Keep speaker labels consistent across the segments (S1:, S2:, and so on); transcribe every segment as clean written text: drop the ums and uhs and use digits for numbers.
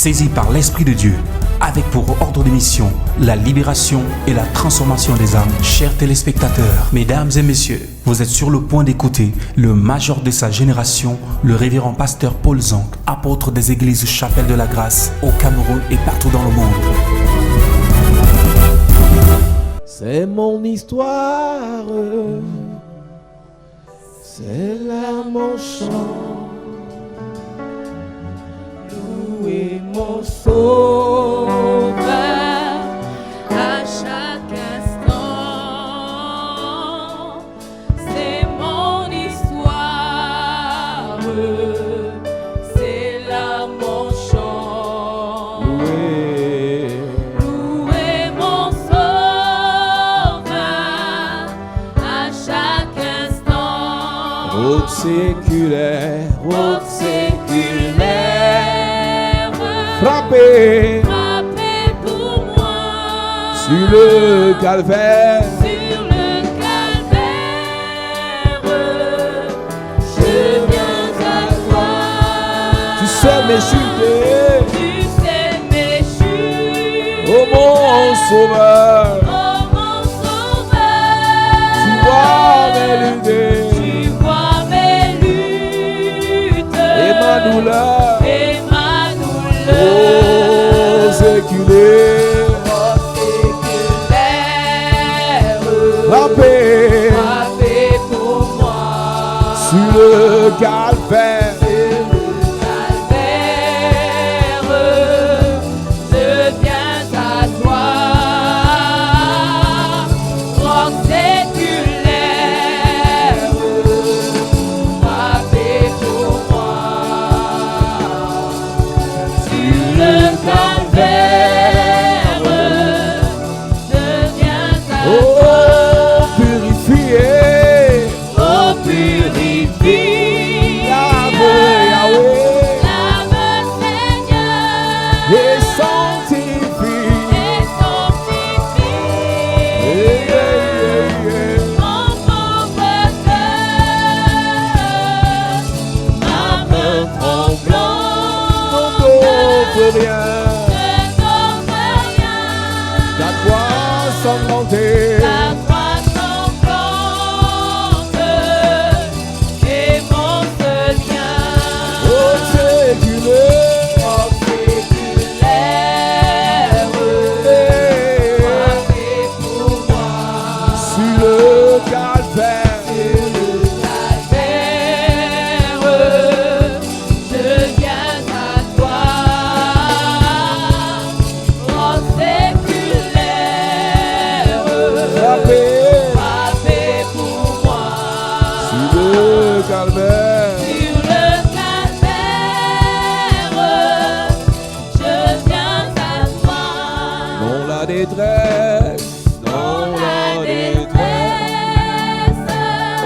S1: saisi par l'Esprit de Dieu, avec pour ordre de mission la libération et la transformation des âmes. Chers téléspectateurs, mesdames et messieurs, vous êtes sur le point d'écouter le major de sa génération, le révérend pasteur Paul Zonk, apôtre des églises Chapelle de la Grâce au Cameroun et partout dans le monde.
S2: C'est mon histoire, c'est là mon chant, louer mon sauveur à chaque instant. C'est mon histoire, c'est là mon chant, louer mon sauveur à chaque instant. Route séculaire, route séculaire, frappez, frappez pour moi sur le calvaire, sur le calvaire. Je viens à toi. Tu sais mes chutes, tu sais mes chutes. Oh mon sauveur, oh mon sauveur. Tu vois mes luttes, tu vois mes luttes et ma douleur. Oh, séculaire, frappez, frappez pour moi sur le calvaire, je viens à toi. Roc séculaire, frappez pour moi sur le calvaire, je viens à toi. Oh, purifié, oh, purifie, lave Yahweh, lave Seigneur, et sanctifie, mon pauvre cœur, ma main tremblante, ne t'offre rien, la croix sanglantée, la croix sanglante est mon seul bien. Oh séculaire, frappez pour moi sur le calvaire, je viens à toi. Roc séculaire, frappez pour moi sur le calvaire, je viens à toi. Dans la détresse, dans la détresse,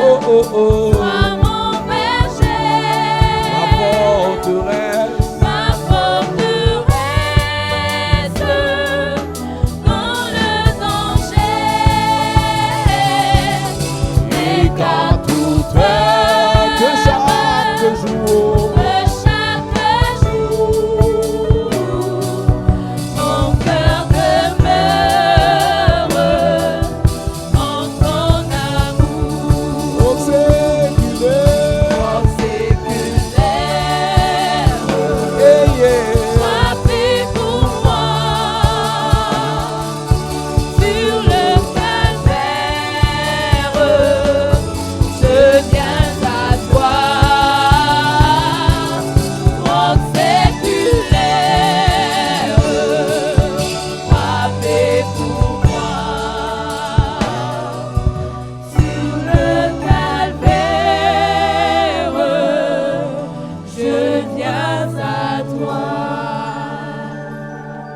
S2: oh oh oh, sois mon berger, ma forteresse, ma forteresse, quand le danger écarte toute peur, que chaque jour, mon cœur demeure en ton amour. Oh, séculaire,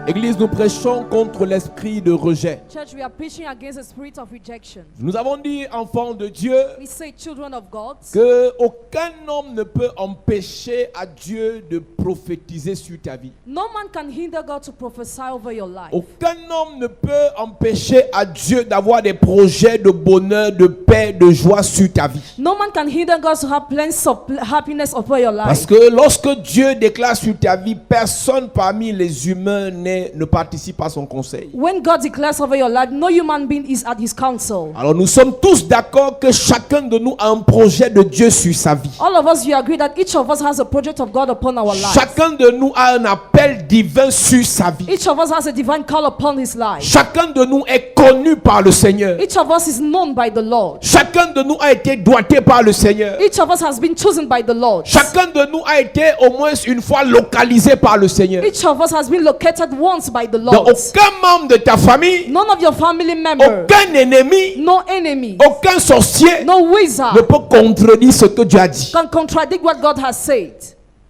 S2: Église, nous prêchons contre l'esprit de rejet.
S3: Church, we are preaching against the spirit of rejection.
S2: Nous avons dit, enfants de Dieu,
S3: We say, children of God,
S2: que aucun homme ne peut empêcher à Dieu de prophétiser sur ta vie.
S3: no man can hinder God to prophesy over your life.
S2: Aucun homme ne peut empêcher à Dieu d'avoir des projets de bonheur, de paix, de joie sur ta vie.
S3: No man can hinder God to have plans of happiness over your
S2: Parce
S3: life.
S2: que lorsque Dieu déclare sur ta vie, personne parmi les humains ne participe à son conseil.
S3: When God declares over your life, no human being is at his counsel.
S2: Alors nous sommes tous d'accord que chacun de nous a un projet de Dieu sur sa vie.
S3: All of us, we agree that each of us has a project of God upon our life.
S2: Chacun de nous a un appel divin sur sa vie.
S3: Each of us has a divine call upon his life.
S2: Chacun de nous est connu par le Seigneur.
S3: Each of us is known by the Lord.
S2: Chacun de nous a été doigté par le Seigneur.
S3: Each of us has been chosen by the Lord.
S2: Chacun de nous a été au moins une fois localisé par le Seigneur.
S3: Each of us has been located once by the
S2: Donc
S3: Lord.
S2: aucun membre de ta famille,
S3: None of your family member,
S2: aucun ennemi,
S3: no enemy,
S2: aucun sorcier
S3: no
S2: ne
S3: wizard
S2: peut contredire ce que Dieu a dit.
S3: can contradict what God has said.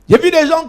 S2: J'ai vu des gens,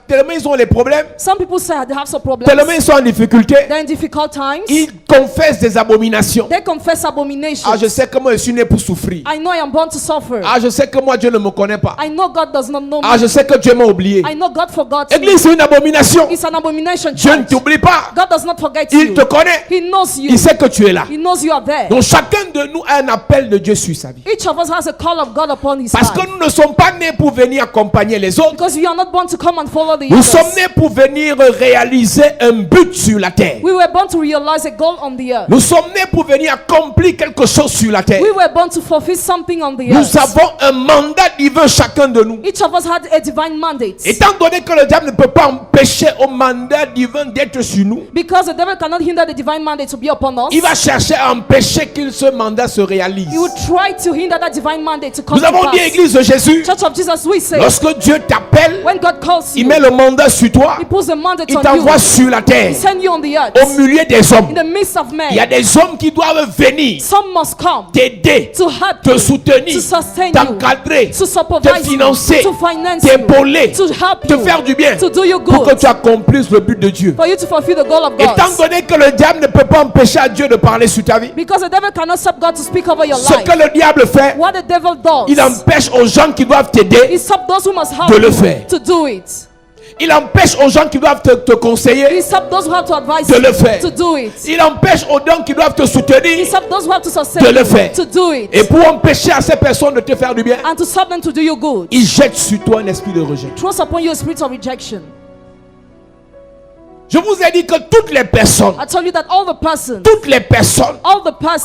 S2: tellement ils ont les problèmes,
S3: Some people say they have some
S2: tellement
S3: problems.
S2: ils sont en difficulté,
S3: They're in difficult times.
S2: ils confessent des abominations.
S3: They confess abominations.
S2: Ah, je sais que moi je suis né pour souffrir.
S3: I know I am born to suffer.
S2: Ah, je sais que moi Dieu ne me connaît pas.
S3: I know God does not know
S2: Ah,
S3: me.
S2: je sais que Dieu m'a oublié.
S3: I know God forgot me.
S2: Église, c'est une abomination.
S3: It's an abomination,
S2: Dieu ne
S3: church.
S2: t'oublie pas.
S3: God does not forget
S2: Il
S3: you.
S2: te connaît.
S3: He knows you.
S2: Il sait que tu es là.
S3: He knows you are there.
S2: Donc chacun de nous a un appel de Dieu sur sa vie.
S3: Each of us has a call of God upon his
S2: Parce que
S3: life.
S2: nous ne sommes pas nés pour venir accompagner les autres.
S3: Because we are not born to come and follow the
S2: Nous
S3: others.
S2: sommes nés pour venir réaliser un but sur la terre.
S3: We were born to realize a goal on the earth.
S2: Nous sommes nés pour venir accomplir quelque chose sur la terre.
S3: We were born to fulfill something on the
S2: Nous
S3: earth.
S2: avons un mandat divin chacun de nous.
S3: Each of us had a divine mandate.
S2: Étant donné que le diable ne peut pas empêcher au mandat divin d'être sur nous,
S3: Because the devil cannot hinder the divine mandate to be upon us.
S2: il va chercher à empêcher que ce mandat se réalise.
S3: He will try to hinder that divine mandate to come
S2: Nous
S3: to
S2: avons dit,
S3: pass.
S2: Église de Jésus,
S3: Church of Jesus, we say,
S2: lorsque Dieu t'appelle,
S3: when God calls
S2: il
S3: you,
S2: met le mandat sur toi,
S3: He puts the mandate
S2: il
S3: on
S2: t'envoie
S3: you.
S2: sur la terre,
S3: He sends you on the
S2: au
S3: earth.
S2: milieu des hommes.
S3: In the midst of
S2: Il y a
S3: men,
S2: des hommes qui doivent venir
S3: some must come
S2: t'aider,
S3: to help
S2: te
S3: you,
S2: soutenir,
S3: to sustain you,
S2: t'encadrer,
S3: to
S2: te
S3: supervise you,
S2: financer,
S3: to finance you,
S2: t'épauler,
S3: to help
S2: te
S3: you,
S2: faire du bien,
S3: to do you
S2: pour que
S3: good,
S2: tu accomplisses le but de Dieu.
S3: for you to fulfill the goal of
S2: Étant
S3: God.
S2: donné que le diable ne peut pas empêcher à Dieu de parler sur ta vie,
S3: Because the devil cannot stop God to speak over your
S2: ce
S3: life.
S2: que le diable fait,
S3: What the devil
S2: il
S3: does,
S2: empêche aux gens qui doivent t'aider,
S3: he stops those who must help
S2: de le
S3: you
S2: faire.
S3: to do it.
S2: il empêche aux gens qui doivent te conseiller
S3: He stops those who have to advise
S2: de
S3: you
S2: le faire.
S3: to do it.
S2: Il empêche aux gens qui doivent te
S3: He
S2: soutenir
S3: stops those who have to
S2: de
S3: sustain
S2: le
S3: you
S2: faire.
S3: to do it.
S2: Et pour empêcher à ces personnes de te faire du bien,
S3: And to stop them to do you good.
S2: il jette sur toi un esprit de rejet.
S3: Throws upon you a spirit of rejection.
S2: Je vous ai dit que toutes les personnes
S3: I tell you that all the persons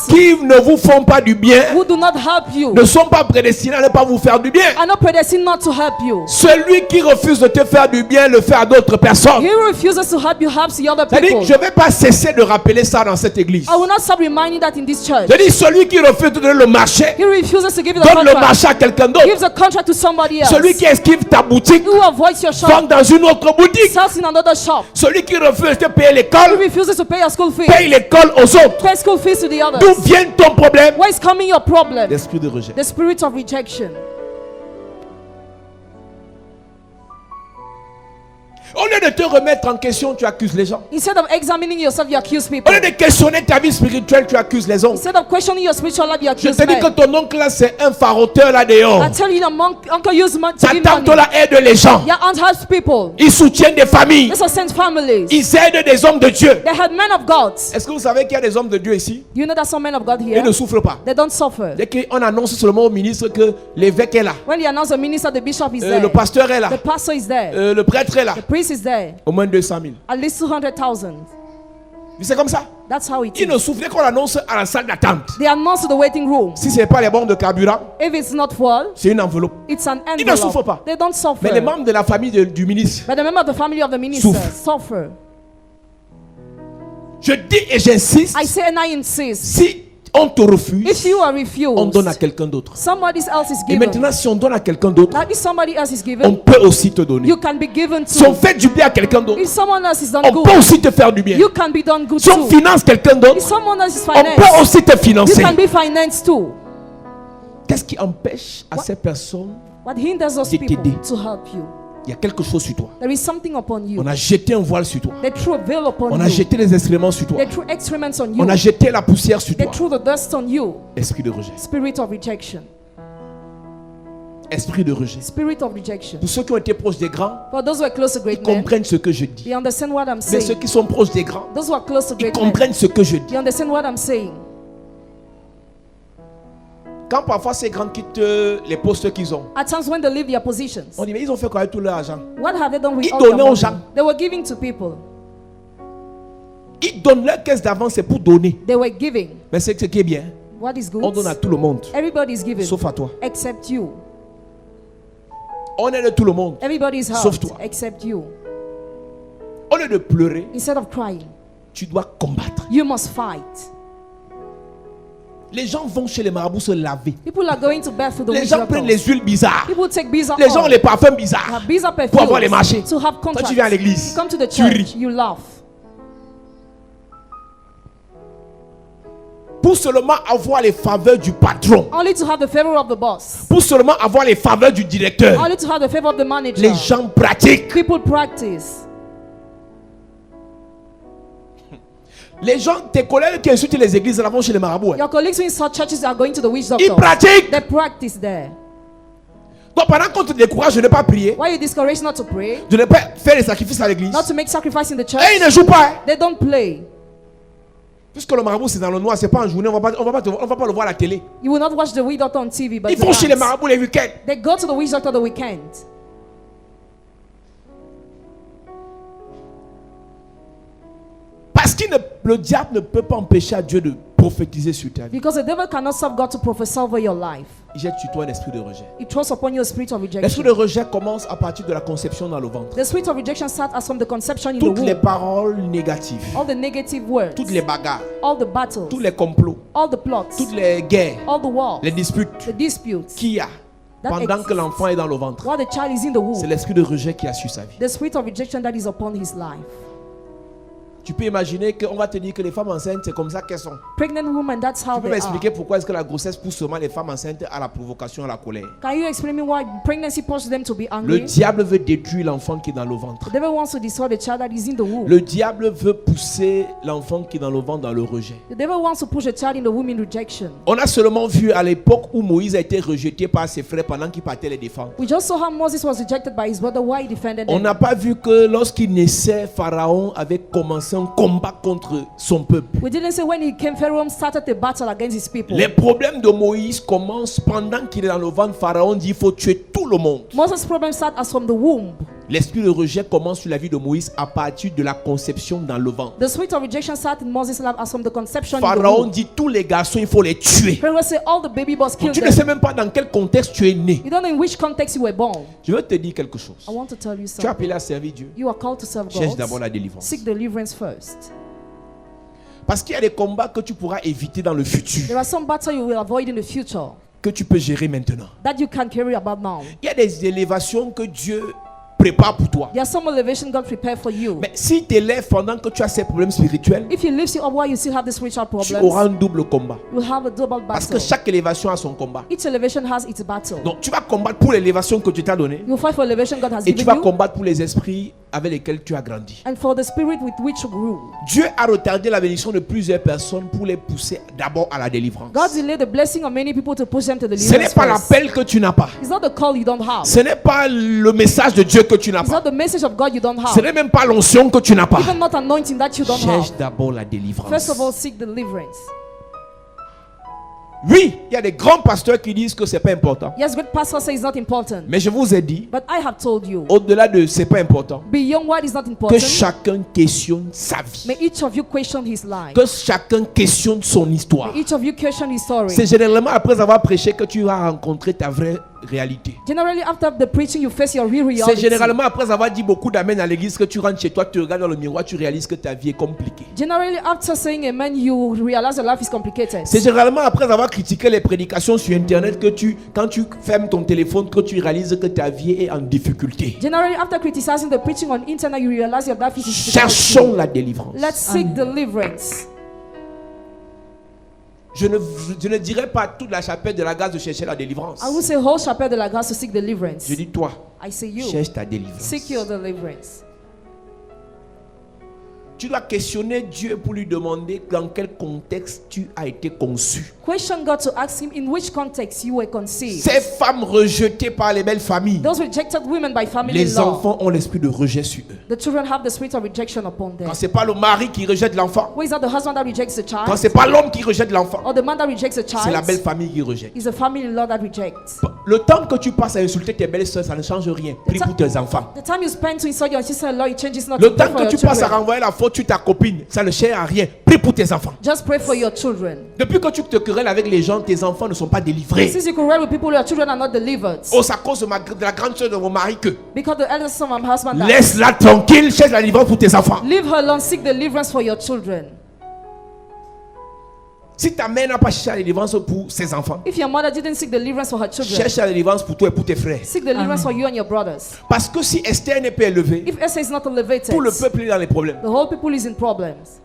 S2: qui ne vous font pas du bien
S3: who do not help you
S2: ne sont pas prédestinés à ne pas vous faire du bien.
S3: are not predestined not to help you.
S2: Celui qui refuse de te faire du bien le fait à d'autres personnes.
S3: He refuses to help you helps the other
S2: C'est-à-dire
S3: people.
S2: que je ne vais pas cesser de rappeler ça dans cette église.
S3: I will not stop reminding that in this church.
S2: Je dis celui qui refuse de donner le marché,
S3: He refuses to give you the
S2: donne le
S3: contract.
S2: marché à quelqu'un d'autre.
S3: Gives a contract to somebody else.
S2: Celui qui esquive ta boutique,
S3: Who avoids your
S2: vend
S3: shop,
S2: dans une autre boutique.
S3: sells in another shop.
S2: Celui qui refuse de payer
S3: He
S2: l'école,
S3: refuses to pay your school fees.
S2: paye l'école aux autres.
S3: Pay school fees to the
S2: D'où
S3: others.
S2: vient ton problème?
S3: Where is coming your problem?
S2: L'esprit de rejet.
S3: The spirit of rejection.
S2: Au lieu de te remettre en question, tu accuses les gens.
S3: Instead of examining yourself, you accuse
S2: Au
S3: people.
S2: lieu de questionner ta vie spirituelle, tu accuses les autres.
S3: Instead of questioning your spiritual life, you
S2: Je
S3: accuse
S2: te dis que
S3: men.
S2: ton oncle là, c'est un faroteur là dehors.
S3: I tell you, the uncle used money to
S2: Ta
S3: give
S2: tante
S3: money.
S2: là aide les gens.
S3: Your aunt helps people.
S2: Ils soutiennent des familles.
S3: They sustain families.
S2: Ils aident des hommes de Dieu.
S3: They had men of God.
S2: Est-ce que vous savez qu'il y a des hommes de Dieu ici?
S3: Do you know that some men of God
S2: Ils
S3: here,
S2: ne souffrent pas.
S3: they don't suffer.
S2: Dès qu'on annonce seulement au ministre que l'évêque est là,
S3: When they announce the minister, the bishop is there.
S2: le pasteur est là,
S3: The pastor is there.
S2: le prêtre est là,
S3: The priest is there.
S2: au moins 200 000.
S3: At least 200,000.
S2: C'est comme ça.
S3: That's how it
S2: Ils ne
S3: is.
S2: souffrent qu'on annonce à la salle d'attente.
S3: They announce to the waiting room.
S2: Si ce n'est pas les bombes de carburant,
S3: If it's not full,
S2: c'est une enveloppe.
S3: it's an
S2: Ils ne souffrent pas.
S3: envelope. They don't suffer.
S2: Mais les membres de la famille du ministre,
S3: But the member of the family of the minister
S2: Souffrent.
S3: suffer.
S2: je dis et j'insiste,
S3: I say and I insist.
S2: si on te
S3: If
S2: refuse,
S3: you are
S2: on donne à
S3: refused,
S2: quelqu'un d'autre.
S3: somebody else is
S2: Et
S3: given.
S2: maintenant, si on donne à quelqu'un d'autre,
S3: Like if somebody else is
S2: on
S3: given,
S2: peut aussi te donner.
S3: you can be given
S2: Si on
S3: to.
S2: fait du bien à quelqu'un d'autre,
S3: If someone else is done
S2: on peut
S3: good,
S2: aussi te faire du bien.
S3: you can be done good
S2: Si on
S3: too.
S2: finance quelqu'un d'autre,
S3: If someone else is
S2: on peut
S3: financed,
S2: aussi te
S3: you
S2: financer.
S3: can be financed too.
S2: Qu'est-ce qui empêche à ces personnes
S3: What hinders those
S2: de
S3: people
S2: t'aider.
S3: to help you?
S2: Il y a quelque chose sur toi.
S3: There is something upon you.
S2: On a jeté un voile sur toi.
S3: They threw a veil upon
S2: On a
S3: you.
S2: jeté les excréments sur toi.
S3: They threw excrements on you.
S2: On a jeté la poussière sur
S3: They
S2: toi.
S3: threw the dust on you.
S2: Esprit de rejet.
S3: Spirit of rejection.
S2: Esprit de rejet.
S3: Spirit of rejection.
S2: Pour ceux qui ont été proches des grands,
S3: For those who are close to
S2: ils
S3: great men,
S2: comprennent ce que je dis.
S3: they understand what I'm
S2: Mais ceux
S3: saying.
S2: qui sont proches des grands,
S3: Those who are close to
S2: ils
S3: great men,
S2: comprennent ce que je dis.
S3: they understand what I'm saying.
S2: Quand parfois ces grands quittent les postes qu'ils ont,
S3: At times when they leave their positions,
S2: on dit mais ils ont fait quoi avec tout leur argent?
S3: what have they done with
S2: Ils
S3: all their
S2: donnaient aux
S3: money?
S2: gens.
S3: They were giving to people.
S2: Ils donnent leur caisse d'avance, c'est pour donner.
S3: They were giving.
S2: Mais c'est ce qui est bien.
S3: What is
S2: On donne
S3: good?
S2: à tout le monde,
S3: Everybody is giving,
S2: sauf à toi.
S3: except you.
S2: On aide tout le monde.
S3: Everybody is
S2: Sauf
S3: helped,
S2: toi.
S3: except you.
S2: Au lieu de pleurer,
S3: Instead of crying,
S2: tu dois combattre.
S3: you must fight.
S2: Les gens vont chez les marabouts se laver.
S3: People are going to bed through the
S2: Les
S3: witch
S2: gens prennent
S3: doctors.
S2: les huiles bizarres.
S3: People take Biza
S2: Les gens ont
S3: oil.
S2: les parfums
S3: Have
S2: bizarres.
S3: Biza
S2: Pour avoir les marchés.
S3: perfumes to have
S2: Toi,
S3: contracts.
S2: tu viens à l'église.
S3: You come to the
S2: Tu
S3: church,
S2: ris.
S3: you laugh.
S2: Pour seulement avoir les faveurs du patron.
S3: Only to have the favor of the boss.
S2: Pour seulement avoir les faveurs du directeur.
S3: Only to have the favor of the manager.
S2: Les gens pratiquent.
S3: People practice.
S2: Les gens, tes collègues qui insultent les églises, là vont chez les marabouts.
S3: Your colleagues in such churches are going to the witch
S2: Ils
S3: doctor.
S2: pratiquent.
S3: They practice there.
S2: Donc pendant qu'on te décourage de ne pas prier,
S3: Why you discouraged not to pray,
S2: de ne pas faire les sacrifices à l'église,
S3: not to make sacrifice in the church?
S2: et ils ne jouent pas. Hein.
S3: They don't play.
S2: Puisque le marabout c'est dans le noir, c'est pas en journée, on va pas le voir à la télé.
S3: You will not watch the witch doctor on TV, but
S2: Ils vont chez les marabouts les week-ends.
S3: they go to the witch doctor the weekend.
S2: Parce que le diable ne peut pas empêcher à Dieu de prophétiser sur ta vie.
S3: Because the devil cannot stop God to prophesy over your life.
S2: Il jette sur toi un esprit de rejet.
S3: He throws upon you a spirit of
S2: L'esprit
S3: rejection.
S2: de rejet commence à partir de la conception dans le ventre.
S3: The spirit of rejection starts as from the conception in the
S2: Toutes les
S3: womb.
S2: paroles négatives,
S3: All the negative words,
S2: toutes les bagarres,
S3: all the battles,
S2: tous les complots,
S3: all the plots,
S2: toutes les guerres,
S3: all the wars,
S2: les disputes
S3: the disputes,
S2: qu'il y a
S3: That
S2: pendant que
S3: exists.
S2: l'enfant est dans le ventre.
S3: while the child is in the
S2: C'est
S3: womb.
S2: l'esprit de rejet qui a su sa vie.
S3: The spirit of rejection that is upon his life.
S2: Tu peux imaginer qu'on va te dire que les femmes enceintes, c'est comme ça qu'elles sont.
S3: Pregnant women, that's how
S2: Tu peux
S3: they
S2: m'expliquer
S3: are.
S2: pourquoi est-ce que la grossesse pousse seulement les femmes enceintes à la provocation, à la colère?
S3: Can you explain me why pregnancy pushes them to be
S2: Le
S3: angry?
S2: diable veut détruire l'enfant qui est dans le ventre.
S3: The devil wants to destroy the child that is in the womb.
S2: Le diable veut pousser l'enfant qui est dans le ventre dans le rejet.
S3: The devil wants to push a child in the womb in rejection.
S2: On a seulement vu à l'époque où Moïse a été rejeté par ses frères pendant qu'il partait les défendre.
S3: We just saw how Moses was rejected by his brother, why he defended
S2: On
S3: them.
S2: n'a pas vu que lorsqu'il naissait, Pharaon avait commencé un combat contre son peuple.
S3: We didn't say when he came, Pharaoh started a battle against his people.
S2: Les problèmes de Moïse commencent pendant qu'il est dans le ventre. Pharaon dit il faut tuer tout le monde.
S3: Moses' problem started as from the womb.
S2: L'esprit de rejet commence sur la vie de Moïse à partir de la conception dans le ventre.
S3: The spirit of rejection started in Moses' life as from the conception in the
S2: Pharaon
S3: womb.
S2: dit tous les garçons il faut les tuer.
S3: Pharaoh said all the baby boys killed
S2: Tu ne sais
S3: them.
S2: même pas dans quel contexte tu es né.
S3: You don't know in which context you were born.
S2: Je veux te dire quelque chose.
S3: I want to tell you
S2: Tu es
S3: something.
S2: appelé à servir Dieu.
S3: You are called to serve
S2: Cherche d'abord
S3: God.
S2: la délivrance.
S3: Seek deliverance first.
S2: Parce qu'il y a des combats que tu pourras éviter dans le futur,
S3: There are some battles you will avoid in the future
S2: que tu peux gérer maintenant.
S3: that you can carry about now.
S2: Il y a des élévations que Dieu prépare pour toi.
S3: There are some elevation God prepared for you.
S2: Mais s'il t'élève pendant que tu as ces problèmes spirituels,
S3: If He lifts you up while you still have the spiritual
S2: tu auras
S3: problems,
S2: un double combat.
S3: you'll have a double
S2: Parce que
S3: battle.
S2: chaque élévation a son combat.
S3: Each elevation has its battle.
S2: Donc tu vas combattre pour l'élévation que Dieu t'a donnée
S3: You'll fight for elevation God has
S2: et tu
S3: given
S2: vas
S3: you
S2: combattre pour les esprits avec lesquels tu as grandi.
S3: and for the spirit with which you grew.
S2: Dieu a retardé la bénédiction de plusieurs personnes pour les pousser d'abord à la délivrance.
S3: God delayed the blessing of many people to push them to the
S2: Ce n'est
S3: deliverance
S2: pas
S3: first.
S2: l'appel que tu n'as pas.
S3: It's not the call you don't have.
S2: Ce n'est pas le message de Dieu que tu n'as
S3: It's
S2: pas.
S3: not the message of God you don't
S2: Ce
S3: have.
S2: n'est même pas l'onction que tu n'as pas.
S3: Even not anointing that you don't
S2: Cherche
S3: have.
S2: d'abord la
S3: First
S2: délivrance.
S3: of all, seek deliverance.
S2: Oui, il y a des grands pasteurs qui disent que c'est pas important.
S3: Yes, great pastor says it's not important.
S2: Mais je vous ai dit,
S3: But I have told you,
S2: au-delà de c'est pas important,
S3: beyond what is not
S2: que
S3: important,
S2: chacun questionne sa vie.
S3: may each of you question his life.
S2: Que chacun questionne son histoire.
S3: May each of you question his story.
S2: C'est généralement après avoir prêché que tu vas rencontrer ta vraie réalité.
S3: Generally, after the preaching, you face your real
S2: C'est
S3: reality.
S2: généralement après avoir dit beaucoup d'amen à l'église que tu rentres chez toi, tu regardes dans le miroir, tu réalises que ta vie est compliquée.
S3: Generally, after saying amen, you realize your life is complicated.
S2: C'est généralement après avoir critiqué les prédications sur internet que quand tu fermes ton téléphone, que tu réalises que ta vie est en difficulté.
S3: Generally, after criticizing the preaching on internet, you realize your life is in difficulty.
S2: Cherchons la délivrance.
S3: Let's seek deliverance.
S2: Je ne dirais pas toute la chapelle de la grâce de chercher la délivrance.
S3: I will say whole chapel de la grâce to seek deliverance.
S2: Je dis toi,
S3: I say you.
S2: cherche ta délivrance.
S3: Seek your deliverance.
S2: Tu dois questionner Dieu pour lui demander dans quel contexte tu as été conçu.
S3: Question God to ask him in which context you were conceived.
S2: Ces femmes rejetées par les belles familles,
S3: Those rejected women by family
S2: les
S3: law.
S2: enfants ont l'esprit de rejet sur eux.
S3: The children have the spirit of rejection upon them.
S2: Quand c'est pas le mari qui rejette l'enfant,
S3: Who is that the husband that rejects the
S2: quand
S3: child?
S2: c'est pas l'homme qui rejette l'enfant,
S3: Or the man that rejects the
S2: c'est la belle
S3: child?
S2: famille qui rejette.
S3: Is the family law that rejects.
S2: Le temps que tu passes à insulter tes belles soeurs, ça ne change rien. Prie pour tes enfants.
S3: The time you spend to insult your sister-in-law, it changes not
S2: Le
S3: to pray
S2: temps
S3: for
S2: que
S3: your
S2: tu passes à
S3: children.
S2: renvoyer la faute sur ta copine, ça ne sert à rien. Prie pour tes enfants.
S3: Just pray for your children.
S2: Depuis que tu te querelles avec les gens, tes enfants ne sont pas délivrés.
S3: Since you quarrel with people, your children are not delivered.
S2: Oh, c'est à cause de la grande soeur de mon mari que.
S3: Because the eldest son of my husband died.
S2: Laisse-la tranquille, cherche la délivrance pour tes enfants.
S3: Leave her alone, seek deliverance for your children.
S2: Si ta mère n'a pas cherché la délivrance pour ses enfants,
S3: If your mother didn't seek deliverance for her children,
S2: cherche la délivrance pour toi et pour tes frères.
S3: seek deliverance for you and your brothers.
S2: Parce que si Esther n'est pas élevée,
S3: If Esther is not elevated,
S2: tout le peuple est dans les problèmes.
S3: the whole people is in problems.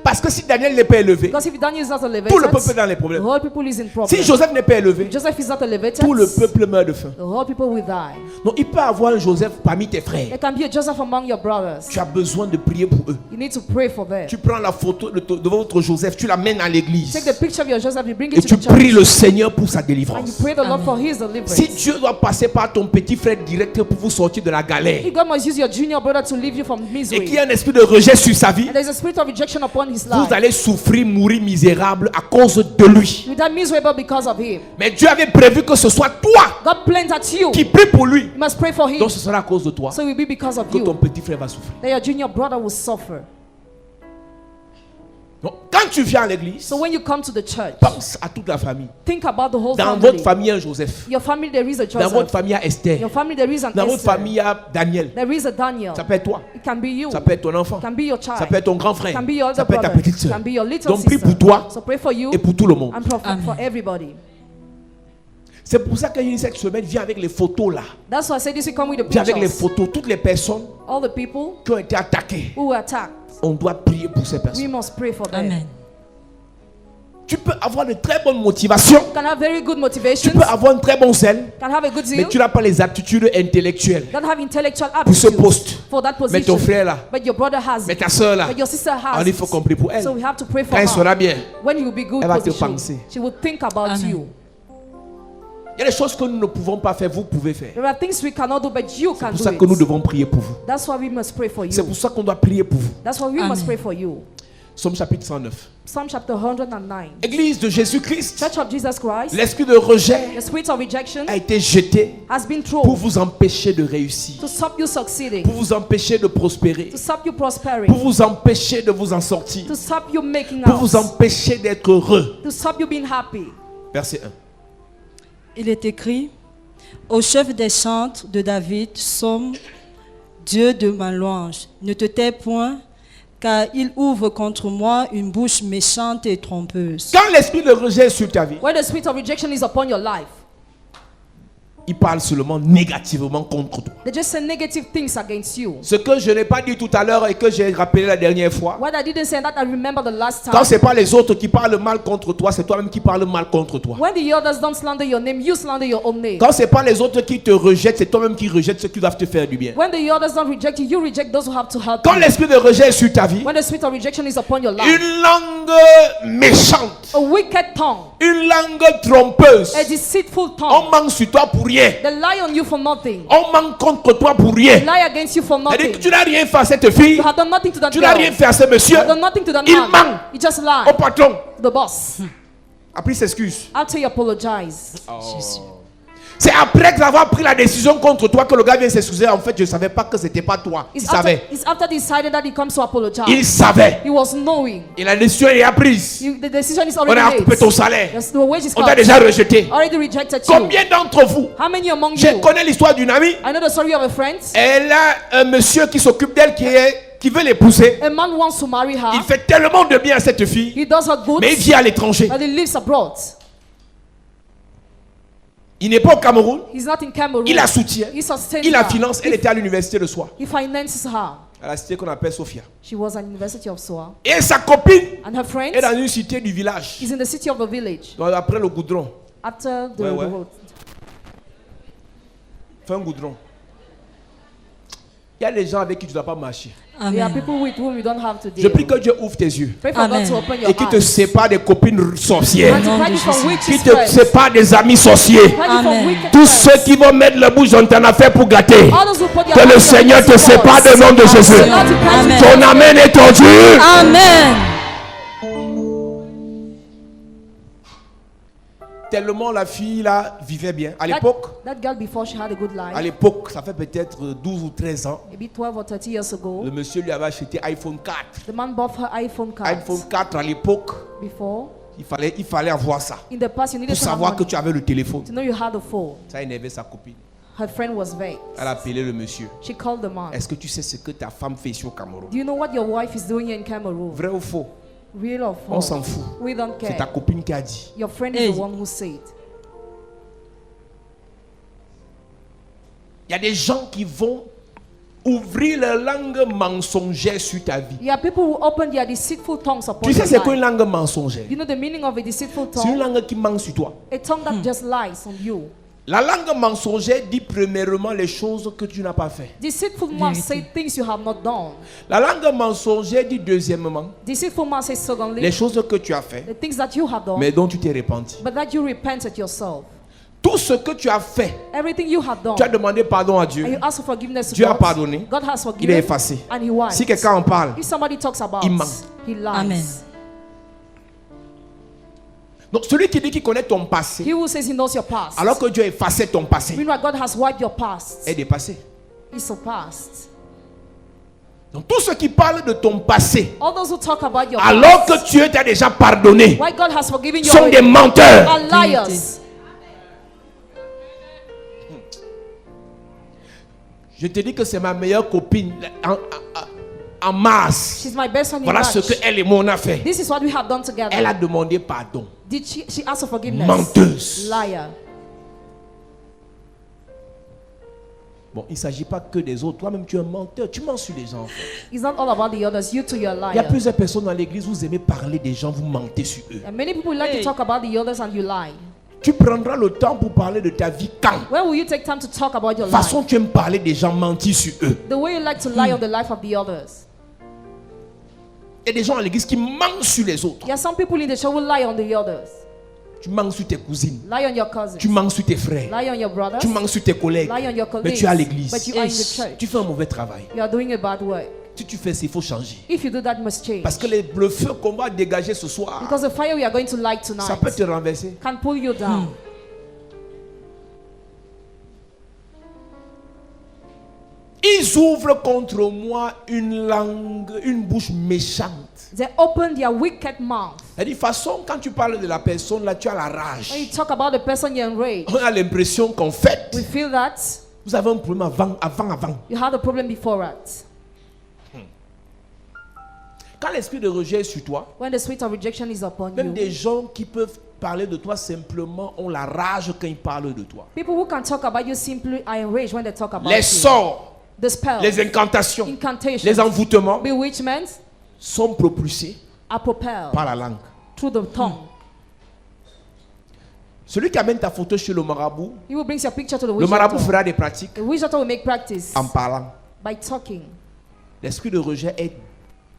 S2: Parce que si Daniel n'est pas élevé,
S3: Because if Daniel is not
S2: tout le
S3: elevated,
S2: peuple est dans les
S3: the
S2: problèmes.
S3: whole people is in
S2: Si
S3: problems.
S2: Joseph n'est pas élevé,
S3: If Joseph is not elevated,
S2: tout le peuple meurt de faim.
S3: the whole people will die.
S2: Donc il peut avoir un Joseph parmi tes
S3: There
S2: frères.
S3: can be a Joseph among your brothers.
S2: Tu as besoin de prier pour eux.
S3: You need to pray for them.
S2: Tu prends la photo de votre Joseph, tu l'amènes à l'église.
S3: Take the picture of your Joseph, you bring
S2: Et
S3: it to
S2: tu
S3: the
S2: pries
S3: church,
S2: le Seigneur pour sa
S3: and you
S2: délivrance.
S3: pray the Lord for his deliverance.
S2: Si Dieu doit passer par ton petit frère direct pour vous sortir de la galère,
S3: If God must use your junior brother to leave you from
S2: et qu'il y
S3: misery,
S2: a un esprit de rejet sur sa vie,
S3: and there's a spirit of rejection upon his
S2: vous
S3: life,
S2: allez souffrir, mourir misérable à cause de lui.
S3: you die miserable because of him.
S2: Mais Dieu avait prévu que ce soit toi
S3: God plans at you.
S2: qui prie pour lui.
S3: You must pray for him.
S2: Donc ce sera à cause de toi
S3: So it will be because of
S2: que ton
S3: you
S2: petit frère va souffrir.
S3: that your junior brother will suffer.
S2: Donc quand tu viens à l'église,
S3: So when you come to the church,
S2: pense à toute la famille.
S3: think about the whole
S2: Dans
S3: family.
S2: votre famille, il y a un Joseph.
S3: Your family, there is a
S2: Dans votre
S3: Joseph.
S2: famille, il y a Esther.
S3: Your family, there is an
S2: Dans votre
S3: Esther.
S2: famille, il y a Daniel.
S3: There is a Daniel.
S2: Ça peut être toi.
S3: It can be you.
S2: Ça peut être ton enfant.
S3: It can be your child.
S2: Ça peut être ton grand
S3: It
S2: frère.
S3: can be your
S2: Ça
S3: other
S2: peut être ta
S3: brother.
S2: petite
S3: It
S2: soeur.
S3: can be your little
S2: Donc prie
S3: sister.
S2: pour toi
S3: So pray for you
S2: et pour tout le monde.
S3: and for everybody.
S2: C'est pour ça que cette semaine vient avec les photos là.
S3: That's why I say this will come with the
S2: Viens avec les
S3: pictures.
S2: photos. Toutes les personnes
S3: All the people
S2: qui ont été attaquées.
S3: who were attacked,
S2: On doit prier pour ces
S3: we
S2: personnes.
S3: must pray for them.
S4: Amen.
S2: Tu peux avoir de très bonnes motivations.
S3: You can have very good
S2: Tu
S3: motivations.
S2: peux avoir un très bon zèle.
S3: Can have a good
S2: Mais
S3: zeal.
S2: tu n'as pas les aptitudes intellectuelles.
S3: Don't have intellectual
S2: Pour ce
S3: aptitude
S2: poste.
S3: for that
S2: Mais ton
S3: position.
S2: frère là.
S3: But your brother has
S2: Mais
S3: it.
S2: ta soeur là.
S3: But your sister has
S2: Alors il faut
S3: it.
S2: qu'on prie pour elle.
S3: So we have to pray for
S2: Quand elle sera
S3: her.
S2: bien.
S3: When you will be good
S2: Elle va te
S3: position,
S2: penser.
S3: she will think about
S4: Amen.
S3: you.
S2: Il y a des choses que nous ne pouvons pas faire, vous pouvez faire.
S3: There are things we cannot do, but you
S2: C'est
S3: can
S2: pour
S3: do
S2: ça que nous
S3: it.
S2: devons prier pour vous.
S3: That's why we must pray for
S2: C'est
S3: you.
S2: pour ça qu'on doit prier pour vous.
S3: That's why we
S4: Amen.
S3: must pray for you.
S2: Somme chapitre 109.
S3: Psalm chapter 109.
S2: Église de Jésus-Christ,
S3: Church of Jesus Christ,
S2: l'esprit de rejet
S3: the spirit of rejection
S2: a été jeté
S3: has been
S2: pour
S3: thrown
S2: vous empêcher de réussir,
S3: to stop you succeeding,
S2: pour vous empêcher de prospérer,
S3: to stop you prospering,
S2: pour vous empêcher de vous en sortir,
S3: to stop you making
S2: pour vous
S3: out,
S2: empêcher d'être heureux.
S3: to stop you being happy.
S2: Verset 1.
S4: Il est écrit au chef des chantres de David, Psaume, Dieu de ma louange, ne te tais point, car il ouvre contre moi une bouche méchante et trompeuse.
S2: Quand l'esprit de rejet est sur ta vie,
S3: When the spirit of rejection is upon your life,
S2: il parle seulement négativement contre toi.
S3: they just say negative things against you.
S2: Ce que je n'ai pas dit tout à l'heure et que j'ai rappelé la dernière fois,
S3: What I didn't say that I remember the last
S2: quand
S3: time.
S2: ce n'est pas les autres qui parlent mal contre toi, c'est toi-même qui parles mal contre toi.
S3: When the others don't slander your name, you slander your own name.
S2: Quand ce n'est pas les autres qui te rejettent, c'est toi-même qui rejettes ceux qui doivent te faire du bien.
S3: When the others don't reject you, you reject those who have to help
S2: Quand
S3: you.
S2: l'esprit de rejet est sur ta vie,
S3: When the spirit of rejection is upon your life,
S2: une langue méchante,
S3: a wicked tongue,
S2: une langue trompeuse,
S3: a deceitful
S2: on
S3: tongue,
S2: ment sur toi pour rien,
S3: they lie on you for nothing,
S2: on ment contre toi pour rien.
S3: lie against you for
S2: C'est-à-dire
S3: nothing.
S2: que tu n'as rien fait à cette fille,
S3: You have done nothing to that
S2: tu n'as
S3: girl.
S2: rien fait à ce
S3: You
S2: monsieur,
S3: have done nothing to that
S2: il
S3: man.
S2: ment
S3: You just
S2: au
S3: lie
S2: patron.
S3: to the boss.
S2: Après, il s'excuse.
S3: After you apologize,
S2: C'est après avoir pris la décision contre toi que le gars vient s'excuser. En fait, je ne savais pas que c'était pas toi. Il savait.
S3: it's after deciding that he comes to apologize.
S2: Il savait.
S3: He was knowing.
S2: Et la décision est prise.
S3: The decision is
S2: On
S3: already
S2: a coupé
S3: made.
S2: ton salaire.
S3: Yes, the wage is
S2: On t'a
S3: cut.
S2: déjà rejeté.
S3: Already rejected you.
S2: Combien d'entre vous,
S3: How many among
S2: je
S3: you?
S2: connais l'histoire d'une amie.
S3: I know the story of a friend.
S2: Elle a un monsieur qui s'occupe d'elle qui veut l'épouser.
S3: A man wants to marry her.
S2: Il fait tellement de bien à cette fille,
S3: He does her good,
S2: mais il vit à l'étranger.
S3: but he lives abroad.
S2: Il n'est pas au Cameroun.
S3: He's not in Cameroon.
S2: Il la soutient.
S3: He sustains
S2: Il la
S3: her.
S2: finance. Elle était à l'université le soir.
S3: He finances her.
S2: à la cité qu'on appelle Sophia.
S3: She was at University of Soa.
S2: Et sa copine
S3: And her friend
S2: est dans une cité du village.
S3: is in the city of the village.
S2: Donc après le goudron.
S3: After the,
S2: Ouais, ouais.
S3: the road.
S2: Fais un goudron. Il y a des gens avec qui tu ne dois pas marcher.
S3: There are
S4: Amen.
S3: people with whom you don't have to
S2: Je
S3: deal.
S2: prie que Dieu ouvre tes yeux.
S3: Pray for
S4: Amen.
S3: God to open your
S2: Et qu'il te
S3: eyes.
S2: sépare des copines sorcières.
S3: And to
S4: Nom
S3: protect
S4: de
S3: you from
S4: Jésus.
S3: witches
S2: Qu'il te
S3: friends.
S2: sépare des amis sorciers.
S3: Protect you from
S4: Amen.
S3: wicked
S2: Tous
S3: friends.
S2: ceux qui vont mettre leur bouche dans ton affaire pour gâter.
S3: All those who put their
S2: Que
S3: hand
S2: le
S3: on
S2: Seigneur te
S3: your
S2: sépare
S3: voice.
S2: au nom de Jésus.
S4: Amen.
S2: Ton amen est tendu.
S4: Amen.
S2: Tellement la fille là vivait bien. À l'époque,
S3: That girl before she had a good life,
S2: à l'époque, ça fait peut-être 12 ou 13 ans,
S3: maybe 12 or 30 years ago,
S2: le monsieur lui avait acheté iPhone 4.
S3: the man bought her iPhone card.
S2: iPhone 4 à l'époque,
S3: Before,
S2: il fallait avoir ça.
S3: in the past, you needed
S2: Pour
S3: to have
S2: savoir que
S3: money
S2: tu avais le téléphone.
S3: to know you had a phone.
S2: Ça énervait sa copine.
S3: Her friend was vexed.
S2: Elle a appelé le monsieur.
S3: She called the man.
S2: Est-ce que tu sais ce que ta femme fait ici au Cameroun?
S3: Do you know what your wife is doing in Cameroon?
S2: Vrai ou faux?
S3: Real or
S2: On
S3: false?
S2: s'en fout.
S3: We don't
S2: C'est ta
S3: care.
S2: copine qui a dit.
S3: Your friend is
S4: Hey.
S3: the one who said.
S2: Il y a des gens qui vont ouvrir leur langue mensongère sur ta vie.
S3: You have people who open their deceitful tongues upon
S2: Tu sais
S3: your
S2: c'est quoi une
S3: life.
S2: langue mensongère?
S3: You know the meaning of a deceitful
S2: C'est une
S3: tongue?
S2: langue qui ment sur toi.
S3: A tongue that just lies on you.
S2: La langue mensongère dit premièrement les choses que tu n'as pas fait.
S3: Deceitful man say things you have not done.
S2: La langue mensongère dit deuxièmement
S3: Deceitful man says secondly,
S2: les choses que tu as fait,
S3: the things that you have done,
S2: mais dont tu t'es repenti.
S3: but that you repented yourself.
S2: Tout ce que tu as fait,
S3: Everything you have done,
S2: tu as demandé pardon à
S3: and
S2: Dieu.
S3: you ask for forgiveness to
S2: Dieu a
S3: God.
S2: pardonné.
S3: God has
S2: Il est
S3: forgiven,
S2: effacé.
S3: and he wipes.
S2: Si quelqu'un en parle,
S3: If somebody talks about,
S2: il ment.
S3: he lies.
S4: Amen.
S2: donc celui qui dit qu'il connaît ton passé,
S3: He who says he knows your past,
S2: alors que Dieu a effacé ton passé,
S3: meanwhile God has wiped your past,
S2: est dépassé.
S3: is surpassed.
S2: Donc tous ceux qui parlent de ton passé,
S3: All those who talk about your
S2: alors
S3: past,
S2: que Dieu t'a déjà pardonné,
S3: why God has forgiven you,
S2: sont des
S3: already,
S2: menteurs.
S3: are liars.
S2: Je te dis que c'est ma meilleure copine en masse.
S3: She's my best friend in
S2: Voilà ce
S3: batch.
S2: que elle et moi on a fait.
S3: This is what we have done together.
S2: Elle a demandé pardon.
S3: Did she asked for forgiveness?
S2: Menteuse.
S3: Liar.
S2: Bon, il ne s'agit pas que des autres. Toi-même, tu es un menteur. Tu mens sur les gens. En fait.
S3: It's not all about the others. You too, you're a
S2: Il y a
S3: liar.
S2: plusieurs personnes dans l'église, vous aimez parler des gens, vous mentez sur eux.
S3: And many people like to talk about the others and you lie.
S2: Tu prendras le temps pour parler de ta vie quand?
S3: When will you take time to talk about your
S2: De toute façon,
S3: life?
S2: tu aimes parler des gens, mentir sur eux.
S3: The way you like to lie on the life of the others.
S2: Il y a des gens à l'église qui mentent sur les autres.
S3: There are some people in the show who lie on the others.
S2: Tu mens sur tes cousines.
S3: Lie on your cousins.
S2: Tu mens sur tes frères.
S3: Lie on your brothers.
S2: Tu mens sur tes collègues.
S3: Lie on your
S2: Mais
S3: colleagues.
S2: tu es à l'église.
S3: But you are in the church.
S2: Tu fais un mauvais travail.
S3: You are doing a bad work.
S2: Si tu fais ça, il faut changer.
S3: If you do that, you must change.
S2: Parce que le feu qu'on va dégager ce soir,
S3: Because the fire we are going to light
S2: ça
S3: tonight
S2: peut te renverser.
S3: can pull you down.
S2: Ils ouvrent contre moi une langue, une bouche méchante.
S3: They open their wicked mouth.
S2: De toute façon, quand tu parles de la personne, là, tu as la rage.
S3: When you talk about the person you're enraged,
S2: On a l'impression qu'en fait,
S3: we feel that
S2: vous avez un problème avant.
S3: you had a problem before it.
S2: Quand l'esprit de rejet est sur toi,
S3: When the spirit of rejection is upon
S2: même
S3: you,
S2: des gens qui peuvent parler de toi simplement ont la rage quand ils parlent de toi.
S3: people who can talk about you simply are enraged when they talk about
S2: Les
S3: you.
S2: sorts,
S3: The spells,
S2: les incantations,
S3: incantations,
S2: les envoûtements
S3: bewitchments
S2: sont propulsés
S3: are propelled
S2: par la langue.
S3: through the tongue.
S2: Celui qui amène ta photo chez le marabout,
S3: He will bring your picture to the
S2: le
S3: witch
S2: marabout
S3: doctor.
S2: fera des pratiques
S3: The witch doctor will make practice
S2: en parlant.
S3: by talking.
S2: L'esprit de rejet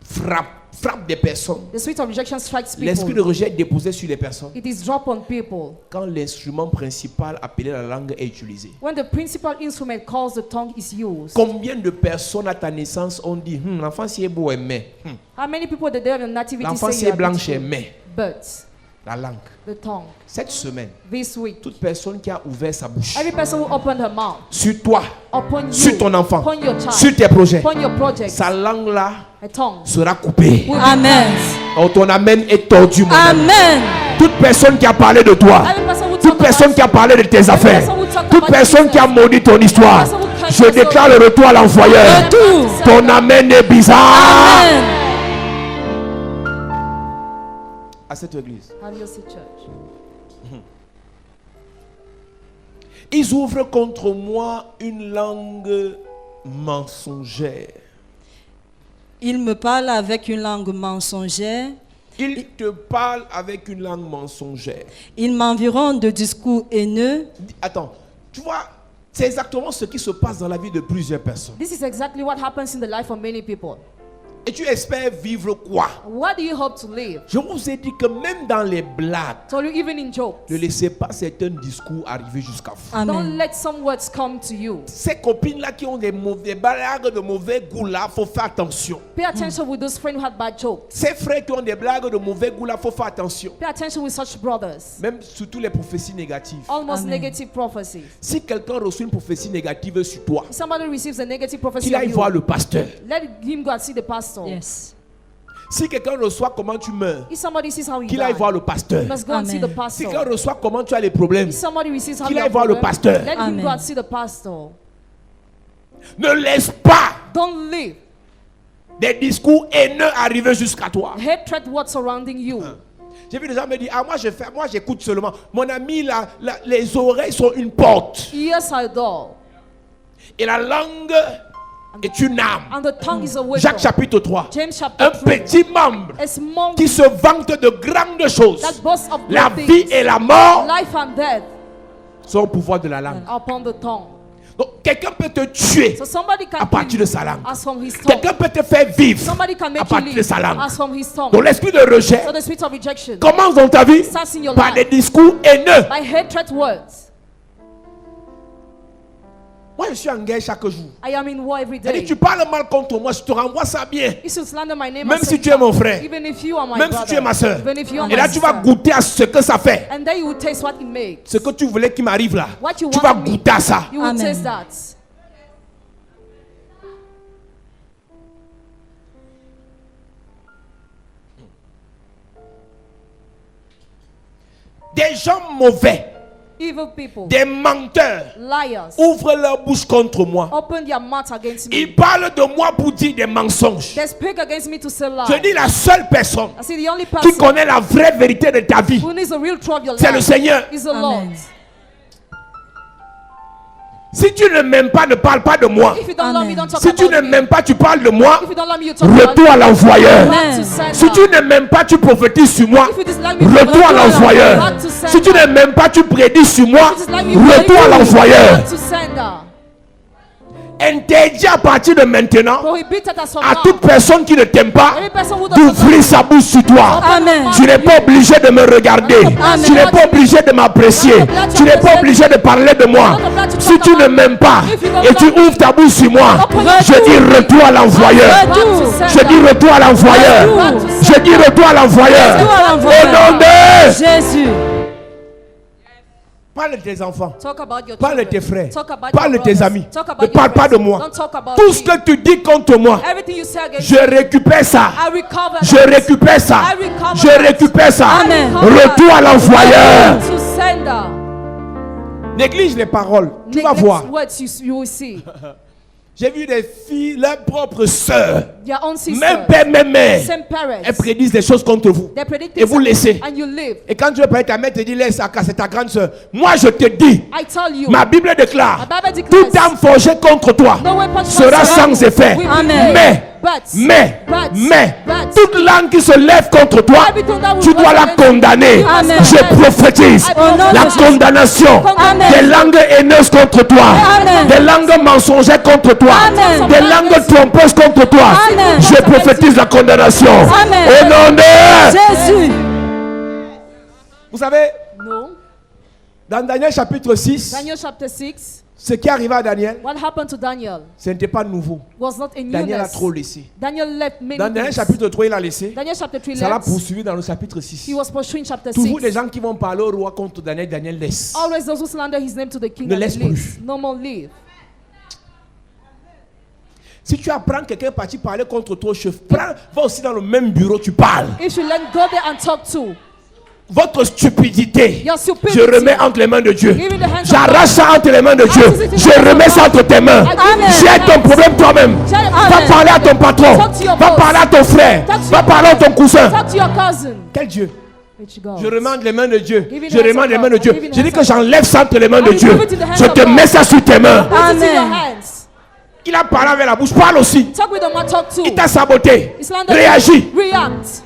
S2: frappe des personnes.
S3: The spirit of rejection strikes
S2: L'esprit de
S3: people.
S2: rejet est déposé sur les personnes
S3: It is dropped on people.
S2: quand l'instrument principal appelé la langue est utilisé.
S3: When the principal instrument calls the tongue is used.
S2: Combien de personnes à ta naissance ont dit l'enfant si est beau aimé,
S3: How many people the day of your nativity
S2: l'enfant
S3: say
S2: si
S3: you
S2: est
S3: are
S2: blanche
S3: beautiful?
S2: aimé?
S3: But
S2: La langue.
S3: the tongue,
S2: Cette semaine,
S3: this week,
S2: toute personne qui a ouvert sa bouche
S3: every person who opened her mouth
S2: sur toi,
S3: upon you,
S2: sur ton enfant,
S3: upon your child,
S2: sur tes projets,
S3: upon your project,
S2: sa langue là
S3: a tongue.
S2: sera coupée.
S4: Amen.
S2: Oh, ton amen est tordu, mon ami.
S4: Amen.
S2: Toute personne qui a parlé de toi,
S3: Every person who
S2: toute
S3: talk
S2: personne
S3: about
S2: qui a parlé de tes affaires,
S3: person who talk
S2: toute
S3: about
S2: personne qui a
S3: business,
S2: maudit ton histoire,
S3: person who curse
S2: je
S3: your
S2: déclare le retour à l'envoyeur.
S4: Retour.
S2: Ton amen est bizarre.
S4: Amen.
S2: À cette église,
S3: Have you seen church?
S2: ils ouvrent contre moi une langue mensongère.
S4: Il me parle avec une langue mensongère.
S2: Il te parle avec une langue mensongère.
S4: Il m'environne de discours haineux.
S2: Attends, tu vois, c'est exactement ce qui se passe dans la vie de plusieurs personnes.
S3: This is exactly what happens in the life of many people.
S2: Et tu espères vivre quoi?
S3: What do you hope to live?
S2: Je vous ai dit que même dans les blagues,
S3: So you even in jokes.
S2: ne laissez pas certains discours arriver jusqu'à vous.
S3: Don't
S4: Amen.
S3: let some words come to you.
S2: Ces copines-là qui ont des blagues de mauvais goût-là, il faut faire attention.
S3: Pay attention with those friends who had bad jokes.
S2: Ces frères qui ont des blagues de mauvais goût-là, il faut faire attention.
S3: Pay attention with such brothers.
S2: Même surtout les prophéties négatives.
S3: Almost
S4: Amen.
S3: negative prophecies.
S2: Si quelqu'un reçoit une prophétie négative sur toi,
S3: If somebody receives a negative prophecy
S2: qu'il
S3: of
S2: aille
S3: you,
S2: voir le pasteur.
S3: let him go and see the pastor.
S4: Yes.
S2: Si quelqu'un reçoit comment tu meurs,
S3: If somebody sees how you
S2: qu'il aille
S3: die,
S2: voir le pasteur.
S3: you must go and see
S4: Amen.
S3: the
S2: Si
S3: pastor.
S2: quelqu'un reçoit comment tu as les problèmes,
S3: If somebody receives how
S2: qu'il
S3: you
S2: aille
S3: have
S2: voir le
S3: problem,
S2: pasteur.
S3: let him
S4: Amen.
S3: go and see the pastor.
S2: ne laisse pas
S3: Don't leave
S2: des discours haineux arriver jusqu'à toi.
S3: hatred what's surrounding you.
S2: J'ai vu des gens me dire, moi j'écoute seulement. Mon ami, les oreilles sont une porte.
S3: Ears are a door,
S2: Et la langue est une âme.
S3: and the tongue is a weapon.
S2: Jacques chapitre 3.
S3: James
S2: Un
S3: chapter 3.
S2: petit membre
S3: A small
S2: qui se vante de grandes choses.
S3: that boasts of
S2: La
S3: great
S2: vie
S3: things.
S2: et la mort
S3: Life and death
S2: sont au pouvoir de la langue.
S3: are upon the tongue.
S2: Donc quelqu'un peut te tuer
S3: So somebody
S2: à
S3: can
S2: partir
S3: kill
S2: de
S3: you
S2: sa langue.
S3: as from his tongue.
S2: Quelqu'un peut te faire vivre
S3: Somebody can
S2: à
S3: make you
S2: partir de
S3: live
S2: sa langue.
S3: as from his tongue.
S2: Donc l'esprit de rejet
S3: So the spirit of rejection
S2: commence dans ta vie
S3: starts in your
S2: par des
S3: life
S2: discours haineux.
S3: by hatred words.
S2: Moi je suis en guerre chaque jour.
S3: I am in war every
S2: C'est-à-dire,
S3: day.
S2: tu parles mal contre moi, je te renvoie ça bien.
S3: You should slander my name.
S2: Même
S3: and
S2: si
S3: say
S2: tu es mon frère,
S3: even if you are my
S2: même
S3: brother,
S2: si tu es ma soeur.
S3: even if you are
S2: Et
S3: my
S2: là tu vas
S3: sister.
S2: goûter à ce que ça fait.
S3: And then you will taste what it makes.
S2: Ce que tu voulais qu'il m'arrive là.
S3: What you
S2: Tu vas
S3: wanted me,
S2: goûter à ça.
S3: you will
S4: Amen.
S3: taste that.
S2: Des gens mauvais,
S3: Evil people,
S2: des menteurs,
S3: liars,
S2: ouvrent leur bouche contre moi.
S3: open their mouth against me.
S2: Ils parlent de moi pour dire des mensonges.
S3: They speak against me to say lies.
S2: Je dis la seule personne
S3: I see the only
S2: qui
S3: person
S2: connaît la vraie vérité de ta vie,
S3: who needs the real truth of your
S2: c'est le
S3: life
S2: Seigneur.
S3: is the
S4: Amen.
S3: Lord.
S2: Si tu ne m'aimes pas, ne parle pas de moi.
S3: If you don't love me,
S4: Amen.
S3: don't talk
S2: Si tu ne
S3: about me.
S2: m'aimes pas, tu parles de moi.
S3: If you don't love me, you talk about
S2: Retour
S3: me.
S2: à l'envoyeur.
S3: Back
S4: Amen.
S3: to sender.
S2: Si tu ne m'aimes pas, tu prophétises sur moi.
S3: If you dislike me,
S2: Retour à l'envoyeur.
S3: back to sender.
S2: Si tu ne m'aimes pas, tu prédis sur moi.
S3: If you dislike me,
S2: Retour à l'envoyeur.
S3: back to sender.
S2: Interdit à partir de maintenant
S3: Prohibited as from
S2: à
S3: now.
S2: toute personne qui ne t'aime pas
S3: Any person who doesn't
S2: d'ouvrir sa bouche sur toi.
S4: Amen.
S2: Tu n'es pas obligé de me regarder.
S4: Amen.
S2: Tu n'es pas obligé de m'apprécier. Tu n'es pas obligé de parler de moi. Si tu ne m'aimes pas et tu ouvres ta bouche sur moi, je dis retour à l'envoyeur.
S3: back to sender.
S2: Je dis retour à l'envoyeur. Je dis retour à l'envoyeur.
S4: Retour à
S2: Au
S4: l'envoyeur.
S2: nom de...
S4: Jésus.
S2: Parle de tes enfants.
S3: Talk about your
S2: Parle de
S3: children.
S2: tes frères.
S3: Talk about
S2: Parle de
S3: your
S2: tes
S3: brothers.
S2: amis.
S3: Talk about
S2: Ne
S3: your
S2: parle pas de
S3: friends.
S2: moi.
S3: Don't talk about
S2: Tout
S3: me.
S2: ce que tu dis contre moi,
S3: Everything you say against
S2: je
S3: me,
S2: récupère ça.
S3: I recover
S2: Je
S3: that.
S2: récupère ça.
S3: I recover
S2: Je
S3: that.
S2: récupère ça.
S4: Amen.
S2: Retour à l'envoyeur.
S3: To sender.
S2: Néglige les paroles. Tu vas
S3: Neglect
S2: voir.
S3: words you will see.
S2: J'ai vu des filles, leurs propres sœurs,
S3: Your own sister.
S2: même père, même mère,
S3: Same parents.
S2: elles prédisent des choses contre vous.
S3: They predict
S2: Et vous laissez.
S3: and you live.
S2: Et quand tu veux parler, ta mère te dit laisse à c'est ta grande sœur. Moi je te dis,
S3: I tell you.
S2: ma Bible déclare,
S3: My Bible declares,
S2: toute âme forgée contre toi
S3: no weapon
S2: sera sans effet.
S4: Amen.
S2: Mais, toute langue qui se lève contre toi, tu dois la condamner.
S4: Amen.
S2: Je prophétise
S3: Au nom
S2: la
S3: de Jésus.
S2: condamnation
S3: Amen.
S2: des langues haineuses contre toi,
S4: Amen.
S2: des langues mensongères contre toi,
S4: Amen.
S2: des langues trompeuses contre toi.
S4: Amen.
S2: Je prophétise la condamnation.
S4: Amen.
S2: Au nom de...
S4: Jésus.
S2: Vous savez,
S3: No.
S2: dans Daniel chapitre 6,
S3: Daniel chapter 6.
S2: ce qui arriva à Daniel,
S3: What happened to Daniel
S2: ce n'était pas nouveau.
S3: was not a
S2: Daniel a
S3: newness.
S2: trop laissé.
S3: Daniel left many
S2: Dans Daniel
S3: things.
S2: chapitre 3, il a laissé.
S3: Daniel chapter 3
S2: Ça l'a
S3: left.
S2: poursuivi dans le chapitre 6.
S3: He was pursuing chapter
S2: Toujours
S3: 6.
S2: les gens qui vont parler au roi contre Daniel, Daniel laisse.
S3: Always those who slander his name to the king
S2: Ne
S3: and
S2: laisse
S3: he leaves.
S2: plus.
S3: No more leave.
S2: Si tu apprends quelqu'un parti parler contre toi, chef, va aussi dans le même bureau, tu parles.
S3: If you let go there and talk to.
S2: Votre stupidité,
S3: Your stupidity.
S2: je remets entre les mains de Dieu.
S3: Give it the hands of
S2: J'arrache ça entre les mains de Dieu.
S3: I
S2: Je remets ça entre tes mains.
S3: Amen.
S2: J'ai ton problème toi-même. Va parler à ton patron.
S3: Talk to your
S2: Va
S3: boss.
S2: parler à ton frère.
S3: Talk to
S2: Va
S3: your
S2: parler à ton cousin.
S3: Talk to your cousin.
S2: Quel Dieu?
S3: Which God?
S2: Je remande les mains de Dieu.
S3: Give it
S2: Je
S3: the hands
S2: remande
S3: of
S2: les mains de
S3: God.
S2: Dieu.
S3: Give it the
S2: Je dis
S3: hands
S2: que
S3: of God.
S2: j'enlève ça entre les mains
S3: I
S2: de Dieu.
S3: give it to the hands
S2: Je
S3: of
S2: te
S3: God.
S2: mets ça sur tes mains.
S3: Put it in your
S4: Amen.
S3: hands.
S2: Il a parlé avec la bouche. Parle aussi.
S3: Talk with the mouth, talk too.
S2: Il t'a saboté.
S3: He slandered
S2: Réagis.
S3: you. React.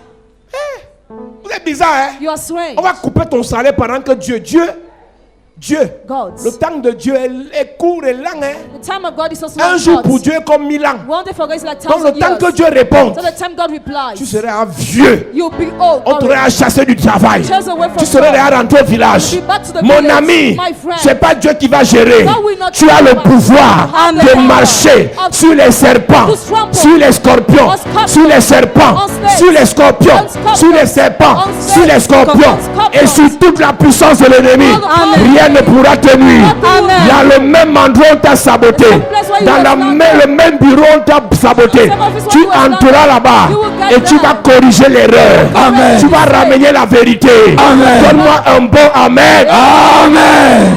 S2: Vous êtes bizarre, hein?
S3: You are strange.
S2: On va couper ton salaire pendant que Dieu,
S3: God's.
S2: le temps de Dieu est court et lent, hein?
S3: The time of God is so
S2: Un
S3: small.
S2: jour pour Dieu est comme 1000 ans.
S3: One day for God is like
S2: Donc le
S3: 1,000
S2: temps que
S3: years.
S2: Dieu réponde,
S3: So the time God replies,
S2: tu serais un vieux.
S3: you'll be old.
S2: On t'aurait
S3: already.
S2: chassé du travail.
S3: Chased away from
S2: Tu serais
S3: God.
S2: déjà rentré au village.
S3: You'll be back to the
S2: Mon
S3: village,
S2: ami,
S3: my friend.
S2: c'est pas Dieu qui va gérer.
S3: God will not
S2: Tu as le
S3: change.
S2: pouvoir
S3: Amen.
S2: de marcher
S3: Of-
S2: sur les serpents,
S3: to trample
S2: sur les scorpions,
S3: on scorpions,
S2: sur les serpents,
S3: on snakes,
S2: sur les scorpions,
S3: on scorpions,
S2: sur les serpents,
S3: on snakes,
S2: sur les scorpions
S3: on scorpions.
S2: et sur toute la puissance de l'ennemi.
S3: Amen.
S2: Rien ne pourra te nuire.
S3: Amen.
S2: Il y a le même endroit où on t'a saboté.
S3: The same place where you
S2: Dans
S3: were slandered.
S2: le même bureau où on t'a saboté.
S3: The same office where
S2: Tu
S3: you were
S2: entreras
S3: slandered.
S2: là-bas
S3: You will get
S2: et tu
S3: there.
S2: vas corriger l'erreur.
S3: Amen.
S2: Tu vas ramener la vérité.
S5: Amen.
S2: Donne-moi un bon Amen.
S5: Amen.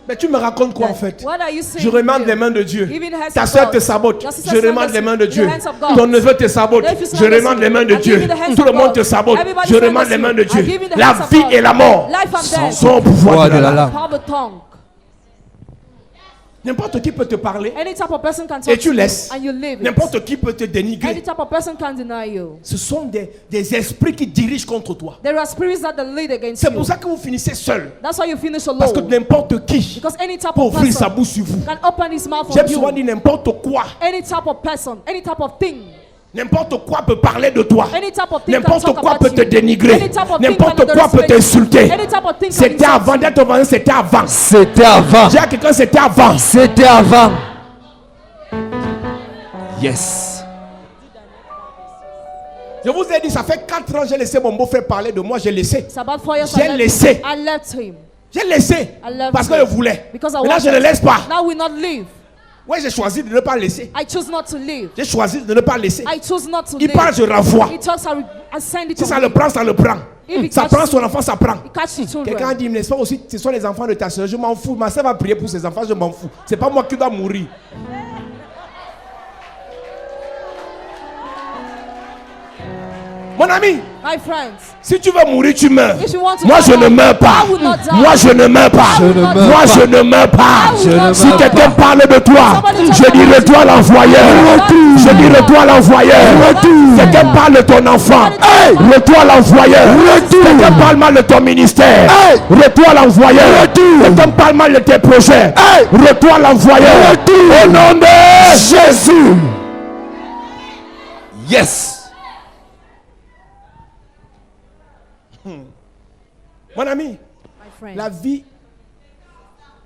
S2: Mais tu me racontes quoi en fait?
S3: What are you saying?
S2: Je remande
S3: here?
S2: les mains de Dieu.
S3: Even hands
S2: Ta
S3: of
S2: soeur
S3: God.
S2: te sabote.
S3: Your sister
S2: Je remande
S3: slanders
S2: les mains de
S3: you.
S2: Dieu.
S3: The hands of God.
S2: Ton neveu te sabote.
S3: If you
S2: Je
S3: slander
S2: remande les mains de
S3: I give
S2: Dieu.
S3: you the hands
S2: Tout le
S3: of
S2: monde
S3: God.
S2: te sabote.
S3: Everybody
S2: Je remande
S3: slanders
S2: les mains
S3: you.
S2: de
S3: I
S2: Dieu.
S3: give you the
S2: La
S3: hands of
S2: vie
S3: God.
S2: et la mort
S3: Life and death.
S2: sont au pouvoir de la langue.
S5: langue.
S3: Power of the tongue.
S2: N'importe qui peut te parler
S3: Any type of person can
S2: et
S3: talk
S2: tu
S3: to
S2: laisses.
S3: you and you leave it.
S2: N'importe qui peut te
S3: Any
S2: dénigrer.
S3: type of person can deny you.
S2: Ce sont des esprits qui dirigent contre toi.
S3: There are spirits that lead against
S2: C'est
S3: you.
S2: pour ça que vous finissez seul.
S3: That's why you finish
S2: Parce que
S3: alone.
S2: n'importe qui
S3: Because any type
S2: peut
S3: of
S2: ouvrir sa
S3: person
S2: bouche sur vous.
S3: can open his mouth
S2: J'aime
S3: on
S2: souvent
S3: you.
S2: dire n'importe quoi.
S3: Any type of person, any type of thing.
S2: N'importe quoi peut parler de toi.
S3: Any type of thing can
S2: N'importe
S3: talk
S2: quoi
S3: about
S2: peut te
S3: you.
S2: dénigrer.
S3: Any type of thing
S2: N'importe
S3: can
S2: quoi peut
S3: disrespect you.
S2: t'insulter.
S3: Any type of thing can
S2: C'était
S3: insult
S2: avant
S3: you.
S2: d'être voisin, c'était avant.
S5: C'était avant.
S2: Dis à quelqu'un, c'était avant.
S5: C'était avant. Yes.
S2: Je vous ai dit, ça fait 4 ans, j'ai laissé mon beau-frère parler de moi, j'ai laissé.
S3: It's about 4 years
S2: J'ai
S3: I left
S2: laissé.
S3: him. I left him.
S2: J'ai laissé.
S3: I left
S2: Parce que
S3: him.
S2: je voulais.
S3: Because I
S2: Maintenant, je
S3: wanted.
S2: ne laisse pas.
S3: Now we not leave.
S2: Oui, j'ai choisi de ne pas laisser.
S3: I choose not to leave.
S2: J'ai choisi de ne pas laisser.
S3: I choose not to
S2: Il
S3: leave.
S2: parle, je renvoie.
S3: He talks, I send it
S2: Si
S3: to
S2: ça
S3: him.
S2: le prend, ça le prend.
S3: If it
S2: Ça
S3: catches
S2: prend son
S3: you,
S2: enfant, ça prend.
S3: it catches children.
S2: Quelqu'un dit, n'est-ce pas aussi, ce sont les enfants de ta soeur, je m'en fous. Ma soeur va prier pour ses enfants, je m'en fous. C'est pas moi qui dois mourir. Mon ami,
S3: My friends,
S2: si tu veux mourir, tu meurs.
S3: if you want to
S2: Moi,
S3: die,
S2: je ne meurs pas.
S3: I will not die.
S2: Moi, je ne meurs pas.
S3: I will not
S2: Moi,
S3: die.
S2: je ne meurs pas.
S3: I will not
S2: Si
S3: die.
S2: quelqu'un parle de toi,
S3: Somebody talk
S2: je
S3: about
S2: dirai
S3: you.
S2: toi l'envoyeur.
S3: Retour.
S2: Je dirai toi l'envoyeur.
S3: Retour.
S2: Quelqu'un parle de ton enfant.
S3: Somebody talk about
S2: Retour l'envoyeur. Quelqu'un parle mal de ton ministère. Retour l'envoyeur. Quelqu'un parle mal de tes projets. Retour l'envoyeur. Au nom de Jésus.
S5: Yes.
S2: Mon ami,
S3: my friend.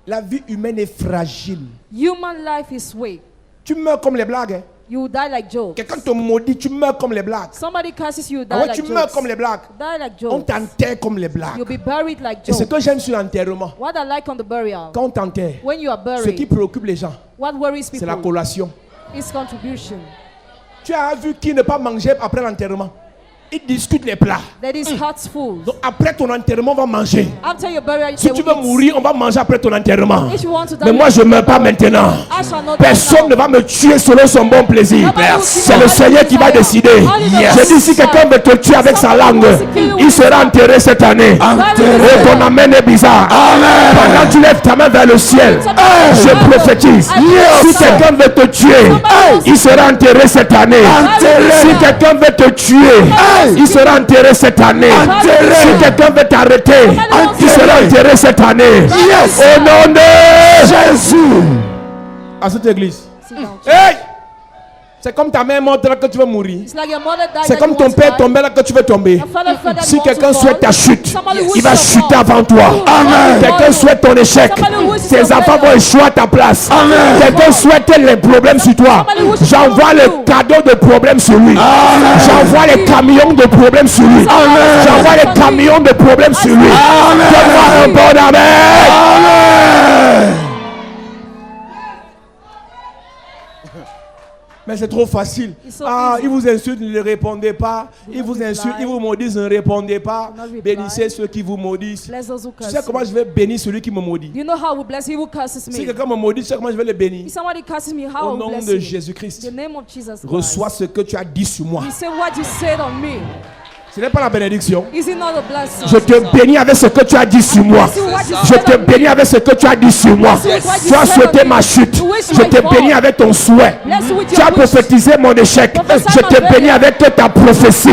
S2: la vie humaine est fragile.
S3: Human life is weak.
S2: Tu meurs comme les blagues. Hein.
S3: You will die like Job.
S2: Quelqu'un te maudit, tu meurs comme les blagues.
S3: Somebody curses you, you die
S2: Ah ouais,
S3: like
S2: tu meurs
S3: Job.
S2: comme les blagues.
S3: Die like
S2: On
S3: Job.
S2: t'enterre comme les blagues.
S3: You'll be buried like
S2: Et ce
S3: Job.
S2: que j'aime sur l'enterrement,
S3: What I like on the burial,
S2: quand on t'enterre,
S3: when you are
S2: ce qui
S3: buried,
S2: préoccupe les gens,
S3: what worries
S2: c'est la
S3: people
S2: collation.
S3: is contribution.
S2: Tu as vu qui ne pas manger après l'enterrement? Ils discutent les plats.
S3: That is heartful.
S2: Donc après ton enterrement, on va manger.
S3: After your burial,
S2: Si
S3: they
S2: tu
S3: will
S2: veux
S3: eat.
S2: mourir, on va manger après ton enterrement.
S3: If you want to die,
S2: Mais moi, je ne meurs pas maintenant.
S3: I shall not die
S2: Personne
S3: now.
S2: ne va me tuer selon son bon plaisir. C'est le Seigneur qui va décider. Je dis, si quelqu'un veut te tuer avec sa langue, il sera enterré cette année. Et ton amen est bizarre. Pendant que tu lèves ta main vers le ciel, je prophétise. Si quelqu'un veut te tuer, il sera enterré cette année. Si quelqu'un veut te tuer, il sera enterré cette année. Si quelqu'un veut t'arrêter, il sera enterré cette année. Au nom de Jésus. À cette église.
S3: Sit down.
S2: Hey! C'est comme ta mère morte là que tu veux mourir.
S3: It's like your mother died
S2: C'est
S3: that
S2: comme
S3: you
S2: ton
S3: want to
S2: père
S3: die.
S2: tombé là que tu veux tomber.
S3: Your father fell that
S2: Si
S3: you want to
S2: quelqu'un
S3: fall.
S2: souhaite ta chute,
S3: Somebody
S2: il
S3: wishes
S2: va
S3: your
S2: chuter
S3: fall.
S2: avant toi.
S3: Amen.
S2: Quelqu'un souhaite ton échec.
S3: Somebody wishes
S2: Tes
S3: your
S2: enfants
S3: failure.
S2: vont échouer à ta place.
S3: Amen.
S2: Quelqu'un souhaite les problèmes sur toi.
S3: Somebody wishes
S2: J'envoie
S3: you.
S2: le cadeau de problèmes sur lui. J'envoie les camions de problèmes sur lui. J'envoie les camions de problèmes sur lui. Donne-moi un bon amen. Mais c'est trop facile.
S3: It's so
S2: Ah,
S3: easy.
S2: ils vous insultent, ne répondez pas. Ils vous insultent, ils vous maudissent, ne répondez pas.
S3: not reply.
S2: Bénissez ceux qui vous maudissent.
S3: Bless those who
S2: Tu
S3: curse
S2: sais comment
S3: you.
S2: je vais bénir celui qui me maudit?
S3: You know how we bless he who curses
S2: Si
S3: me.
S2: quelqu'un me maudit, tu sais comment je vais le bénir?
S3: If somebody curses me, how
S2: Au
S3: I
S2: nom
S3: will bless
S2: de
S3: him.
S2: Jésus-Christ.
S3: The name of Jesus Christ.
S2: Reçois ce que tu as dit sur moi.
S3: You say what you said on me.
S2: Ce n'est pas la bénédiction.
S3: Is it not a blessing?
S2: Je te bénis avec ce que tu as dit sur moi. Je te bénis avec ce que tu as dit sur moi. Tu as souhaité ma chute. Je te bénis avec ton souhait. Tu as prophétisé mon échec. Je te bénis avec ta prophétie.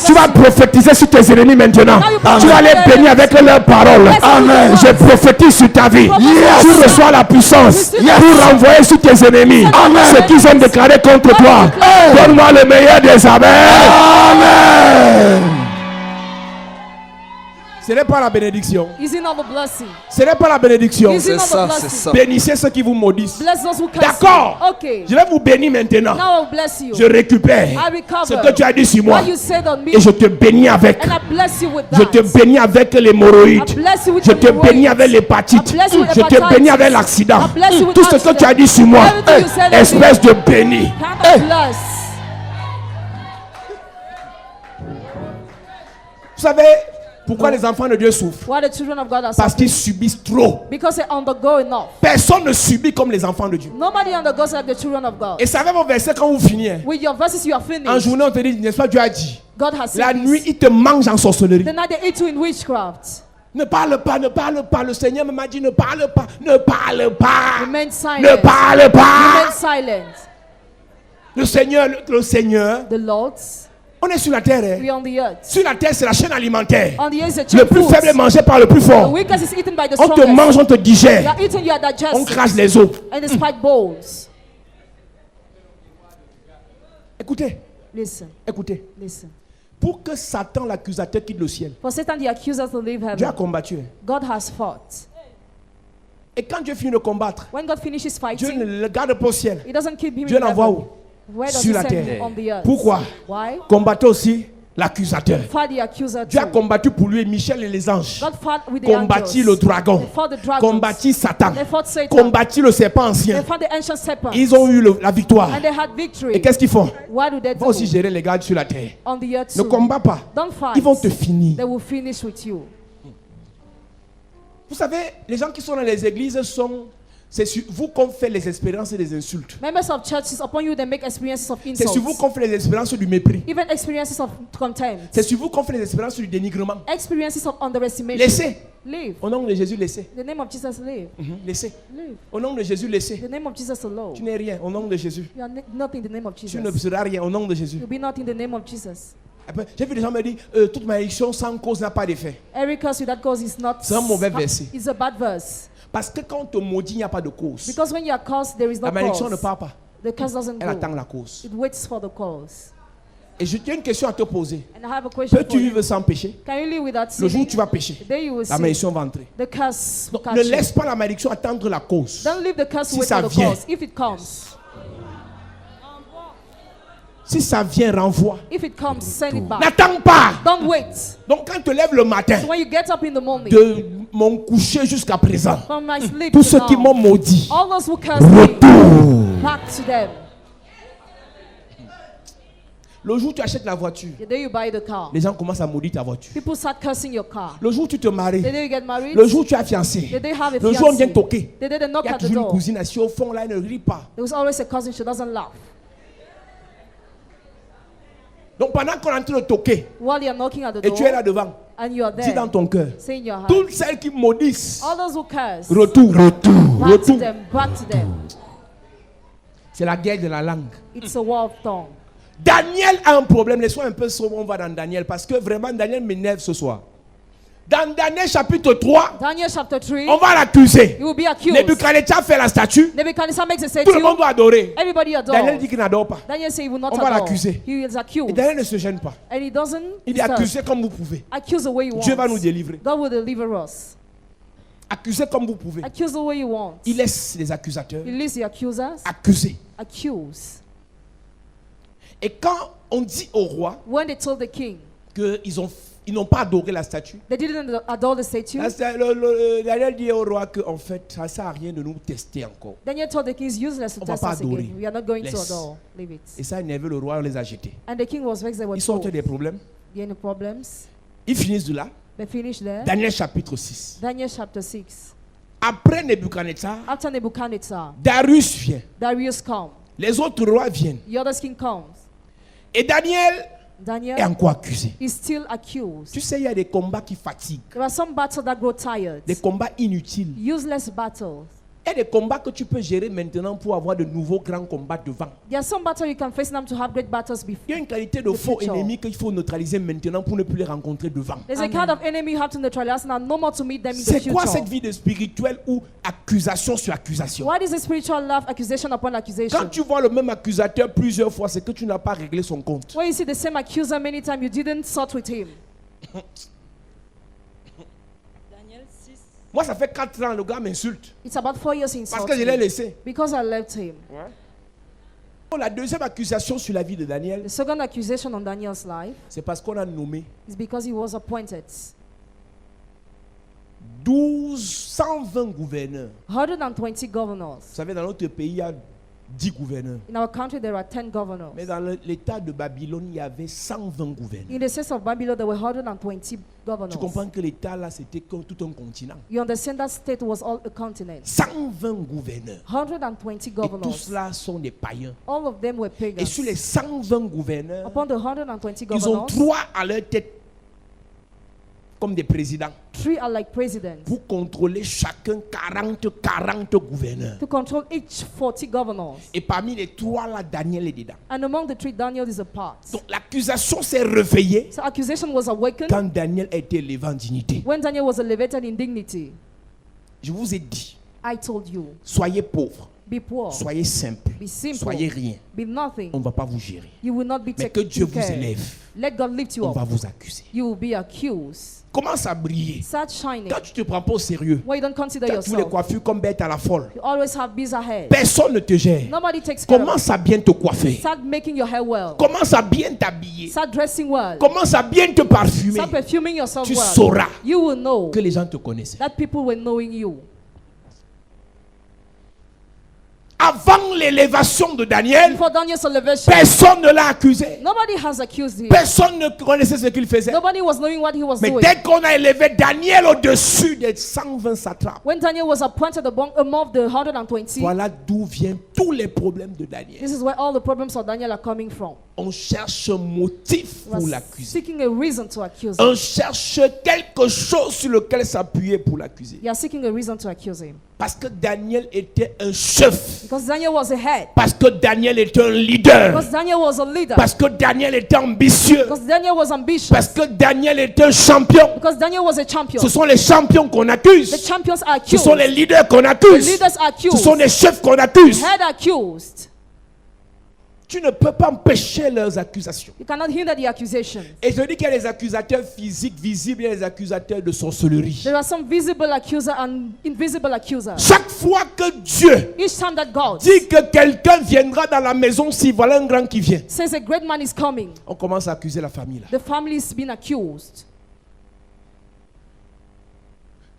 S2: Tu vas prophétiser sur tes ennemis maintenant. Tu vas les bénir avec leurs paroles. Amen. Je prophétise sur ta vie. Tu reçois la puissance pour renvoyer sur tes ennemis ce qu'ils ont déclaré contre toi. Donne-moi le meilleur des Amen. Ce n'est pas la bénédiction.
S3: Is it not a blessing?
S2: Ce n'est pas la bénédiction.
S3: Is it
S5: C'est
S3: not a
S5: ça,
S3: blessing?
S5: c'est ça.
S2: Bénissez ceux qui vous maudissent.
S3: Bless those who curse
S2: D'accord.
S3: you. Okay.
S2: Je vais vous bénir maintenant.
S3: Now I'll bless you.
S2: Je récupère
S3: I recover
S2: ce que tu as dit sur moi.
S3: what you said on me.
S2: Et je te bénis avec.
S3: And I bless you with
S2: Je
S3: that.
S2: te bénis avec l'hémorroïde.
S3: I bless you with
S2: Je
S3: the
S2: te bénis
S3: hemorrhoids.
S2: avec l'hépatite.
S3: I bless you with
S2: Je te
S3: hepatitis.
S2: bénis avec l'accident.
S3: I bless you with
S2: Tout ce que
S3: accident.
S2: tu as dit sur moi.
S3: Everything you said on
S2: Espèce
S3: me.
S2: de béni.
S3: Count of bless.
S2: Vous savez pourquoi les enfants de Dieu souffrent?
S3: Why the children of God are
S2: Parce
S3: suffering?
S2: qu'ils subissent trop.
S3: Because they undergo enough.
S2: Personne ne subit comme les enfants de Dieu.
S3: Nobody undergoes like the children of God.
S2: Et savez vos versets quand vous finissez.
S3: With your verses you are
S2: En
S3: finished.
S2: journée on te dit, n'est-ce pas, Dieu a dit.
S3: God has
S2: La
S3: said
S2: nuit
S3: this.
S2: il te mange en sorcellerie.
S3: The night they eat you in witchcraft.
S2: Ne parle pas, ne parle pas. Le Seigneur m'a dit ne parle pas, ne parle pas.
S3: Remain silent.
S2: Ne parle pas.
S3: Remain silent.
S2: Le Seigneur,
S3: The Lord,
S2: on est sur la terre.
S3: we are on the earth.
S2: Sur la terre, c'est la chaîne alimentaire.
S3: On the earth is a
S2: Le
S3: chain
S2: plus
S3: food.
S2: faible est mangé par le plus
S3: The
S2: fort.
S3: weakest is eaten by the
S2: On te
S3: strongest.
S2: mange, on te
S3: You
S2: digère.
S3: are eaten, you are
S2: On
S3: digested.
S2: crache les os.
S3: And the spike bowls.
S2: Écoutez,
S3: Listen,
S2: écoutez.
S3: listen.
S2: Pour que Satan, l'accusateur, quitte le ciel,
S3: For Satan, the accuser, to leave
S2: Dieu a
S3: heaven,
S2: combattu.
S3: God has fought.
S2: Et quand Dieu finit de combattre,
S3: When God finishes
S2: Dieu ne
S3: fighting,
S2: le garde pas au ciel.
S3: He doesn't keep him
S2: Dieu
S3: in
S2: l'envoie
S3: heaven.
S2: où?
S3: Where does
S2: Sur
S3: He
S2: la
S3: send
S2: terre.
S3: him on the earth?
S2: Pourquoi?
S3: Why?
S2: Combattez aussi l'accusateur.
S3: Fight the accuser
S2: Dieu a
S3: too.
S2: combattu pour lui Michel et les anges.
S3: God fought with the
S2: Combattit le
S3: angels.
S2: dragon.
S3: They fought the dragons.
S2: Combattit Satan.
S3: They fought Satan.
S2: Combattit le serpent
S3: They
S2: ancien.
S3: fought the ancient serpent.
S2: Ils ont eu la victoire.
S3: And they had victory.
S2: Et qu'est-ce qu'ils font?
S3: What do they
S2: Ils vont aussi
S3: do?
S2: gérer les gardes sur la terre.
S3: On the earth
S2: Ne
S3: too.
S2: combat pas.
S3: Don't fight.
S2: Ils vont te finir.
S3: They will finish with you.
S2: Vous savez, les gens qui sont dans les églises c'est sur vous qu'on fait les expériences et les insultes.
S3: Members of churches, upon you, they make experiences of
S2: C'est sur vous
S3: insults.
S2: qu'on fait les expériences du mépris.
S3: Even experiences of contempt.
S2: C'est sur vous qu'on fait les expériences du dénigrement.
S3: Experiences of underestimation.
S2: Laissez.
S3: Live.
S2: Au nom de Jésus, laissez.
S3: The name of Jesus, live.
S2: Laissez.
S3: Live.
S2: Au nom de Jésus, laissez.
S3: The name of Jesus alone.
S2: Tu n'es rien. Au nom de Jésus.
S3: You are nothing in the name of
S2: Tu ne
S3: Jesus.
S2: seras rien. Au nom de Jésus.
S3: You'll be nothing in the name of Jesus.
S2: Après, j'ai vu des gens me dire toute malédiction sans cause n'a pas d'effet.
S3: Every curse without cause is not.
S2: C'est un mauvais verset.
S3: It's a bad verse.
S2: Parce que quand on te maudit, il n'y a pas de cause.
S3: Because when you are cursed, there is no
S2: La malédiction ne
S3: cause.
S2: part pas.
S3: The curse doesn't
S2: Elle attend
S3: go.
S2: la cause.
S3: It waits for the cause.
S2: Et j'ai une question à te poser.
S3: And I have a question for
S2: Peux-tu
S3: you.
S2: vivre sans péché?
S3: Can you live without
S2: Le jour où
S3: sinning?
S2: tu vas pécher,
S3: The day you will
S2: la
S3: sin,
S2: malédiction va entrer.
S3: the curse will
S2: Donc,
S3: catch
S2: ne
S3: you.
S2: laisse pas la malédiction attendre la cause.
S3: Don't leave the curse
S2: Si
S3: wait
S2: ça
S3: for the
S2: vient.
S3: cause. If it comes,
S2: Si ça vient, renvoie.
S3: if it comes, send it back.
S2: N'attends pas.
S3: Don't wait.
S2: Donc quand tu te lèves le matin,
S3: So when you get up in the morning,
S2: de mon coucher jusqu'à présent,
S3: from my sleep
S2: tous
S3: to
S2: ceux qui
S3: now,
S2: m'ont maudit,
S3: all those who curse me,
S2: retourne.
S3: back to them.
S2: Le jour où tu achètes la voiture,
S3: The day you buy the car,
S2: les gens commencent à maudire ta voiture.
S3: people start cursing your car.
S2: Le jour où tu te maries,
S3: The day you get married,
S2: le jour où tu as fiancé,
S3: the day you have a
S2: le jour où on vient
S3: fiancé,
S2: toquer,
S3: the day they knock
S2: il y a
S3: at the
S2: toujours une
S3: door,
S2: cousine assise au fond là, elle ne rit pas.
S3: there was always a cousin, she doesn't laugh.
S2: Donc pendant qu'on est en train de toquer,
S3: While you're knocking at the
S2: et tu es là
S3: door,
S2: devant,
S3: and you are
S2: dis
S3: there,
S2: dans ton cœur,
S3: say in your heart,
S2: toutes celles qui maudissent,
S3: all those who curse,
S2: retour,
S3: back to
S2: retour.
S3: them, back to them.
S2: C'est la guerre de la langue.
S3: It's a war of tongue.
S2: Daniel a un problème. Laissons un peu sobre, on va dans Daniel. Parce que vraiment, Daniel m'énerve ce soir. Dans Daniel chapitre 3,
S3: Daniel chapter 3,
S2: on va l'accuser.
S3: you will be accused.
S2: Nebuchadnezzar fait la statue.
S3: Nebuchadnezzar makes a
S2: Tout le monde
S3: statue.
S2: doit adorer.
S3: Everybody adores.
S2: Daniel dit qu'il n'adore pas.
S3: Daniel say he will not
S2: On va
S3: adore.
S2: l'accuser.
S3: He is accused.
S2: Et Daniel ne se gêne pas.
S3: And he doesn't
S2: Il dit
S3: disturb.
S2: accusez comme vous pouvez.
S3: Accuse the way you want.
S2: Dieu va nous délivrer.
S3: God will deliver us.
S2: Accusez comme vous pouvez.
S3: Accuse the way you want.
S2: Il laisse les accusateurs
S3: He leaves the accusers.
S2: accuser.
S3: Accuse.
S2: Et quand on dit au roi
S3: When they told the king,
S2: qu'ils n'ont pas adoré la statue,
S3: they didn't adore the statue.
S2: Daniel dit au roi qu'en fait, ça ne sert à rien de nous tester encore.
S3: Daniel told the king it's useless to
S2: On va
S3: test
S2: pas
S3: us
S2: adorer.
S3: again. We are not going to
S2: Laisse.
S3: adore. Leave it.
S2: Et ça a énervé le roi, on les a jetés.
S3: And the king was vexed. They were
S2: Ils sortent
S3: told.
S2: des problèmes.
S3: Any problems?
S2: Ils finissent de là.
S3: They finished there.
S2: Daniel chapitre 6.
S3: Daniel chapter 6.
S2: Après Nebuchadnezzar,
S3: After Nebuchadnezzar,
S2: Darius vient.
S3: Darius comes.
S2: Les autres rois viennent.
S3: The other king comes.
S2: Et Daniel
S3: Daniel
S2: est encore accusé.
S3: is still accused.
S2: Tu sais, il y a des combats qui fatiguent,
S3: There are some battles that grow tired,
S2: des combats inutiles.
S3: useless battles.
S2: Il y a des combats que tu peux gérer maintenant pour avoir de nouveaux grands combats devant.
S3: There are some battles you can face now to have great battles
S2: Il y a
S3: before.
S2: une qualité de faux
S3: future.
S2: ennemis qu'il faut neutraliser maintenant pour ne plus les rencontrer devant.
S3: There's a kind of enemy you have to neutralize now, no more to meet them in the
S2: C'est quoi cette
S3: future.
S2: vie de spirituelle où accusation sur accusation?
S3: What is a spiritual love, accusation upon
S2: Quand
S3: accusation?
S2: tu vois le même accusateur plusieurs fois, c'est que tu n'as pas réglé son compte.
S3: When you see the same accuser many times, you didn't sort with him.
S4: Daniel 6.
S2: Moi, ça fait 4 ans, le gars m'insulte.
S3: It's about 4 years he
S2: Parce que je l'ai
S3: insulted me.
S2: laissé.
S3: Because I left him.
S2: La deuxième accusation sur la vie de Daniel,
S3: The second accusation on Daniel's life
S2: c'est parce qu'on a nommé
S3: is because he was appointed
S2: 120 gouverneurs.
S3: 120 governors.
S2: Vous savez, dans notre pays, il y a 10 gouverneurs.
S3: In our country, there are 10 governors.
S2: Mais dans l'état de Babylone, il y avait 120 gouverneurs.
S3: In the state of Babylon, there were 120 governors.
S2: Tu comprends que l'état là, c'était comme tout un continent.
S3: You understand that state was all a continent.
S2: 120 gouverneurs.
S3: 120
S2: Et tous
S3: governors.
S2: cela sont des païens.
S3: All of them were
S2: Et
S3: pagans.
S2: sur les 120 gouverneurs,
S3: Upon the 120
S2: ils ont
S3: governors,
S2: 3 à leur tête comme des présidents
S3: 3 are like presidents.
S2: pour contrôler chacun 40 gouverneurs.
S3: To control each 40 governors.
S2: Et parmi les 3 là, Daniel est dedans.
S3: And among the 3, Daniel is a part.
S2: Donc l'accusation s'est réveillée
S3: So accusation was awakened
S2: quand Daniel a été élevé en dignité.
S3: when Daniel was elevated in dignity.
S2: Je vous ai dit,
S3: I told you,
S2: soyez pauvres,
S3: be poor,
S2: soyez simples,
S3: be simple,
S2: soyez rien.
S3: be nothing.
S2: On ne va pas vous gérer.
S3: You will not be
S2: Mais que Dieu
S3: taken
S2: vous
S3: care.
S2: élève,
S3: Let God lift you
S2: on va
S3: up.
S2: vous accuser.
S3: You will be accused.
S2: Commence à briller.
S3: Start shining.
S2: Quand tu ne te prends pas au sérieux,
S3: When you don't consider
S2: tu as tous les
S3: yourself,
S2: coiffures comme bête à la folle.
S3: you always have busy hair.
S2: Personne ne te gère.
S3: Nobody takes care of
S2: Commence à bien te coiffer.
S3: it. Start making your hair well.
S2: Commence à bien t'habiller.
S3: Start dressing well.
S2: Commence à bien te parfumer.
S3: Start perfuming yourself
S2: Tu
S3: well.
S2: sauras
S3: You will know
S2: que les gens te connaissent.
S3: that people were knowing you.
S2: Avant l'élévation de Daniel,
S3: Before Daniel's elevation,
S2: personne ne l'a accusé.
S3: nobody has accused him.
S2: Personne ne connaissait ce qu'il faisait.
S3: Nobody was knowing what he was
S2: Mais
S3: doing.
S2: dès qu'on a élevé Daniel au-dessus des 120 satrapes,
S3: When Daniel was appointed among the 120,
S2: voilà d'où viennent tous les problèmes de Daniel.
S3: this is where all the problems of Daniel are coming from.
S2: On cherche un motif
S3: We
S2: pour
S3: are
S2: l'accuser.
S3: seeking a reason to accuse him.
S2: On cherche quelque chose sur lequel s'appuyer pour l'accuser.
S3: You are seeking a reason to accuse him.
S2: Parce que Daniel était un chef.
S3: Because Daniel was a head.
S2: Parce que Daniel était un leader.
S3: Because Daniel was a leader.
S2: Parce que Daniel était ambitieux.
S3: Because Daniel was ambitious.
S2: Parce que Daniel était un champion.
S3: Because Daniel was a champion.
S2: Ce sont les champions qu'on
S3: The
S2: accuse.
S3: champions are
S2: Ce
S3: accused.
S2: sont les leaders qu'on
S3: The
S2: accuse.
S3: leaders are
S2: Ce
S3: accused.
S2: sont les chefs qu'on accuse.
S3: Head accused.
S2: Tu ne peux pas empêcher leurs accusations.
S3: You cannot hinder the accusation.
S2: Et je dis qu'il y a des accusateurs physiques visibles, il y a des accusateurs de sorcellerie.
S3: There are some visible accusers and invisible accusers.
S2: Chaque fois que Dieu
S3: Each time that God
S2: dit que quelqu'un viendra dans la maison, si voilà un grand qui vient,
S3: says a great man is coming,
S2: on commence à accuser la famille là.
S3: the family is being accused.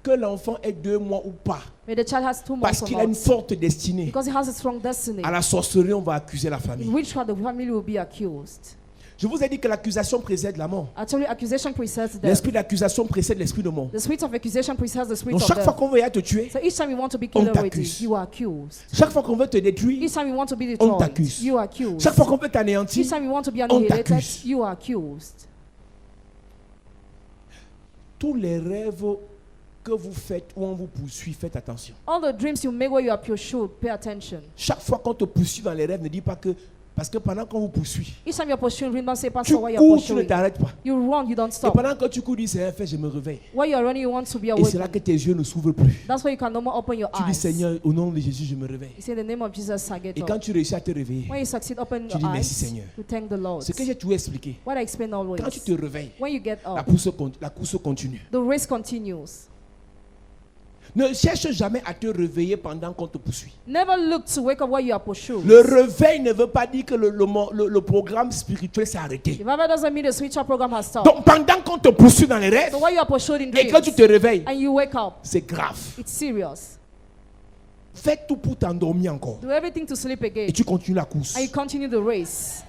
S2: Que l'enfant ait 2 mois ou pas,
S3: May the child has 2 months
S2: parce
S3: or
S2: qu'il a une
S3: not.
S2: forte destinée.
S3: Because he has a strong destiny.
S2: À la sorcellerie, on va accuser la famille.
S3: In which the family will be accused.
S2: Je vous ai dit que l'accusation précède la mort.
S3: I told you accusation precedes death.
S2: L'esprit d'accusation précède l'esprit de mort.
S3: The spirit of accusation precedes the spirit
S2: Donc
S3: of
S2: chaque fois
S3: death.
S2: qu'on veut te tuer,
S3: So each time you want to be
S2: on
S3: killed already,
S2: t'accuse.
S3: you are accused.
S2: chaque fois qu'on veut te détruire,
S3: Each time you want to be
S2: on
S3: destroyed,
S2: t'accuse.
S3: you are accused.
S2: Chaque fois qu'on veut t'anéantir,
S3: Each time you want to be
S2: on
S3: annihilated,
S2: t'accuse.
S3: you are accused.
S2: tous les rêves que vous faites ou on vous poursuit, faites attention.
S3: All the dreams you make where you are pursued, pay attention.
S2: Chaque fois qu'on te poursuit dans les rêves, ne dis pas que parce que pendant qu'on vous poursuit,
S3: Each time you're pursuing, don't say,
S2: tu
S3: Pastor, why you're
S2: cours, tu ne
S3: pursuing.
S2: t'arrêtes pas.
S3: You run, you don't
S2: Et
S3: stop.
S2: pendant que tu cours, dis c'est un fait, je me réveille.
S3: While you're running, you want to be
S2: Et c'est là
S3: awake.
S2: que tes yeux ne s'ouvrent plus.
S3: That's why you can no more open your
S2: Tu dis
S3: eyes.
S2: Seigneur, au nom de Jésus, je me réveille.
S3: You say, in the name of Jesus, I get
S2: Et quand
S3: up.
S2: tu réussis à te réveiller,
S3: When you succeed, open
S2: tu
S3: your
S2: dis
S3: eyes
S2: merci Seigneur.
S3: to thank the Lord.
S2: Ce que j'ai toujours expliqué,
S3: What I explain always.
S2: quand tu te réveilles,
S3: When you get
S2: la
S3: up,
S2: course continue.
S3: the race continues.
S2: Ne cherche jamais à te réveiller pendant qu'on te poursuit.
S3: Never look to wake up while you are pursued.
S2: Le réveil ne veut pas dire que le programme spirituel s'est arrêté.
S3: Remember, doesn't mean the spiritual program has stopped.
S2: Donc pendant qu'on te poursuit dans les rêves
S3: So while you are pursued in
S2: et que tu
S3: dreams
S2: te réveilles,
S3: and you wake up,
S2: c'est grave.
S3: it's serious.
S2: Fais tout pour t'endormir encore.
S3: Do everything to sleep again.
S2: Et tu continues la course.
S3: And you continue the race.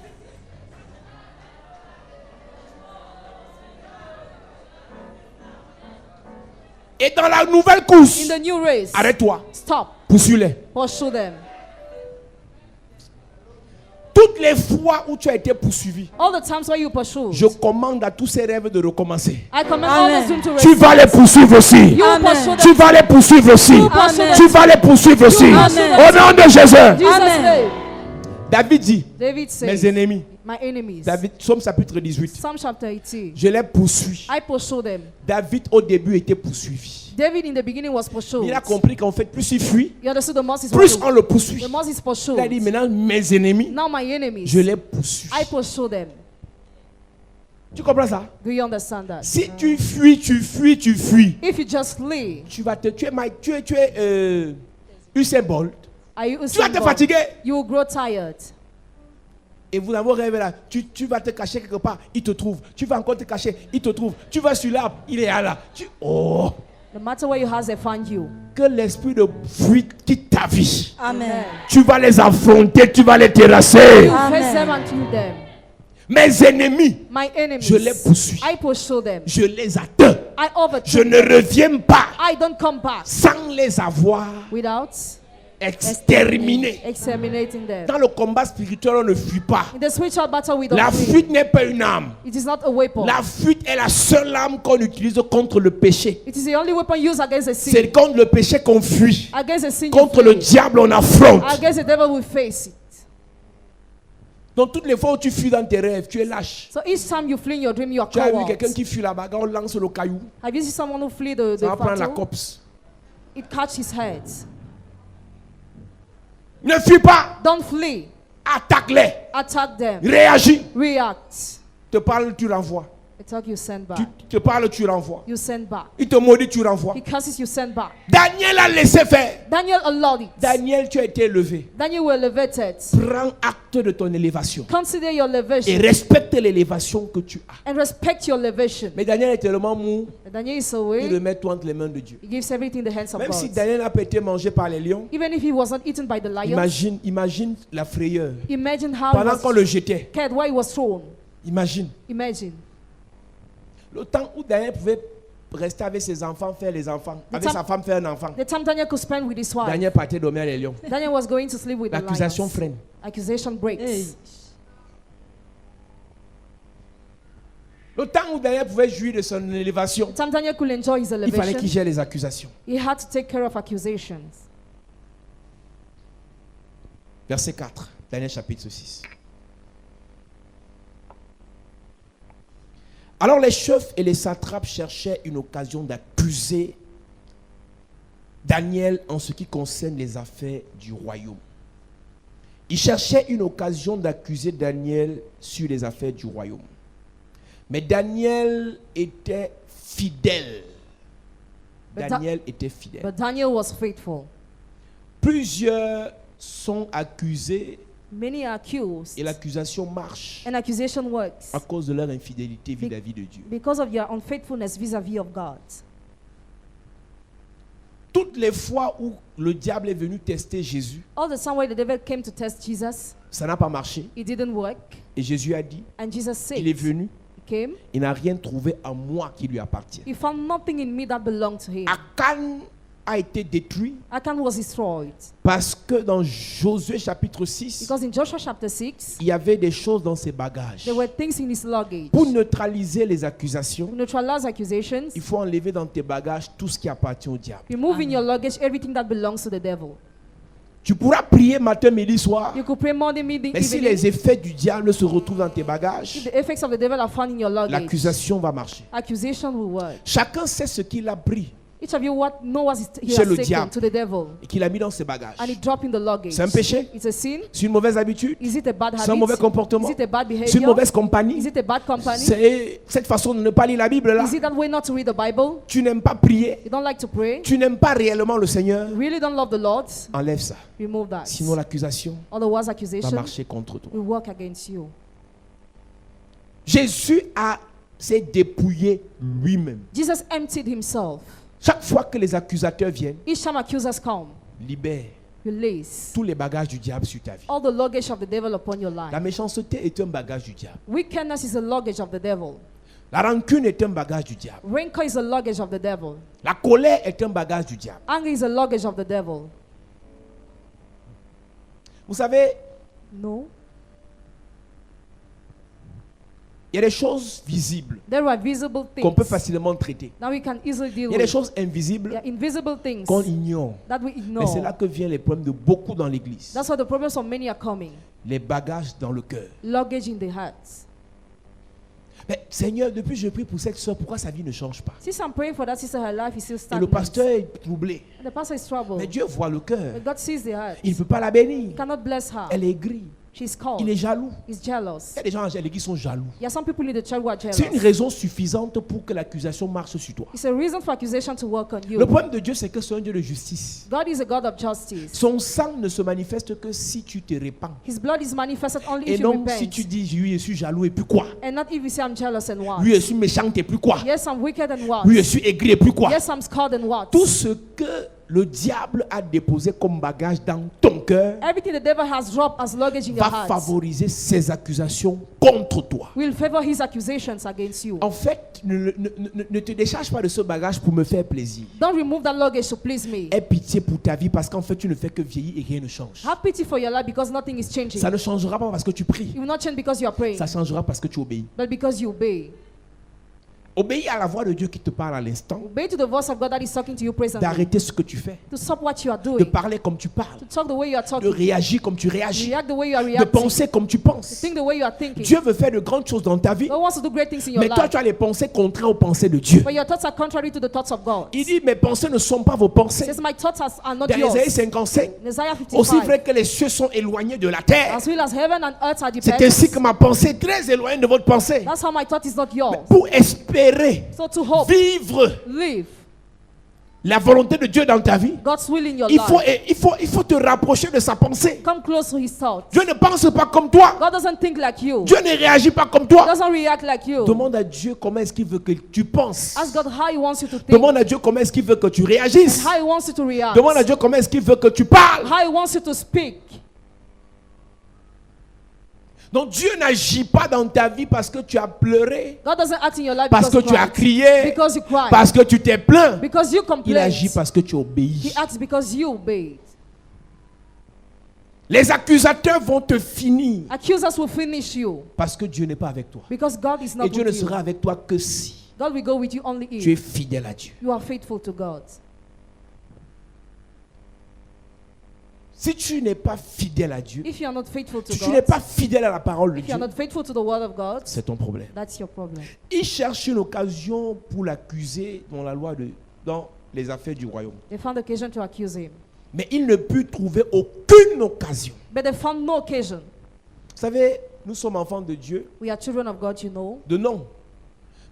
S2: Et dans la nouvelle course,
S3: In the new race,
S2: arrête-toi.
S3: stop.
S2: Poursuis-les.
S3: Pursue them.
S2: Tous Toutes les fois où tu as été poursuivi,
S3: All the times where you pursue.
S2: je commande à tous ces rêves de recommencer.
S3: I command all
S4: Amen.
S3: those dreams to
S2: Tu
S3: receive.
S2: vas les poursuivre aussi.
S3: You
S4: Amen.
S3: pursue them.
S2: Tu vas les poursuivre aussi.
S4: Amen.
S2: Tu vas les poursuivre aussi.
S3: Amen.
S2: Au nom de Jésus.
S3: Jesus'
S4: Amen.
S3: name.
S2: David dit,
S3: David
S2: mes
S3: says,
S2: ennemis,
S3: my enemies.
S2: David, Psaume chapitre 18,
S3: Psalm chapter 18.
S2: je les poursuis.
S3: I pursue them.
S2: David au début était poursuivi.
S3: David in the beginning was pursued.
S2: Il a compris qu'en fait, plus il fuit,
S3: You understood the more he's
S2: plus on
S3: pursued.
S2: le poursuit.
S3: The more he's
S2: Il a dit
S3: pursued.
S2: maintenant mes ennemis,
S3: Now my enemies.
S2: je les poursuis.
S3: I pursue them.
S2: Tu comprends ça?
S3: Do you understand that?
S2: Si tu fuis, tu fuis, tu fuis,
S3: If you just flee,
S2: tu vas te tuer. Tu es Usain Bolt.
S3: are you
S2: Tu vas te fatiguer.
S3: You will grow tired.
S2: Et vous avez rêvé là, tu vas te cacher quelque part, il te trouve. Tu vas encore te cacher, il te trouve. Tu vas sur l'arbre, il est là. Oh,
S3: No matter where you have, they find you.
S2: que l'esprit de fuite quitte ta vie.
S4: Amen.
S2: Tu vas les affronter, tu vas les terrasser.
S3: You
S4: Amen.
S3: face them and kill them.
S2: Mes ennemis,
S3: My enemies.
S2: je les poursuis.
S3: I pursue them.
S2: Je les atteins.
S3: I
S2: Je
S3: overtake.
S2: ne reviens pas
S3: I don't come back
S2: sans les avoir
S3: without
S2: exterminés.
S3: exterminating them.
S2: Dans le combat spirituel, on ne fuit pas.
S3: In the spiritual battle, we don't
S2: La
S3: flee.
S2: fuite n'est pas une arme.
S3: It is not a weapon.
S2: La fuite est la seule arme qu'on utilise contre le péché.
S3: It is the only weapon used against the sin.
S2: C'est contre le péché qu'on fuit.
S3: Against the sin, you
S2: Contre le
S3: flee.
S2: diable, on affronte.
S3: Against the devil, we face it.
S2: Donc toutes les fois où tu fuis dans tes rêves, tu es lâche.
S3: So each time you flee in your dream, you are
S2: Tu as vu
S3: coward.
S2: quelqu'un qui fuit là-bas, quand on lance le caillou,
S3: Have you seen someone who flee the
S2: ça va prendre la
S3: battle?
S2: copse.
S3: It catch his head.
S2: Ne fuis pas,
S3: Don't flee.
S2: attaque-les,
S3: Attack them.
S2: réagis.
S3: React.
S2: Te parle, tu renvoies.
S3: Attack, you send back.
S2: Tu te parle, tu renvoies.
S3: You send back.
S2: Il te maudit, tu renvoies.
S3: He curses, you send back.
S2: Daniel a laissé faire.
S3: Daniel allowed it.
S2: Daniel, tu as été élevé.
S3: Daniel were elevated.
S2: Prends acte de ton élévation
S3: Consider your
S2: et
S3: elevation
S2: respecte l'élévation que tu as.
S3: and respect your elevation.
S2: Mais Daniel est tellement mou,
S3: Daniel is
S2: il
S3: away.
S2: remet tout entre les mains de Dieu.
S3: He gives everything in the hands of
S2: Même si
S3: God.
S2: Daniel n'a pas été mangé par les lions,
S3: Even if he was not eaten by the lions,
S2: imagine la frayeur.
S3: imagine how
S2: Pendant
S3: he
S2: qu'on
S3: was
S2: le jetait,
S3: scared, why he was thrown.
S2: imagine.
S3: Imagine.
S2: Le temps où Daniel pouvait rester avec ses enfants, faire les enfants, avec
S3: temps-
S2: sa femme, faire un enfant.
S3: The time Daniel could spend with his wife,
S2: Daniel partait dormir à les lions.
S3: Daniel was going to sleep with the
S2: L'accusation
S3: lions.
S2: freine.
S3: Accusation breaks.
S4: Hey.
S2: Le temps où Daniel pouvait jouir de son élévation,
S3: The time Daniel could enjoy his
S2: il fallait qu'il
S3: elevation,
S2: gère les accusations.
S3: he had to take care of accusations.
S2: Verset 4, Daniel chapitre 6. Alors les chefs et les satrapes cherchaient une occasion d'accuser Daniel en ce qui concerne les affaires du royaume. Ils cherchaient une occasion d'accuser Daniel sur les affaires du royaume. Mais Daniel était fidèle.
S3: But
S2: Daniel était fidèle.
S3: But Daniel was faithful.
S2: Plusieurs sont accusés
S3: Many are accused,
S2: et l'accusation marche
S3: and accusation works
S2: à cause de leur infidélité vis-à-vis de Dieu.
S3: because of your unfaithfulness vis-a-vis of God.
S2: Toutes les fois où le diable est venu tester Jésus,
S3: All the time where the devil came to test Jesus,
S2: ça n'a pas marché.
S3: it didn't work.
S2: Et Jésus a dit,
S3: And Jesus said,
S2: il est venu,
S3: he came,
S2: il n'a rien trouvé à moi qui lui appartient.
S3: he found nothing in me that belonged to him.
S2: Akan a été détruit
S3: Achan was destroyed
S2: parce que dans Josué chapitre 6,
S3: because in Joshua chapter 6,
S2: il y avait des choses dans ses bagages.
S3: there were things in his luggage.
S2: Pour neutraliser les accusations,
S3: To neutralize accusations,
S2: il faut enlever dans tes bagages tout ce qui appartient au diable.
S3: remove in your luggage everything that belongs to the devil.
S2: Tu pourras prier matin, midi, soir,
S3: You could pray morning, midday,
S2: mais si
S3: evening.
S2: les effets du diable se retrouvent dans tes
S3: If
S2: bagages,
S3: the effects of the devil are found in your luggage,
S2: l'accusation va marcher.
S3: accusation will work.
S2: Chacun sait ce qu'il a pris
S3: Each of you know what he
S2: Chez
S3: has
S2: le
S3: taken
S2: diable.
S3: to the devil
S2: et qu'il a mis dans ses bagages.
S3: and he dropped in the luggage.
S2: C'est un péché?
S3: It's a sin.
S2: C'est une mauvaise habitude?
S3: Is it a bad
S2: C'est un mauvais
S3: habit?
S2: comportement?
S3: Is it a bad
S2: C'est une
S3: behavior?
S2: mauvaise
S3: Is
S2: compagnie?
S3: it a bad company?
S2: C'est cette façon de ne pas lire la Bible là?
S3: Is it that way not to read the Bible?
S2: Tu n'aimes pas prier?
S3: You don't like to pray?
S2: Tu n'aimes pas réellement le Seigneur?
S3: You really don't love the Lord?
S2: Enlève ça.
S3: Remove that.
S2: Sinon l'accusation
S3: Otherwise,
S2: va
S3: accusation
S2: marcher contre toi.
S3: will work against you.
S2: Jésus s'est dépouillé lui-même.
S3: Jesus emptied himself.
S2: Chaque fois que les accusateurs viennent,
S3: Each time accusers come,
S2: libère
S3: release
S2: tous les bagages du diable sur ta vie.
S3: all the luggage of the devil upon your
S2: La
S3: life.
S2: méchanceté est un bagage du diable.
S3: Wickedness is a luggage of the devil.
S2: La rancune est un bagage du diable.
S3: Rancor is a luggage of the devil.
S2: La colère est un bagage du diable.
S3: Anger is a luggage of the devil.
S2: Vous savez,
S3: No.
S2: Il y a des choses visibles
S3: There are visible
S2: qu'on peut
S3: things
S2: facilement traiter.
S3: that we can easily deal
S2: Il y a des
S3: with.
S2: choses
S3: There
S2: invisibles
S3: are invisible things
S2: qu'on ignore.
S3: that we
S2: Mais c'est là
S3: ignore.
S2: que viennent les problèmes de beaucoup dans l'église.
S3: That's why the problems of many are coming.
S2: Les bagages dans le cœur.
S3: Luggage in the hearts.
S2: Mais Seigneur, depuis que je prie pour cette soeur, pourquoi sa vie ne change pas?
S3: Since I'm praying for that sister, her life is still
S2: Et le
S3: stagnant.
S2: pasteur est troublé.
S3: And the pastor is
S2: Mais
S3: troubled.
S2: Dieu voit le cœur.
S3: But God sees the heart.
S2: Il ne peut pas la bénir.
S3: He cannot bless her.
S2: Elle est aigrie.
S3: She's cold.
S2: Il est jaloux.
S3: He's jealous.
S2: Il y a des gens à l'église qui sont jaloux.
S3: There are some people in the church who are
S2: C'est une
S3: jealous.
S2: raison suffisante pour que l'accusation marche sur toi.
S3: It's a reason for accusation to work on
S2: Le
S3: you.
S2: problème de Dieu, c'est que c'est un Dieu de justice.
S3: God is a God of justice.
S2: Son sang ne se manifeste que si tu te répands.
S3: His blood is manifested only
S2: Et
S3: if you
S2: non si
S3: repent.
S2: tu dis, oui, je suis jaloux et puis quoi?
S3: And not if you say I'm jealous and what.
S2: Oui, je suis méchant et puis quoi?
S3: Yes, I'm wicked and what.
S2: Oui, je suis aigri et puis quoi?
S3: Yes, I'm scared and what.
S2: Tout ce que le diable a déposé comme bagage dans ton cœur
S3: Everything the devil has dropped as luggage in your
S2: va
S3: heart
S2: favoriser ses accusations contre toi.
S3: will favor his accusations against you.
S2: En fait, ne te décharge pas de ce bagage pour me faire plaisir.
S3: Don't remove that luggage to please me.
S2: Aie pitié pour ta vie parce qu'en fait, tu ne fais que vieillir et rien ne change.
S3: Have pity for your life because nothing is changing.
S2: Ça ne changera pas parce que tu pries.
S3: It will not change because you are praying,
S2: Ça changera parce que tu obéis.
S3: but because you obey.
S2: Obéis à la voix de Dieu qui te parle à l'instant.
S3: Obey to the voice of God that is talking to you presently.
S2: D'arrêter ce que tu fais.
S3: To stop what you are
S2: De
S3: doing.
S2: parler comme tu parles.
S3: To talk the way you are
S2: De
S3: talking.
S2: réagir comme tu réagis.
S3: React the way you are
S2: De
S3: reacting.
S2: penser comme tu
S3: To
S2: penses.
S3: think the way you are thinking.
S2: Dieu veut faire de grandes choses dans ta vie.
S3: God wants to do great things in your
S2: Mais toi,
S3: life.
S2: tu as les pensées contraires aux pensées de Dieu.
S3: But your thoughts are contrary to the thoughts of God.
S2: Il dit, mes pensées ne sont pas vos pensées.
S3: Says my thoughts are not
S2: Dans
S3: yours.
S2: Isaïe 55,
S3: In Isaiah
S2: aussi
S3: 55.
S2: vrai que les cieux sont éloignés de la terre,
S3: As well as heaven and earth are
S2: c'est
S3: dependent.
S2: ainsi que ma pensée est très éloignée de votre pensée.
S3: That's how my thought is not yours.
S2: Pour espérer
S3: So to hope,
S2: vivre
S3: live
S2: la volonté de Dieu dans ta vie,
S3: God's will in your
S2: il faut,
S3: life.
S2: il faut te rapprocher de sa pensée.
S3: Come close to his thoughts.
S2: Dieu ne pense pas comme toi.
S3: God doesn't think like you.
S2: Dieu ne réagit pas comme
S3: He
S2: toi.
S3: doesn't react like you.
S2: Demande à Dieu comment est-ce qu'il veut que tu penses.
S3: Ask God how he wants you to think.
S2: Demande à Dieu comment est-ce qu'il veut que tu réagisses.
S3: How he wants you to react.
S2: Demande à Dieu comment est-ce qu'il veut que tu parles.
S3: How he wants you to speak.
S2: Donc Dieu n'agit pas dans ta vie parce que tu as pleuré,
S3: God doesn't act in your life
S2: parce que
S3: because
S2: tu as
S3: you
S2: crié,
S3: cried. Because you cried.
S2: parce que tu t'es plaint.
S3: Because you
S2: Il
S3: complained.
S2: agit parce que tu
S3: He
S2: obéis.
S3: acts because you obeyed.
S2: Les accusateurs vont te finir
S3: Accusers will finish you
S2: parce que Dieu n'est pas avec toi.
S3: because God is not
S2: Et Dieu ne
S3: with you.
S2: sera avec toi que si
S3: God will go with you only
S2: tu es
S3: if
S2: fidèle à Dieu.
S3: you are faithful to God.
S2: Si tu n'es pas fidèle à Dieu,
S3: If you are not faithful to
S2: si tu n'es
S3: God,
S2: pas fidèle à la parole de
S3: if you are
S2: Dieu,
S3: not faithful to the word of God,
S2: c'est ton problème.
S3: that's your problem.
S2: Il cherche une occasion pour l'accuser dans les affaires du royaume.
S3: They found occasion to accuse him,
S2: Mais il ne put trouver aucune occasion.
S3: but they found no occasion.
S2: Vous savez, nous sommes enfants de Dieu,
S3: We are children of God, you know,
S2: de nom.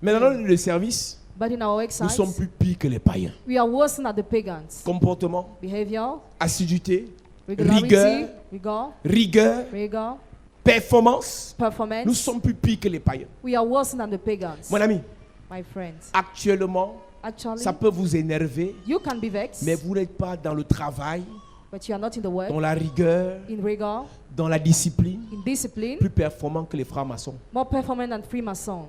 S2: Mais dans le service,
S3: but in our
S2: nous
S3: exercise,
S2: sommes plus pires que les païens.
S3: we are worse than the pagans.
S2: Comportement,
S3: Behavior,
S2: assiduité,
S3: regularity,
S2: rigueur,
S3: rigor,
S2: performance. Nous
S3: performance.
S2: sommes plus pires que les païens.
S3: We are worse than the pagans.
S2: Mon ami,
S3: My friends,
S2: actuellement,
S3: actually,
S2: ça peut vous énerver,
S3: you can be vexed,
S2: mais vous n'êtes pas dans le travail,
S3: but you are not in the work,
S2: dans la rigueur,
S3: in rigor,
S2: dans la discipline,
S3: in discipline,
S2: plus performant que les francs-maçons.
S3: more performant than Freemasons.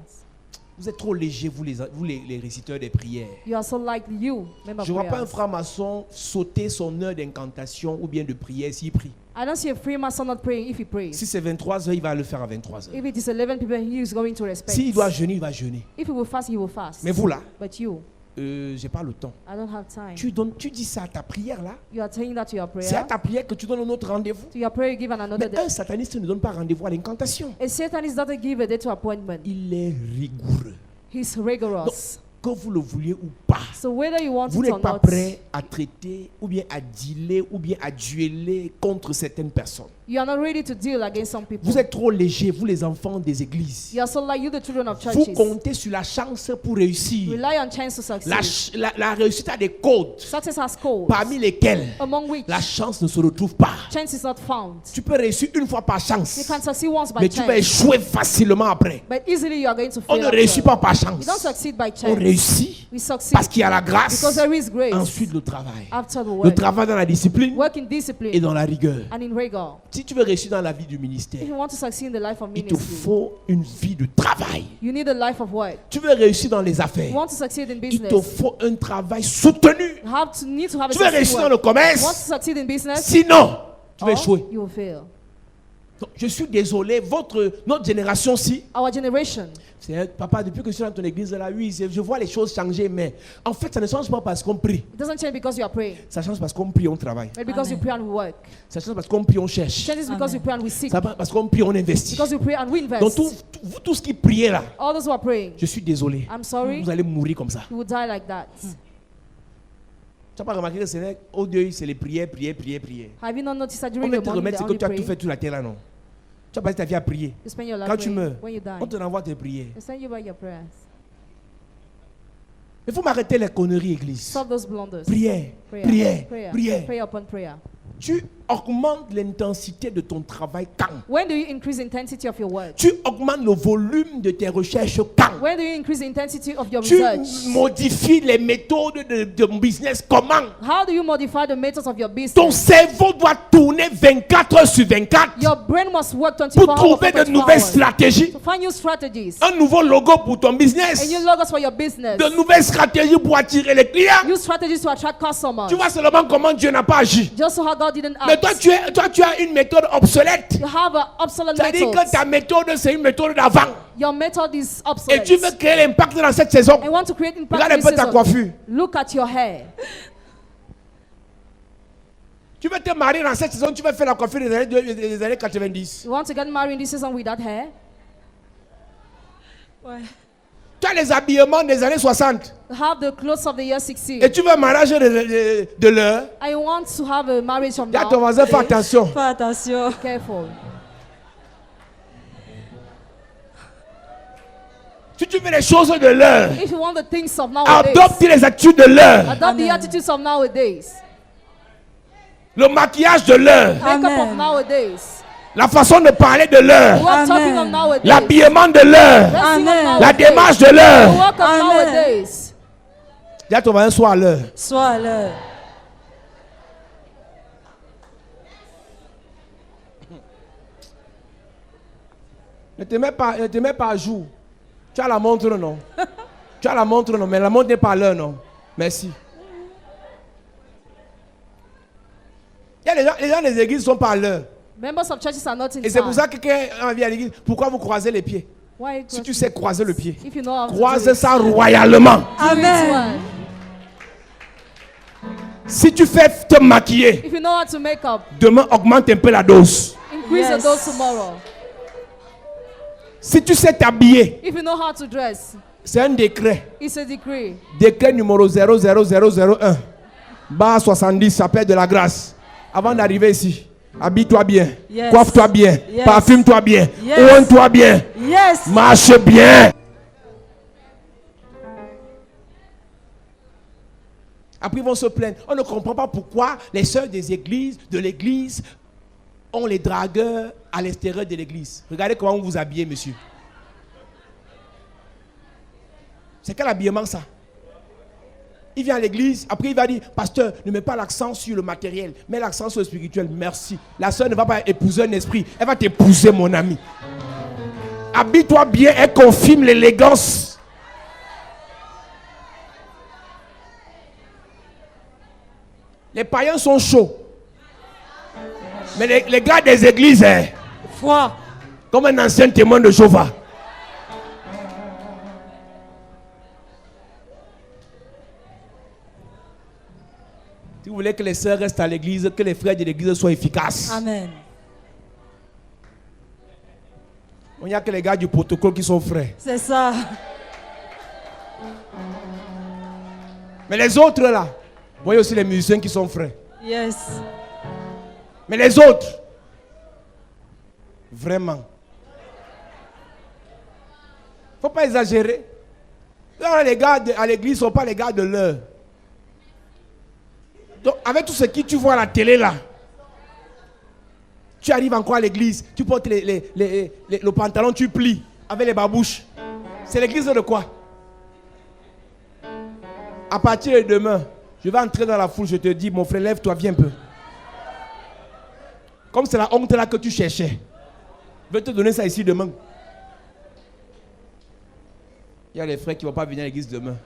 S2: Vous êtes trop légers, vous les réciteurs des prières.
S3: You are so like you, member
S2: Je ne vois pas un
S3: prayers.
S2: franc-maçon sauter son heure d'incantation ou bien de prière s'il prie.
S3: I don't see a Freemason not praying if he prays.
S2: Si c'est 23 heures, il va le faire à 23 heures.
S3: If it is 11 people, he is going to respect.
S2: S'il doit jeûner, il va jeûner.
S3: If he will fast, he will fast.
S2: Mais vous là,
S3: But you,
S2: j'ai pas le temps.
S3: I don't have time.
S2: Tu dis ça à ta prière là.
S3: You are telling that to your
S2: C'est à
S3: prayer.
S2: ta prière que tu donnes un autre rendez-vous.
S3: To your prayer, you give an another
S2: Mais un
S3: day.
S2: sataniste ne donne pas rendez-vous à l'incantation.
S3: A Satanist doesn't give a day to appointment.
S2: Il est rigoureux.
S3: He's rigorous.
S2: Que vous le vouliez ou pas,
S3: So whether you want
S2: vous
S3: it or
S2: n'êtes pas
S3: not,
S2: prêt à traiter ou bien à dealer ou bien à dueler contre certaines personnes.
S3: you are not ready to deal against some people.
S2: Vous êtes trop léger, vous les enfants des églises.
S3: You are so like you, the children of
S2: Vous
S3: churches.
S2: comptez sur la chance pour réussir.
S3: Rely on chance to succeed.
S2: La réussite a des codes
S3: Success has called,
S2: parmi lesquels
S3: among which
S2: la chance ne se retrouve pas.
S3: chance is not found.
S2: Tu peux réussir une fois par
S3: You
S2: chance,
S3: can succeed once by
S2: mais tu vas
S3: chance,
S2: échouer facilement après.
S3: but easily you are going to
S2: On
S3: fail.
S2: ne réussit
S3: after.
S2: pas par
S3: You don't
S2: chance.
S3: succeed by
S2: On
S3: chance.
S2: réussit
S3: We succeed
S2: parce qu'il y a la grâce.
S3: because there is grace.
S2: Ensuite, le travail.
S3: After the
S2: Le
S3: work,
S2: travail dans la discipline
S3: work in
S2: et
S3: discipline
S2: dans la rigueur.
S3: and in rigor.
S2: Si tu veux réussir dans la vie du
S3: If
S2: ministère,
S3: you want to succeed in the life of
S2: il te
S3: ministry,
S2: faut une vie de travail.
S3: you need a life of work.
S2: Tu veux réussir dans les
S3: You
S2: affaires,
S3: want to succeed in
S2: il te
S3: business,
S2: faut un travail soutenu.
S3: you need to have a
S2: Tu veux
S3: successful
S2: réussir dans
S3: work.
S2: le
S3: You want to
S2: commerce,
S3: succeed in business,
S2: sinon, tu vas
S3: or
S2: échouer.
S3: you will fail.
S2: Donc, je suis désolé, notre génération-ci,
S3: Our generation.
S2: papa, depuis que je suis dans ton église là, oui, je vois les choses changer, mais en fait, ça ne change pas parce qu'on prie.
S3: It doesn't change because you are praying.
S2: Ça change parce qu'on prie, on travaille.
S3: But because you pray and we work.
S2: Ça change parce qu'on prie, on
S3: It
S2: cherche.
S3: changes because we pray and we seek.
S2: Ça change parce qu'on prie, on investit.
S3: Because we pray and we
S2: Donc,
S3: invest.
S2: vous tous qui priez là,
S3: All those who are praying,
S2: je suis désolé.
S3: I'm sorry,
S2: Vous allez mourir comme ça.
S3: you will die like that.
S2: Tu n'as pas remarqué que c'est au Dieu, c'est les prières, prières, prières, prières.
S3: Have you not noticed that
S2: On
S3: during
S2: va
S3: the
S2: te
S3: morning
S2: remettre
S3: they
S2: ce que
S3: only
S2: tu as tout
S3: pray?
S2: fait sur la terre là, non? Tu as passé ta vie à prier.
S3: You spend your life
S2: Quand tu
S3: praying.
S2: meurs,
S3: When you die,
S2: on te renvoie tes prières.
S3: they send you back your prayers.
S2: Il faut m'arrêter les conneries, église.
S3: Stop those blunders.
S2: Prière,
S3: Prayer,
S2: prière,
S3: prayer,
S2: prière.
S3: prayer upon prayer.
S2: Tu augmentes l'intensité de ton travail quand?
S3: When do you increase the intensity of your work?
S2: Tu augmentes le volume de tes recherches quand?
S3: When do you increase the intensity of your
S2: Tu
S3: research?
S2: modifies les méthodes de ton business comment?
S3: How do you modify the methods of your
S2: Ton
S3: business?
S2: cerveau doit tourner 24 heures sur 24
S3: Your brain must work 24
S2: pour
S3: hours
S2: trouver
S3: upon
S2: de
S3: 24
S2: nouvelles
S3: hours.
S2: stratégies.
S3: To find new strategies.
S2: Un nouveau logo pour ton
S3: And
S2: business.
S3: new logos for your business.
S2: De nouvelles stratégies pour attirer les clients.
S3: New strategies to attract customers.
S2: Tu vois seulement comment Dieu n'a pas agi.
S3: Just so how God didn't
S2: Mais
S3: act.
S2: tu as une méthode obsolète.
S3: You have an obsolete
S2: C'est-à-dire
S3: method.
S2: que ta méthode, c'est une méthode d'avant.
S3: Your method is
S2: Et
S3: obsolete.
S2: tu veux créer l'impact dans cette saison.
S3: And want to create impact
S2: Regarde un
S3: this
S2: peu ta
S3: season.
S2: coiffure.
S3: Look at your hair.
S2: Tu veux te marier dans cette saison, tu veux faire la coiffure des années 90.
S3: You want to get married in this season with that hair?
S4: Ouais.
S2: Tu as les habillements des années 60.
S3: Have the clothes of the year 60.
S2: Et tu veux un mariage de l'heure.
S3: I want to have a marriage from
S2: Dis à ton
S3: now.
S2: voisin, fais attention.
S4: Fais attention.
S3: Careful.
S2: Si tu veux les choses de l'heure,
S3: If you want the things of nowadays,
S2: adopte les attitudes de l'heure.
S3: adopt the
S4: Amen.
S3: attitudes of nowadays.
S2: Le maquillage de l'heure.
S3: Makeup of
S4: Amen.
S3: nowadays.
S2: La façon de parler de l'heure.
S3: What talking
S4: Amen.
S3: of nowadays.
S2: L'habillement de l'heure.
S3: Dressing of
S4: Amen.
S3: nowadays.
S2: La démarche de
S3: The
S2: l'heure.
S3: work of
S4: Amen.
S3: nowadays.
S2: Dis à ton voisin, sois à l'heure.
S4: Sois à l'heure.
S2: Ne te mets pas à jour. Tu as la montre, non? Tu as la montre, non? Mais la montre n'est pas à l'heure, non? Merci. Il y a les gens des églises ne sont pas à l'heure.
S3: Members of churches are not in
S2: Et c'est pour
S3: time.
S2: ça que quelqu'un vient à l'église, pourquoi vous croisez les pieds?
S3: Why?
S2: Si tu sais croiser le pied,
S3: If you know how to
S2: croise
S3: do it.
S2: ça royalement.
S3: Do it
S4: Amen.
S3: well.
S2: Si tu fais te maquiller,
S3: If you know how to make up,
S2: demain augmente un peu la dose.
S3: increase
S4: Yes.
S3: the dose tomorrow.
S2: Si tu sais t'habiller,
S3: If you know how to dress,
S2: c'est un décret.
S3: it's a decree.
S2: Décret numéro 00001. Bar 70, chapelle de la grâce. Avant d'arriver ici, habille-toi bien.
S4: Yes.
S2: Coiffe-toi bien.
S4: Yes.
S2: Parfume-toi bien.
S4: Yes.
S2: Oigne-toi bien.
S4: Yes.
S2: Marche bien. Après, ils vont se plaindre. On ne comprend pas pourquoi les sœurs des églises, de l'église, ont les dragueurs à l'extérieur de l'église. Regardez comment vous vous habillez, monsieur. C'est quel habillement ça? Il vient à l'église, après il va dire, pasteur, ne mets pas l'accent sur le matériel, mets l'accent sur le spirituel. Merci. La sœur ne va pas épouser un esprit, elle va t'épouser, mon ami. Habille-toi bien, elle confirme l'élégance. Les païens sont chauds. Mais les gars des églises, hein,
S4: Foi.
S2: comme un ancien témoin de Jéhovah. Si vous voulez que les sœurs restent à l'église, que les frères de l'église soient efficaces.
S4: Amen.
S2: Il n'y a que les gars du protocole qui sont frères.
S4: C'est ça.
S2: Mais les autres là, vous voyez aussi les musiciens qui sont frères.
S4: Yes.
S2: Mais les autres, vraiment. Il ne faut pas exagérer. Là, les gars à l'église ne sont pas les gars de l'heure. Donc, avec tout ce que tu vois à la télé là, tu arrives encore à l'église, tu portes le pantalon, tu plies avec les babouches. C'est l'église de quoi? À partir de demain, je vais entrer dans la foule, je te dis, mon frère, lève-toi, viens un peu. Comme c'est la honte là que tu cherchais. Je vais te donner ça ici demain. Il y a les frères qui ne vont pas venir à l'église demain.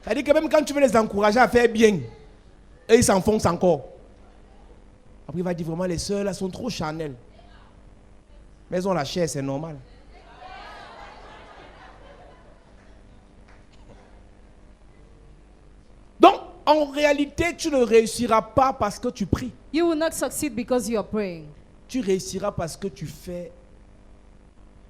S2: C'est-à-dire que même quand tu veux les encourager à faire bien, eux ils s'enfoncent encore. Après, il va dire vraiment, les sœurs là sont trop charnelles. Mais elles ont la chair, c'est normal. Donc, en réalité, tu ne réussiras pas parce que tu pries.
S3: You will not succeed because you are praying,
S2: Tu réussiras parce que tu fais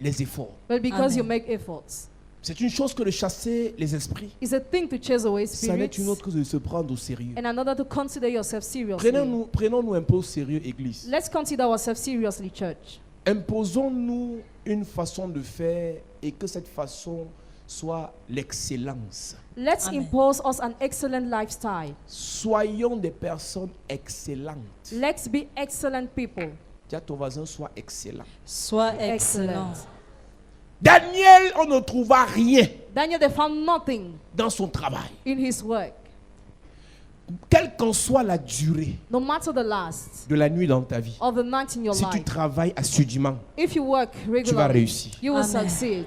S2: les efforts.
S3: but because
S4: Amen.
S3: you make efforts.
S2: C'est une chose que de chasser les esprits.
S3: It's a thing to chase away
S2: Ça n'est
S3: spirits,
S2: une autre que de se prendre au sérieux.
S3: and another to consider yourself seriously.
S2: Prenons-nous un peu au sérieux, Église.
S3: Let's consider ourselves seriously, church.
S2: Imposons-nous une façon de faire et que cette façon soit l'excellence.
S3: Let's
S4: Amen.
S3: impose us an excellent lifestyle.
S2: Soyons des personnes excellentes.
S3: Let's be excellent people.
S2: Dis à ton voisin, sois excellent.
S4: Sois excellent.
S2: Daniel, on ne trouva rien
S3: Daniel, they found nothing
S2: dans son travail.
S3: in his work.
S2: Quelle qu'en soit la durée
S3: No matter the last
S2: de la nuit dans ta vie,
S3: of the night in your
S2: si tu
S3: life,
S2: travailles assidûment,
S3: if you work
S2: tu vas
S3: regularly,
S2: réussir.
S3: you will
S4: Amen.
S3: succeed.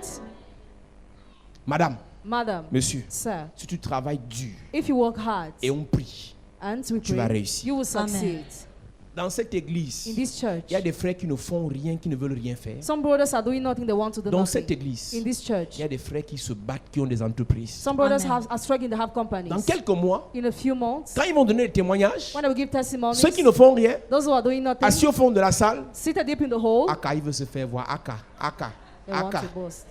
S2: Madame,
S3: Madam,
S2: monsieur,
S3: sir,
S2: si tu travailles dur
S3: if you work hard
S2: et on prie,
S3: and we
S2: tu vas
S3: pray,
S2: réussir.
S3: you will succeed.
S2: dans cette église,
S3: In this church,
S2: il y a des frères qui ne font rien, qui ne veulent rien faire.
S3: some brothers are doing nothing, they want to do
S2: Dans cette
S3: nothing.
S2: église,
S3: In this church,
S2: il y a des frères qui se battent, qui ont des entreprises.
S3: some brothers
S4: Amen.
S3: are struggling, they have companies.
S2: Dans quelques mois,
S3: In a few months,
S2: quand ils vont donner des témoignages,
S3: when they will give testimonies,
S2: ceux qui ne font rien,
S3: those who are doing nothing,
S2: assis au fond de la salle,
S3: seated deep in the hole,
S2: Aka, il veut se faire voir. Aka, Aka,
S3: they want
S2: Aka.
S3: to boast.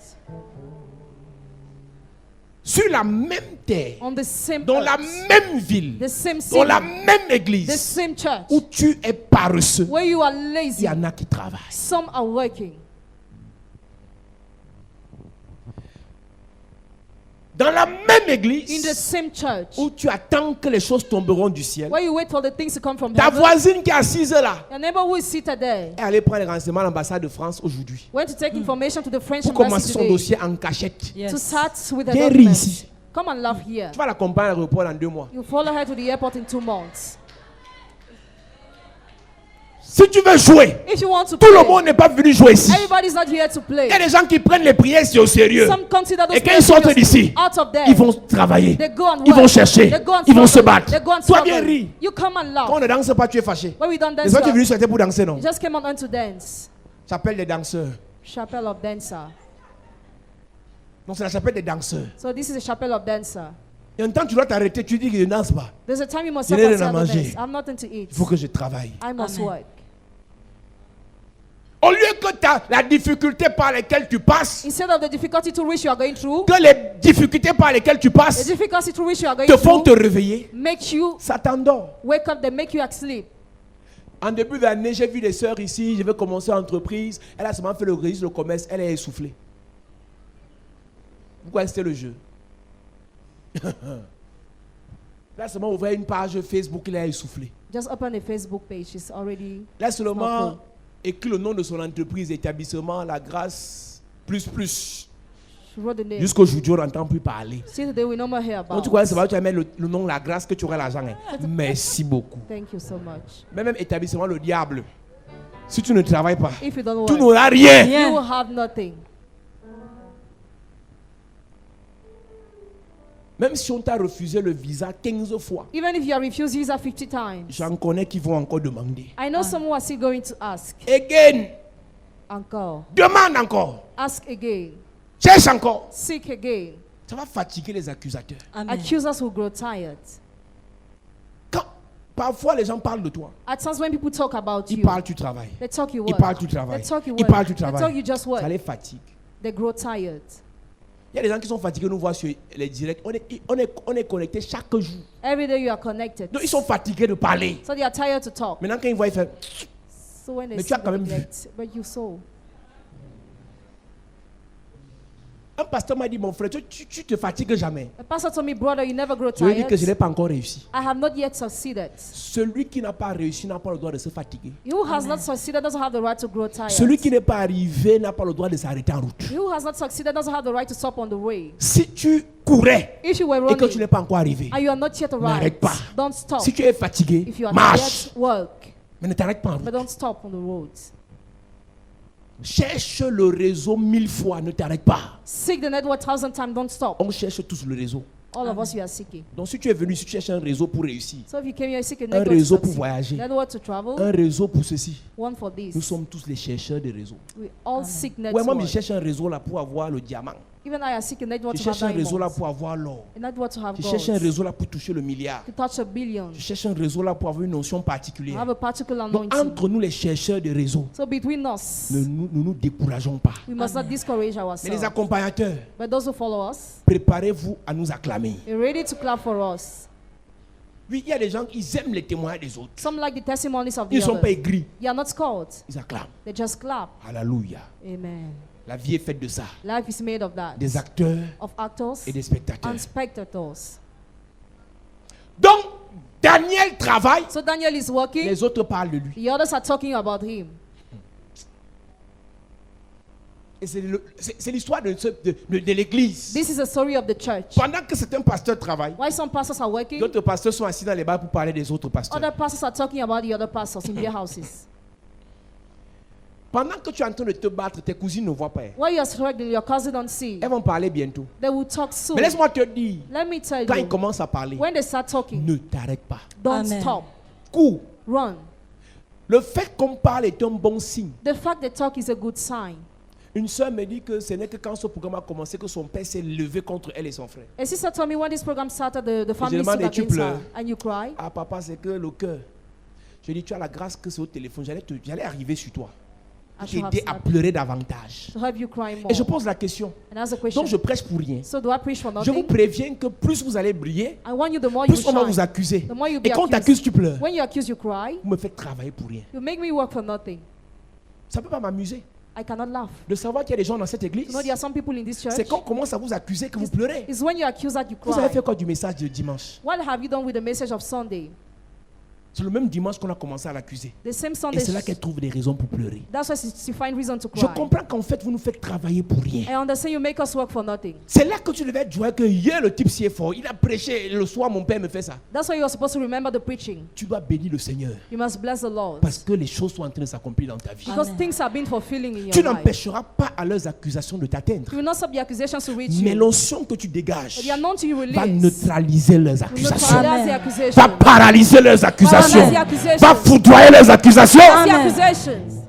S2: Sur la même terre,
S3: On the same
S2: dans la
S3: earth,
S2: même ville,
S3: the same
S2: dans la
S3: city,
S2: même
S3: the
S2: église,
S3: same church,
S2: où tu es paresseux,
S3: where you are
S2: il
S3: lazy,
S2: y en a qui travaillent.
S3: some are working.
S2: Dans la même
S3: In the
S2: église,
S3: same church,
S2: où tu attends que les choses tomberont du ciel,
S3: where you wait for the things to come from
S2: ta
S3: heaven,
S2: voisine qui est assise là,
S3: your neighbor who is seated there
S2: est allée prendre les renseignements à l'ambassade de France aujourd'hui,
S3: went to take information to the French
S2: pour commencer
S3: embassy
S2: son
S3: today
S2: dossier en cachette.
S4: Yes.
S3: to start with a
S2: Viens
S3: document.
S2: ici.
S3: Come and laugh here.
S2: Tu vas l'accompagner à l'aéroport dans 2 mois.
S3: You follow her to the airport in 2 months.
S2: Si tu veux jouer,
S3: If you want to
S2: tout le
S3: play,
S2: monde n'est pas venu jouer ici.
S3: everybody's not here to
S2: Il y a
S3: play.
S2: des gens qui prennent les prières au sérieux.
S3: Some consider those
S2: Et quand ils
S3: players
S2: sortent
S3: seriously.
S2: d'ici,
S3: Out of there,
S2: ils vont travailler.
S3: they go and
S2: Ils vont
S3: work.
S2: chercher.
S3: They go and
S2: Ils vont se
S3: struggle.
S2: battre.
S3: They go and
S2: Toi, viens
S3: struggle.
S2: rire.
S3: You come and
S2: Quand on
S3: laugh.
S2: ne danse pas, tu es fâché.
S3: When we don't dance,
S2: Les autres, tu es
S3: you
S2: venu sur la terre pour danser, non?
S3: just came on to dance.
S2: Chapelle des danseurs.
S3: Chapel of dancer.
S2: Donc, c'est la chapelle des danseurs.
S3: So this is a chapel of dancer.
S2: Et en temps, tu dois t'arrêter. Tu dis que je ne danse pas.
S3: There's a time you must
S2: Je
S3: stop
S2: n'ai
S3: and
S2: rien
S3: say,
S2: à
S3: "I don't
S2: manger.
S3: dance. I'm nothing to eat.
S2: Il faut que je travaille.
S3: I must
S4: Amen.
S3: work."
S2: Au lieu que la difficulté par laquelle tu passes,
S3: Instead of the difficulty to which you are going through,
S2: que les difficultés par lesquelles tu
S3: the
S2: passes
S3: difficulty to which you are going
S2: te font te
S3: through
S2: réveiller,
S3: make you
S2: ça t'endort.
S3: wake up, they make you asleep.
S2: En début d'année, j'ai vu des sœurs ici, je vais commencer l'entreprise. Elle a seulement fait le registre, le commerce, elle est essoufflée. Pourquoi c'était le jeu? Là seulement ouvrir une page Facebook, elle est essoufflée.
S3: Just open a Facebook page. It's already
S2: Là seulement
S3: Okay.
S2: écrit le nom de son entreprise, établissement, la grâce, plus.
S3: she wrote the name.
S2: Jusqu'aujourd'hui, on n'entend plus parler.
S3: See today we no more hear
S2: Donc
S3: about.
S2: tu crois que ça va, tu vas mettre le nom, la grâce, que tu auras l'argent. Hein. Merci beaucoup.
S3: Thank you so much.
S2: Même établissement, le diable. Si tu ne travailles pas,
S3: If you don't
S2: tu
S3: work,
S2: n'auras rien.
S4: Rien.
S3: you will have nothing.
S2: Même si on t'a refusé le visa 15 fois,
S3: Even if you are refused visa 50 times,
S2: j'en connais qui vont encore demander.
S3: I know some who are still going to ask.
S2: Again,
S3: Encore.
S2: demande encore.
S3: Ask again.
S2: Cherche encore.
S3: Seek again.
S2: Ça va fatiguer les accusateurs.
S4: Amen.
S3: Accusers will grow tired.
S2: Quand parfois les gens parlent de toi,
S3: At times when people talk about
S2: ils
S3: you,
S2: parlent du travail.
S3: they talk you
S2: Ils
S3: work.
S2: parlent du travail.
S3: They talk you
S2: Ils
S3: work.
S2: parlent du
S3: They talk
S2: travail.
S3: you just
S2: Ça
S3: work.
S2: les fatigue.
S3: They grow tired.
S2: Il y a des gens qui sont fatigués, nous voient sur les directs. On est connectés chaque jour.
S3: Every day you are connected.
S2: Donc ils sont fatigués de parler.
S3: So they are tired to talk.
S2: Maintenant quand ils voient, ils font...
S3: So when they
S2: Mais tu
S3: see
S2: as quand
S3: the
S2: même vu.
S3: neglect, but you saw.
S2: Un pasteur m'a dit, mon frère, tu te fatigues jamais.
S3: The pastor told me, brother, you never grow
S2: Je lui ai dit
S3: tired.
S2: que je n'ai pas encore réussi.
S3: I have not yet succeeded.
S2: Celui qui n'a pas réussi n'a pas le droit de se fatiguer.
S3: He who has not succeeded doesn't have the right to grow tired.
S2: Celui qui n'est pas arrivé n'a pas le droit de s'arrêter en route.
S3: He who has not succeeded doesn't have the right to stop on the way.
S2: Si tu courais
S3: If you were
S2: et que tu n'es
S3: running
S2: pas encore arrivé,
S3: and you are not yet arrived,
S2: n'arrête pas.
S3: don't stop.
S2: Si tu es fatigué,
S3: If you are
S2: marche.
S3: tired, work.
S2: Mais ne t'arrête pas en
S3: But
S2: route.
S3: don't stop on the road.
S2: Cherche le réseau 1000 fois, ne t'arrête pas.
S3: Seek the network 1,000 times, don't stop.
S2: On cherche tous le réseau.
S3: All of us, we are seeking.
S2: Donc si tu es venu, si tu cherches un réseau pour réussir,
S3: So if you came here seeking
S2: un
S3: network
S2: réseau
S3: to
S2: pour
S3: succeed,
S2: voyager,
S3: network to travel,
S2: un réseau pour ceci,
S3: one for this.
S2: nous sommes tous les chercheurs de réseaux.
S3: We all seek
S2: Ouais, moi, je
S3: network.
S2: cherche un réseau là pour avoir le diamant.
S3: Even I am seeking network
S2: Je
S3: to have
S2: cherche un réseau là
S3: diamonds.
S2: pour avoir l'or.
S3: A network to have
S2: Je cherche un
S3: gold.
S2: réseau là pour toucher le milliard.
S3: To touch a billion.
S2: Je cherche un réseau là pour avoir une notion
S3: To
S2: particulière.
S3: have a particular
S2: Donc
S3: anointing.
S2: entre nous les chercheurs de réseau,
S3: So between us,
S2: ne nous décourageons pas.
S3: we must not discourage
S2: Mais les
S3: ourselves.
S2: accompagnateurs,
S3: But those who follow us,
S2: préparez-vous à nous acclamer.
S3: be ready to clap for us.
S2: Oui, il y a des gens qui aiment les témoignages des autres.
S3: Some like the testimonies of
S2: Ils
S3: the
S2: ne sont pas
S3: others.
S2: aigris,
S3: They are not scored.
S2: ils acclament.
S3: They just clap.
S2: Alléluia.
S3: Amen.
S2: La vie est faite de ça.
S3: Life is made of that.
S2: Des acteurs
S3: Of actors
S2: et des spectateurs.
S3: and spectators.
S2: Donc, Daniel travaille,
S3: So Daniel is working.
S2: les autres parlent de lui.
S3: The others are talking about him.
S2: Et c'est l'histoire de l'église.
S3: This is a story of the church.
S2: Pendant que certains pasteurs travaillent,
S3: Why some pastors are working,
S2: d'autres pasteurs sont assis dans les bars pour parler des autres pasteurs.
S3: other pastors are talking about the other pastors in their houses.
S2: Pendant que tu es en train de te battre, tes cousines ne voient pas.
S3: While you are struggling, your cousin don't see.
S2: Elles vont parler bientôt.
S3: They will talk soon.
S2: Mais laisse-moi te dire,
S3: Let me tell
S2: quand ils
S3: you,
S2: commencent à parler,
S3: when they start talking,
S2: ne t'arrête pas.
S3: don't
S4: Amen.
S3: stop.
S2: Cours.
S3: Run.
S2: Le fait qu'on parle est un bon signe.
S3: The fact they talk is a good sign.
S2: Une sœur me dit que ce n'est que quand ce programme a commencé que son père s'est levé contre elle et son frère.
S3: A sister told me when this program started, the family
S2: demande,
S3: stood
S2: et tu
S3: against her.
S2: pleures?
S3: And you cry.
S2: Ah papa, c'est que le cœur. Je dis, tu as la grâce que c'est au téléphone. J'allais arriver sur toi.
S3: I should have
S2: T'aider à
S3: started
S2: pleurer davantage.
S3: to help you cry more.
S2: Et je pose la question.
S3: And that's the question.
S2: Donc je prêche pour rien.
S3: So do I preach for
S2: Je vous
S3: nothing?
S2: préviens que plus vous allez briller,
S3: I want you, the more you
S2: plus on va vous
S3: shine.
S2: accuser.
S3: The more you'll be
S2: Et quand on
S3: accused.
S2: t'accuse, tu pleures.
S3: When you accuse, you cry.
S2: Vous me faites travailler pour rien.
S3: You make me work for nothing.
S2: Ça ne peut pas m'amuser
S3: I cannot laugh.
S2: de savoir qu'il y a des gens dans cette église.
S3: You know, there are some people in this church.
S2: C'est quand on commence à vous accuser que vous pleurez.
S3: It's when you accuse that you
S2: Vous avez
S3: cry.
S2: fait quoi du message de dimanche?
S3: What have you done with the message of Sunday?
S2: C'est le même dimanche qu'on a commencé à l'accuser.
S3: The same
S2: Et
S3: Sunday.
S2: c'est là qu'elle trouve des raisons pour pleurer.
S3: That's why she find reason to
S2: Je
S3: cry.
S2: comprends qu'en fait, vous nous faites travailler pour rien.
S3: I understand you make us work for nothing.
S2: C'est là que tu devais être joyeux que hier, le type si est fort. Il a prêché le soir, mon père me fait ça.
S3: That's why you're supposed to remember the preaching.
S2: Tu dois bénir le Seigneur.
S3: You must bless the Lord.
S2: Parce que les choses sont en train de s'accomplir dans ta vie.
S3: Because
S4: Amen.
S3: things have been fulfilling in
S2: Tu
S3: your life.
S2: n'empêcheras pas à leurs accusations de t'atteindre.
S3: You will not stop the accusations to reach
S2: Mais
S3: you.
S2: l'onction que tu dégages
S3: But the anointing you
S2: va
S3: release
S2: neutraliser leurs
S3: will
S2: accusations.
S3: neutralize the
S4: Amen.
S3: accusations.
S2: Va paralyser leurs accusations.
S3: Paralyse the accusations.
S2: Va foudroyer leurs accusations.
S3: The
S4: Amen.
S3: accusations.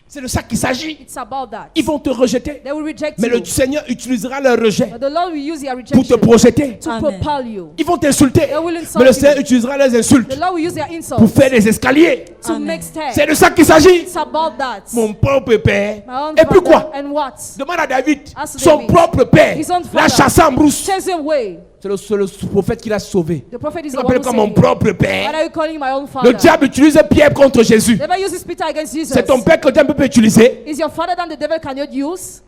S2: C'est de ça qu'il s'agit.
S3: It's about that.
S2: Ils vont te rejeter.
S3: They will reject
S2: Mais
S3: you.
S2: le Seigneur utilisera leur rejet
S3: But the Lord will use their
S2: pour te
S3: rejection
S2: projeter.
S3: to
S4: Amen.
S3: propel you.
S2: Ils vont t'insulter.
S3: They will insult
S2: Mais le
S3: you.
S2: Seigneur utilisera leurs insultes
S3: The Lord will use their
S2: pour
S3: insults
S2: faire des escaliers.
S3: to
S4: Amen.
S3: make steps.
S2: C'est de ça qu'il s'agit.
S3: It's about that.
S2: Mon propre père.
S3: My own
S2: Et puis
S3: father.
S2: quoi?
S3: And what?
S2: Demande à David.
S3: Ask
S2: Son
S3: David.
S2: propre père
S3: His own
S2: l'a
S3: father.
S2: chassé en brousse.
S3: Chase him away.
S2: C'est le prophète qui l'a sauvé.
S3: The prophet is
S2: Tu
S3: the one
S2: m'appelles
S3: who
S2: comme
S3: saved
S2: mon
S3: him.
S2: propre
S3: Why
S2: père.
S3: are you calling my own father?
S2: Le diable utilise Pierre contre Jésus.
S3: Never use his Peter against Jesus.
S2: C'est ton père que le diable peut utiliser.
S3: Is your father than the devil cannot use?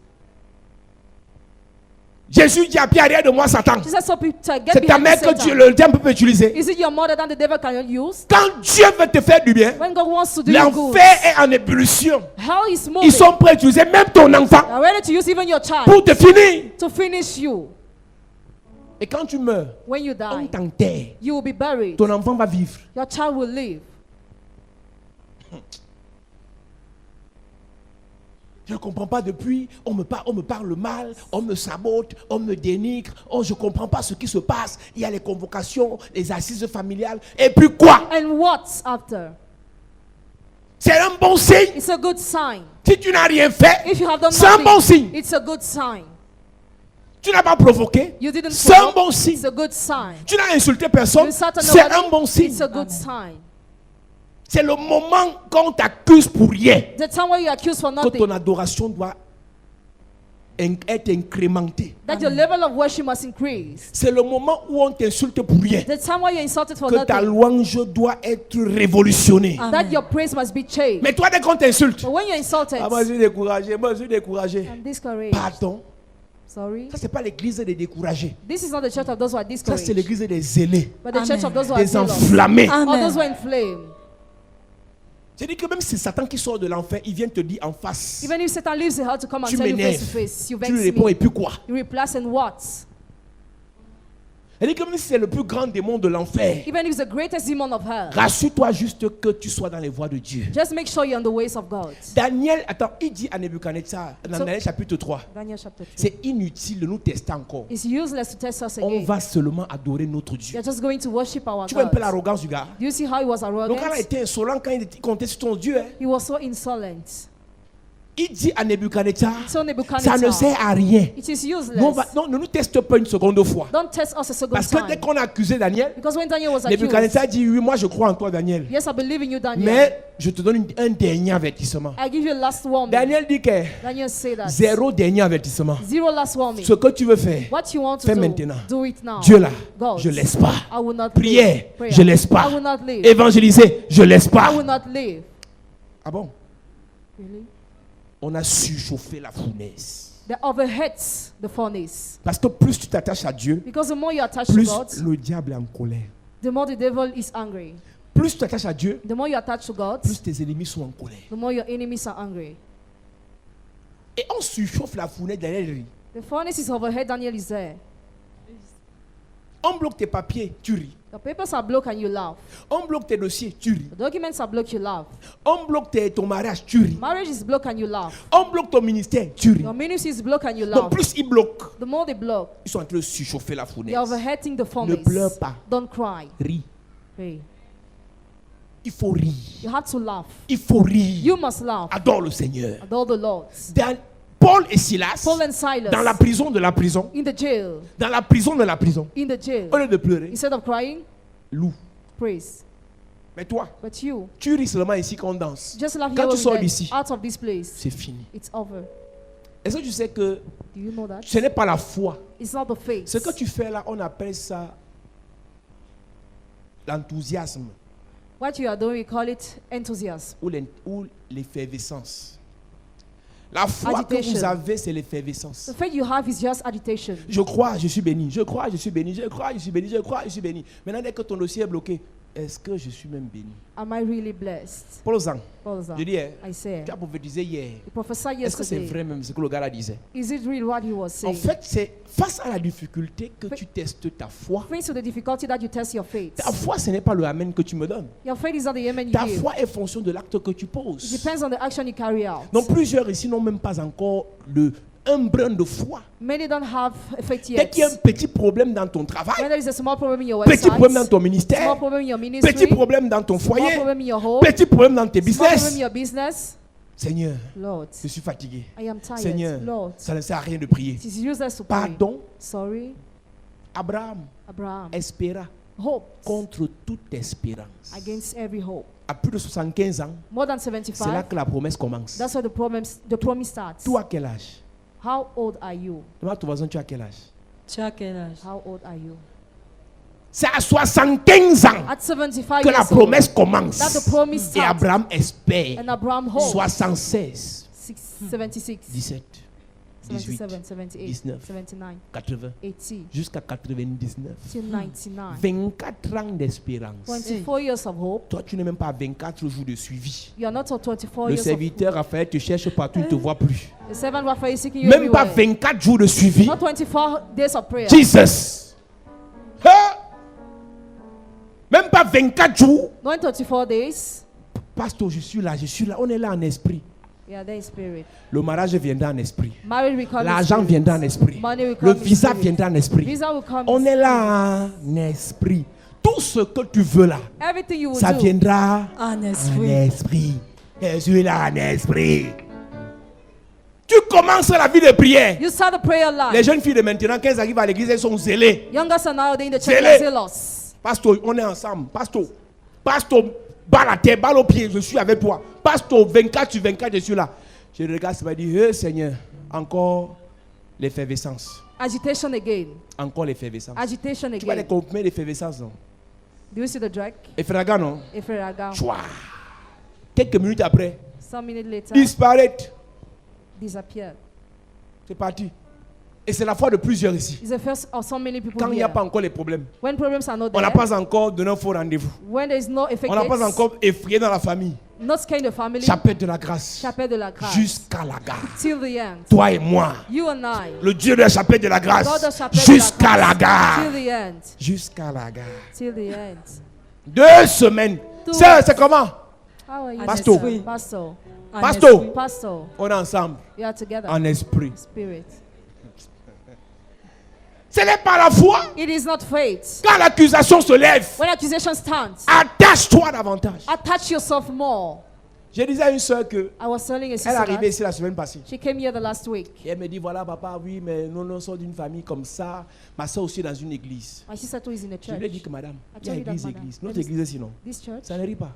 S2: Jésus dit à Pierre, arrière de moi, Satan.
S3: Jesus said, Peter, get
S2: C'est ta
S3: behind
S2: mère
S3: me,
S2: que
S3: Satan.
S2: le diable peut utiliser.
S3: Is it your mother than the devil cannot use?
S2: Quand Dieu veut te faire du bien,
S3: When God wants to do you good,
S2: l'enfer est en ébullition.
S3: hell is moving.
S2: Ils sont prêts à utiliser même ton enfant
S3: They are ready to use even your child
S2: pour te finir.
S3: to finish you.
S2: Et quand tu meurs,
S3: When you
S2: on
S3: die,
S2: t'enterre.
S3: you will be buried.
S2: Ton enfant va vivre.
S3: Your child will live.
S2: Je ne comprends pas depuis, on me parle mal, on me sabote, on me dénigre. Oh, je ne comprends pas ce qui se passe. Il y a les convocations, les assises familiales. Et puis quoi?
S3: And what's after?
S2: C'est un bon signe.
S3: It's a good sign.
S2: Si tu n'as rien fait,
S3: If you have done
S2: c'est un bon
S3: nothing,
S2: signe.
S3: it's a good sign.
S2: Tu n'as pas provoqué,
S3: You didn't
S2: c'est un
S3: provoke,
S2: bon signe.
S3: it's a good sign.
S2: Tu n'as insulté personne,
S3: You insulted
S2: c'est
S3: nobody,
S2: un bon signe.
S3: it's a good sign.
S2: C'est le moment qu'on t'accuse pour rien
S3: The time where you accuse for
S2: que
S3: nothing,
S2: ton adoration doit être incrémentée.
S3: that your level of worship must increase.
S2: C'est le moment où on t'insulte pour rien
S3: The time where you're insulted for
S2: que ta
S3: nothing,
S2: louange doit être révolutionnée.
S4: Amen.
S3: that your praise must be changed.
S2: Mais toi, dès qu'on t'insulte,
S3: But when you're insulted
S2: ah, moi je suis découragé, moi je suis découragé.
S3: and discouraged,
S2: Pardon,
S3: sorry,
S2: ça c'est pas l'église des découragés.
S3: this is not the church of those who are
S2: Ça
S3: discouraged,
S2: c'est l'église des zélés,
S3: but the church
S4: Amen.
S3: of those who are
S2: des
S3: zealous,
S2: enflammés.
S3: or
S4: Amen.
S3: those who are inflamed.
S2: C'est dit que même si Satan qui sort de l'enfer, il vient te dire en face.
S3: Even if Satan leaves the hell to come and
S2: Tu
S3: tell you face to
S2: m'énerves.
S3: face, you
S2: Tu lui
S3: vex
S2: réponds
S3: me.
S2: et puis quoi?
S3: You replace and what?
S2: Elle dit que même si c'est le plus grand démon de l'enfer,
S3: even if it's the greatest demon of hell,
S2: rassure-toi juste que tu sois dans les voies de Dieu.
S3: just make sure you're on the ways of God.
S2: Daniel, attends, il dit à Nebuchadnezzar, dans
S3: So-
S2: Daniel chapitre 3,
S3: Daniel chapter 3.
S2: c'est inutile de nous tester encore.
S3: It's useless to test us
S2: On
S3: again.
S2: va seulement adorer notre Dieu.
S3: You're just going to worship our
S2: Tu vois un peu
S3: God.
S2: l'arrogance du gars?
S3: Do you see how he was
S2: Donc
S3: arrogant?
S2: quand il était insolent, quand il comptait sur ton Dieu, hein,
S3: He was so insolent.
S2: il dit à Nebuchadnezzar,
S3: So
S2: ça ne
S3: Nebuchadnezzar,
S2: sert à rien.
S3: it is useless.
S2: Non, ne nous teste pas une seconde fois.
S3: Don't test us a second
S2: Parce que dès
S3: time.
S2: qu'on a accusé Daniel,
S3: Because when Daniel was accused,
S2: Nebuchadnezzar dit, oui, moi je crois en toi, Daniel.
S3: yes, I believe in you, Daniel.
S2: Mais je te donne un dernier avertissement.
S3: I give you a last warning.
S2: Daniel dit que
S3: Daniel say that.
S2: zéro dernier avertissement.
S3: Zero last warning.
S2: Ce que tu veux faire,
S3: What you want to
S2: fais
S3: do,
S2: maintenant.
S3: do it now.
S2: Dieu là,
S3: God,
S2: je laisse pas.
S3: I will not
S2: Prière,
S3: leave. Prayer.
S2: je laisse pas.
S3: I will not leave.
S2: Évangéliser, je laisse
S3: I
S2: pas.
S3: will not leave.
S2: Ah bon?
S3: Really?
S2: On a surchauffé la fournaise.
S3: They overheats the furnace.
S2: Parce que plus tu t'attaches à Dieu,
S3: Because the more you attach to
S2: plus
S3: God,
S2: le diable est en colère.
S3: the more the devil is angry.
S2: Plus tu t'attaches à Dieu,
S3: The more you attach to God,
S2: plus tes ennemis sont en colère.
S3: the more your enemies are angry.
S2: Et on surchauffe la fournaise derrière lui.
S3: The furnace is overhead, Daniel is there.
S2: On bloque tes papiers, tu ris.
S3: The papers are blocked and you laugh.
S2: On bloque tes dossiers, tu ris.
S3: The documents are blocked, you laugh.
S2: On bloque ton mariage, tu ris.
S3: Marriage is blocked and you laugh.
S2: On bloque ton ministère, tu ris.
S3: Your ministry is blocked and you
S2: Donc
S3: laugh.
S2: plus ils bloquent,
S3: The more they block,
S2: ils sont en train de surchauffer la fournaise.
S3: they are overheating the
S2: Ne
S3: furnace.
S2: pleure pas,
S3: Don't cry.
S2: ris.
S3: Pray.
S2: Il faut rire.
S3: You have to laugh.
S2: Il faut rire.
S3: You must laugh.
S2: Adore le Seigneur.
S3: Adore the Lord.
S2: Paul et Silas,
S3: Paul and Silas,
S2: dans la prison de la prison,
S3: in the jail,
S2: dans la prison de la prison,
S3: in the jail,
S2: au lieu de pleurer,
S3: instead of crying,
S2: loue.
S3: praise.
S2: Mais toi,
S3: But you,
S2: tu ris seulement ici quand on danse.
S3: just laugh
S2: Quand
S3: here
S2: tu
S3: when
S2: sors
S3: we
S2: d'ici,
S3: dance. Out of this place,
S2: c'est fini.
S3: it's over.
S2: Est-ce que tu sais que
S3: Do you know that?
S2: ce n'est pas la foi?
S3: It's not the faith.
S2: Ce que tu fais là, on appelle ça l'enthousiasme
S3: What you are doing, we call it enthusiasm.
S2: ou l'effervescence. La foi que
S3: Agitation.
S2: vous avez, c'est l'effervescence.
S3: The faith you have is just agitation.
S2: Je crois, je suis béni. Je crois, je suis béni. Je crois, je suis béni. Je crois, je suis béni. Maintenant, dès que ton dossier est bloqué, est-ce que je suis même béni?
S3: Am I really blessed?
S2: Paul-en,
S3: What was that?
S2: je dis,
S3: I say.
S2: tu as prophétisé hier.
S3: He prophesied
S2: Est-ce que c'est
S3: yesterday.
S2: vrai même ce que le gars là disait?
S3: Is it real what he was
S2: En
S3: saying?
S2: fait, c'est face à la difficulté que tu testes ta foi.
S3: Face to the difficulty that you test your faith.
S2: Ta foi, ce n'est pas le amen que tu me donnes.
S3: Your faith is not the amen you
S2: Ta
S3: give.
S2: foi est fonction de l'acte que tu
S3: It
S2: poses.
S3: depends on the action you carry out.
S2: Donc plusieurs ici n'ont même pas encore un brin de foi.
S3: Many don't have a faith
S2: Dès
S3: yet.
S2: qu'il y a un petit problème dans ton travail,
S3: When there is a small problem in your
S2: petit
S3: website,
S2: problème dans ton
S3: small
S2: ministère,
S3: problem in your ministry,
S2: petit problème dans ton
S3: small
S2: foyer,
S3: problem in your home,
S2: petit problème dans tes
S3: small problem in
S2: business.
S3: your business,
S2: Seigneur,
S3: Lord,
S2: je suis fatigué.
S3: I am tired.
S2: Seigneur,
S3: Lord,
S2: ça ne sert à rien de prier.
S3: it is useless to pray.
S2: Pardon,
S3: Sorry,
S2: Abraham
S3: Abraham.
S2: espéra
S3: Hope
S2: contre toute espérance.
S3: against every hope.
S2: À plus de 75 ans,
S3: More than
S2: c'est là
S3: 75.
S2: que la promesse commence.
S3: That's where the promise starts.
S2: Toi, à quel âge?
S3: How old are you?
S2: Demande à ton voisin, tu as quel âge?
S4: Tu as quel âge?
S3: How old are you?
S2: C'est à 75 ans
S3: At 75
S2: que la
S3: years old,
S2: promesse commence.
S3: that the promise
S2: Et
S3: starts.
S2: Abraham espère.
S3: And Abraham hopes.
S2: 76,
S3: 76,
S2: 17, 18,
S3: 77, 78,
S2: 19,
S3: 79,
S2: 80,
S3: 80,
S2: jusqu'à 99.
S3: till 99.
S2: 24 ans d'espérance.
S3: 24 years of hope.
S2: Toi, tu n'es même pas à 24 jours de suivi.
S3: You are not at 24
S2: Le
S3: years of
S2: serviteur Raphaël te cherche partout, il ne te voit plus.
S3: The servant Raphael is seeking you
S2: Même pas
S3: everywhere.
S2: 24 jours de suivi.
S3: Not 24 days of prayer.
S2: Jesus. Hein? Même pas 24 jours.
S3: Not 24 days.
S2: Pasteur, je suis là, on est là en esprit.
S3: We are there in spirit.
S2: Le mariage viendra en esprit.
S3: Marriage will come in
S2: L'argent
S3: spirit.
S2: viendra en esprit.
S3: Money will come
S2: Le
S3: in
S2: visa
S3: spirit.
S2: viendra en esprit.
S3: Visa will come
S2: On
S3: in
S2: est
S3: spirit.
S2: là en esprit. Tout ce que tu veux là,
S3: Everything you will
S2: ça
S3: do.
S2: viendra
S4: En
S2: en
S4: esprit.
S2: esprit. Je suis là en esprit. Tu commences la vie de prière.
S3: You start the prayer life.
S2: Les jeunes filles de maintenant, quand elles arrivent à l'église, elles sont zélées.
S3: Younger son nowadays in the church
S2: Zélé.
S3: are zealous.
S2: Pasteur, on est ensemble. Pasteur, bas la terre, bas au pied, je suis avec toi. Pasteur, 24 sur 24, je suis là. Je regarde, ça va dire, Seigneur, encore l'effervescence.
S3: Agitation again.
S2: Encore l'effervescence.
S3: Agitation
S2: Tu vois les
S3: again.
S2: combien d'effervescence, non?
S3: Do you see the drag?
S2: Effraga, non?
S3: If you're a girl,
S2: Chouah. Quelques minutes après,
S3: some minutes later,
S2: disparaît.
S3: disappear.
S2: C'est parti. Et c'est la foi de plusieurs ici.
S3: It's the first of so many people
S2: Quand il n'y a
S3: here.
S2: pas encore les problèmes,
S3: When problems are not
S2: on n'a
S3: there,
S2: pas encore donné un faux rendez-vous.
S3: when there is no effect,
S2: On n'a pas encore effrayé dans la famille.
S3: Not scaring the family.
S2: Chapelle de la grâce.
S3: Chapelle de la grâce.
S2: Jusqu'à la gare.
S3: Till the end.
S2: Toi et moi.
S3: You and I.
S2: Le Dieu de la chapelle de la grâce.
S3: God of chapelle de la
S2: Jusqu'à la
S3: grâce.
S2: gare.
S3: Till the end.
S2: Jusqu'à la gare.
S3: Till the end.
S2: 2 semaines. C'est comment?
S3: How are you?
S2: Pastor.
S3: sir? Pastor.
S4: En
S2: Pastor.
S4: esprit.
S3: Pastor.
S2: On est ensemble.
S3: We are together.
S2: En esprit.
S3: Spirit.
S2: Ce n'est pas la foi.
S3: It is not faith.
S2: Quand l'accusation se lève,
S3: When accusation stands,
S2: attache-toi davantage.
S3: attach yourself more.
S2: Je disais à une soeur que
S3: I was telling a
S2: elle est
S3: sister
S2: arrivée
S3: that
S2: ici la semaine passée.
S3: she came here the last week.
S2: Et elle me dit, voilà papa, oui, mais nous, nous sommes d'une famille comme ça. Ma soeur aussi est dans une église.
S3: My sister too is in a
S2: Je lui ai dit
S3: church.
S2: que madame,
S3: I
S2: il y a
S3: told you that,
S2: église,
S3: madam.
S2: église. Notre
S3: There is-
S2: église est sinon.
S3: This church,
S2: Ça ne rit pas.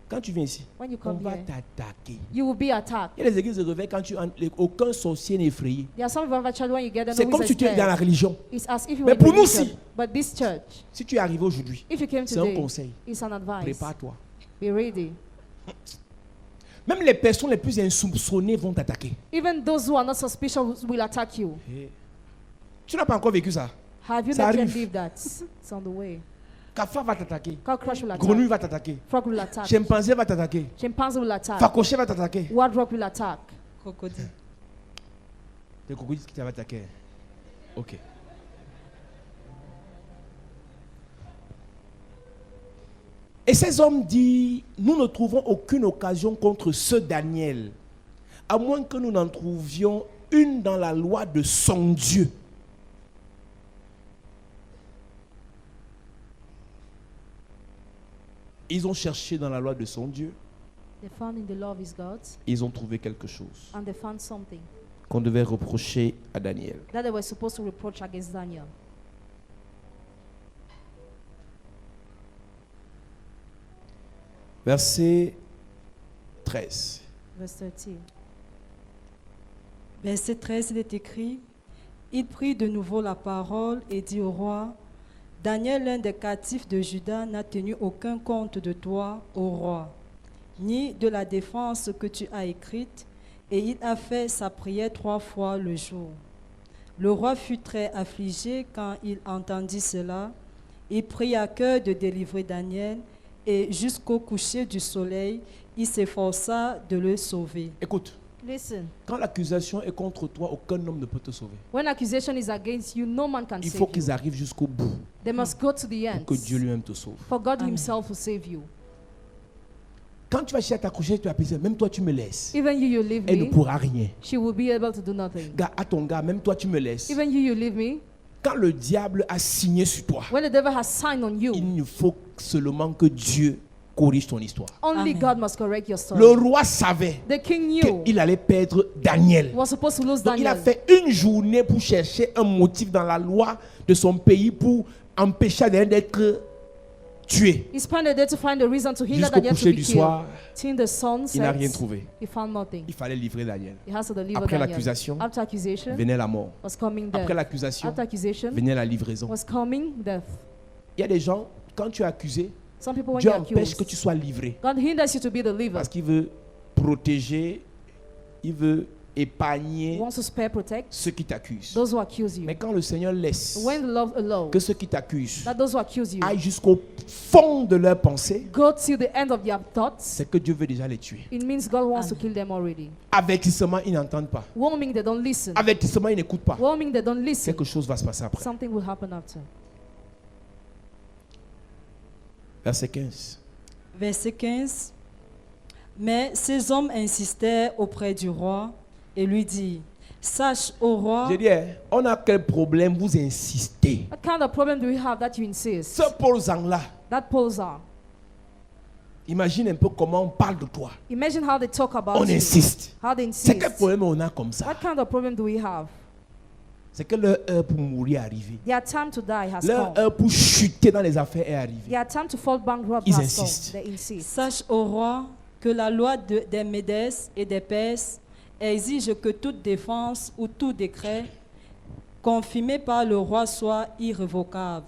S2: Quand tu viens ici,
S3: when you
S2: on
S3: come
S2: va
S3: here,
S2: t'attaquer.
S3: you will be attacked.
S2: Il y a des églises de réveil quand tu entres, aucun sorcier n'est effrayé.
S3: There are some of our church when you get there,
S2: C'est
S3: no
S2: comme
S3: one
S2: si
S3: is
S2: tu es dans la
S3: scared.
S2: religion.
S3: It's as if you
S2: Mais
S3: were in
S2: pour nous,
S3: religion.
S2: si.
S3: But this church,
S2: Si tu es arrivé aujourd'hui,
S3: if you came
S2: c'est un
S3: today,
S2: conseil.
S3: it's an advice.
S2: Prépare-toi.
S3: Be ready.
S2: Même les personnes les plus insoupçonnées vont t'attaquer.
S3: Even those who are not suspicious will attack you.
S2: Tu n'as pas encore vécu ça.
S3: Have you
S2: Ça
S3: not yet
S2: arrive.
S3: lived that? It's on the way.
S2: Cafard va t'attaquer.
S3: Cockroach will
S2: Grenouille
S3: attack.
S2: va t'attaquer.
S3: Frog will attack.
S2: Chimpanzé va t'attaquer.
S3: Chimpanzee will attack.
S2: Facoché va t'attaquer.
S3: Wild will attack.
S4: Crocodile.
S2: Les crocodiles qui t'avaient attaqué. Ok. Et ces hommes disent, nous ne trouvons aucune occasion contre ce Daniel, à moins que nous n'en trouvions une dans la loi de son Dieu. Ils ont cherché dans la loi de son Dieu,
S3: They found in the law of his God,
S2: ils ont trouvé quelque chose
S3: and they found something
S2: qu'on devait reprocher à Daniel.
S3: that they were supposed to reproach against Daniel.
S2: Verset 13.
S3: Verse 13.
S4: Verset 13, il est écrit, il prit de nouveau la parole et dit au roi, Daniel, l'un des captifs de Juda, n'a tenu aucun compte de toi, ô roi, ni de la défense que tu as écrite, et il a fait sa prière 3 fois le jour. Le roi fut très affligé quand il entendit cela. Il prit à cœur de délivrer Daniel, et jusqu'au coucher du soleil, il s'efforça de le sauver.
S2: Écoute,
S3: Listen,
S2: quand l'accusation est contre toi, aucun homme ne peut te sauver.
S3: when accusation is against you, no man can
S2: Il
S3: save
S2: faut
S3: you.
S2: qu'ils arrivent jusqu'au bout
S3: They must go to the end
S2: pour que Dieu lui-même te sauve.
S3: for God
S4: Amen.
S3: himself will save you.
S2: Quand tu vas chercher à t'accrocher, tu vas penser, même toi tu me laisses.
S3: Even you leave
S2: Elle ne
S3: me,
S2: pourra rien.
S3: she will be able to do nothing.
S2: Gars, à ton gars, même toi tu me laisses.
S3: Even you leave me,
S2: Quand le diable a signé sur toi,
S3: when the devil has signed on you,
S2: il ne faut seulement que Dieu corrige ton histoire.
S3: only
S4: Amen.
S3: God must correct your story.
S2: Le roi savait
S3: The king knew
S2: qu'il allait perdre Daniel.
S3: he was supposed to lose
S2: Donc il a
S3: Daniel.
S2: fait une journée pour chercher un motif dans la loi de son pays pour empêcher Daniel d'être tué.
S3: He spent a day to find a reason to hinder
S2: Jusqu'au
S3: Daniel to
S2: coucher
S3: be
S2: du
S3: killed.
S2: soir,
S3: Till the sun
S2: il n'a rien
S3: set,
S2: trouvé.
S3: he found nothing.
S2: Il fallait livrer Daniel.
S3: He has to deliver
S2: Après
S3: Daniel.
S2: l'accusation,
S3: After accusation
S2: venait la mort.
S3: was coming death.
S2: Après l'accusation,
S3: After accusation
S2: venait la livraison.
S3: was coming death.
S2: Il y a des gens, quand tu es accusé,
S3: Some people when
S2: Dieu
S3: you're
S2: empêche
S3: accused,
S2: que tu sois livré.
S3: God hinders you to be delivered.
S2: Parce qu'il veut protéger, il veut
S3: He
S2: épargner
S3: wants to spare, protect
S2: ceux qui t'accusent.
S3: those who accuse you.
S2: Mais quand le Seigneur laisse
S3: When the love allows
S2: que ceux qui t'accusent
S3: that those who accuse you
S2: aillent jusqu'au fond de leur pensée,
S3: go till the end of their thoughts,
S2: c'est que Dieu veut déjà les tuer.
S3: it means God wants to kill them already.
S2: Avertissement, ils n'entendent pas.
S3: Warming, they don't listen.
S2: Avertissement, ils n'écoutent pas.
S3: Warming, they don't listen.
S2: Quelque chose va se passer après.
S3: Something will happen after.
S2: Verset 15.
S4: Verset 15. Mais ces hommes insistèrent auprès du roi et lui dirent, sache, ô roi,
S2: J'ai dit, on a quel problème, vous insistez.
S3: What kind of problem do we have that you insist?
S2: Ce Paul Zang-là,
S3: That posar.
S2: imagine un peu comment on parle de toi.
S3: Imagine how they talk about
S2: On
S3: you.
S2: insiste.
S3: How they
S2: C'est
S3: insist.
S2: quel problème on a comme ça?
S3: What kind of problem do we have?
S2: C'est que leur heure pour mourir est arrivée.
S3: Their time to die has
S2: Leur
S3: come.
S2: heure pour chuter dans les affaires est arrivée.
S3: Their time to fall bankrupt
S2: Ils
S3: has
S2: insistent.
S3: come. They insist.
S4: sache, ô roi, que la loi des Médès et des Perses exige que toute défense ou tout décret confirmé par le roi soit irrévocable.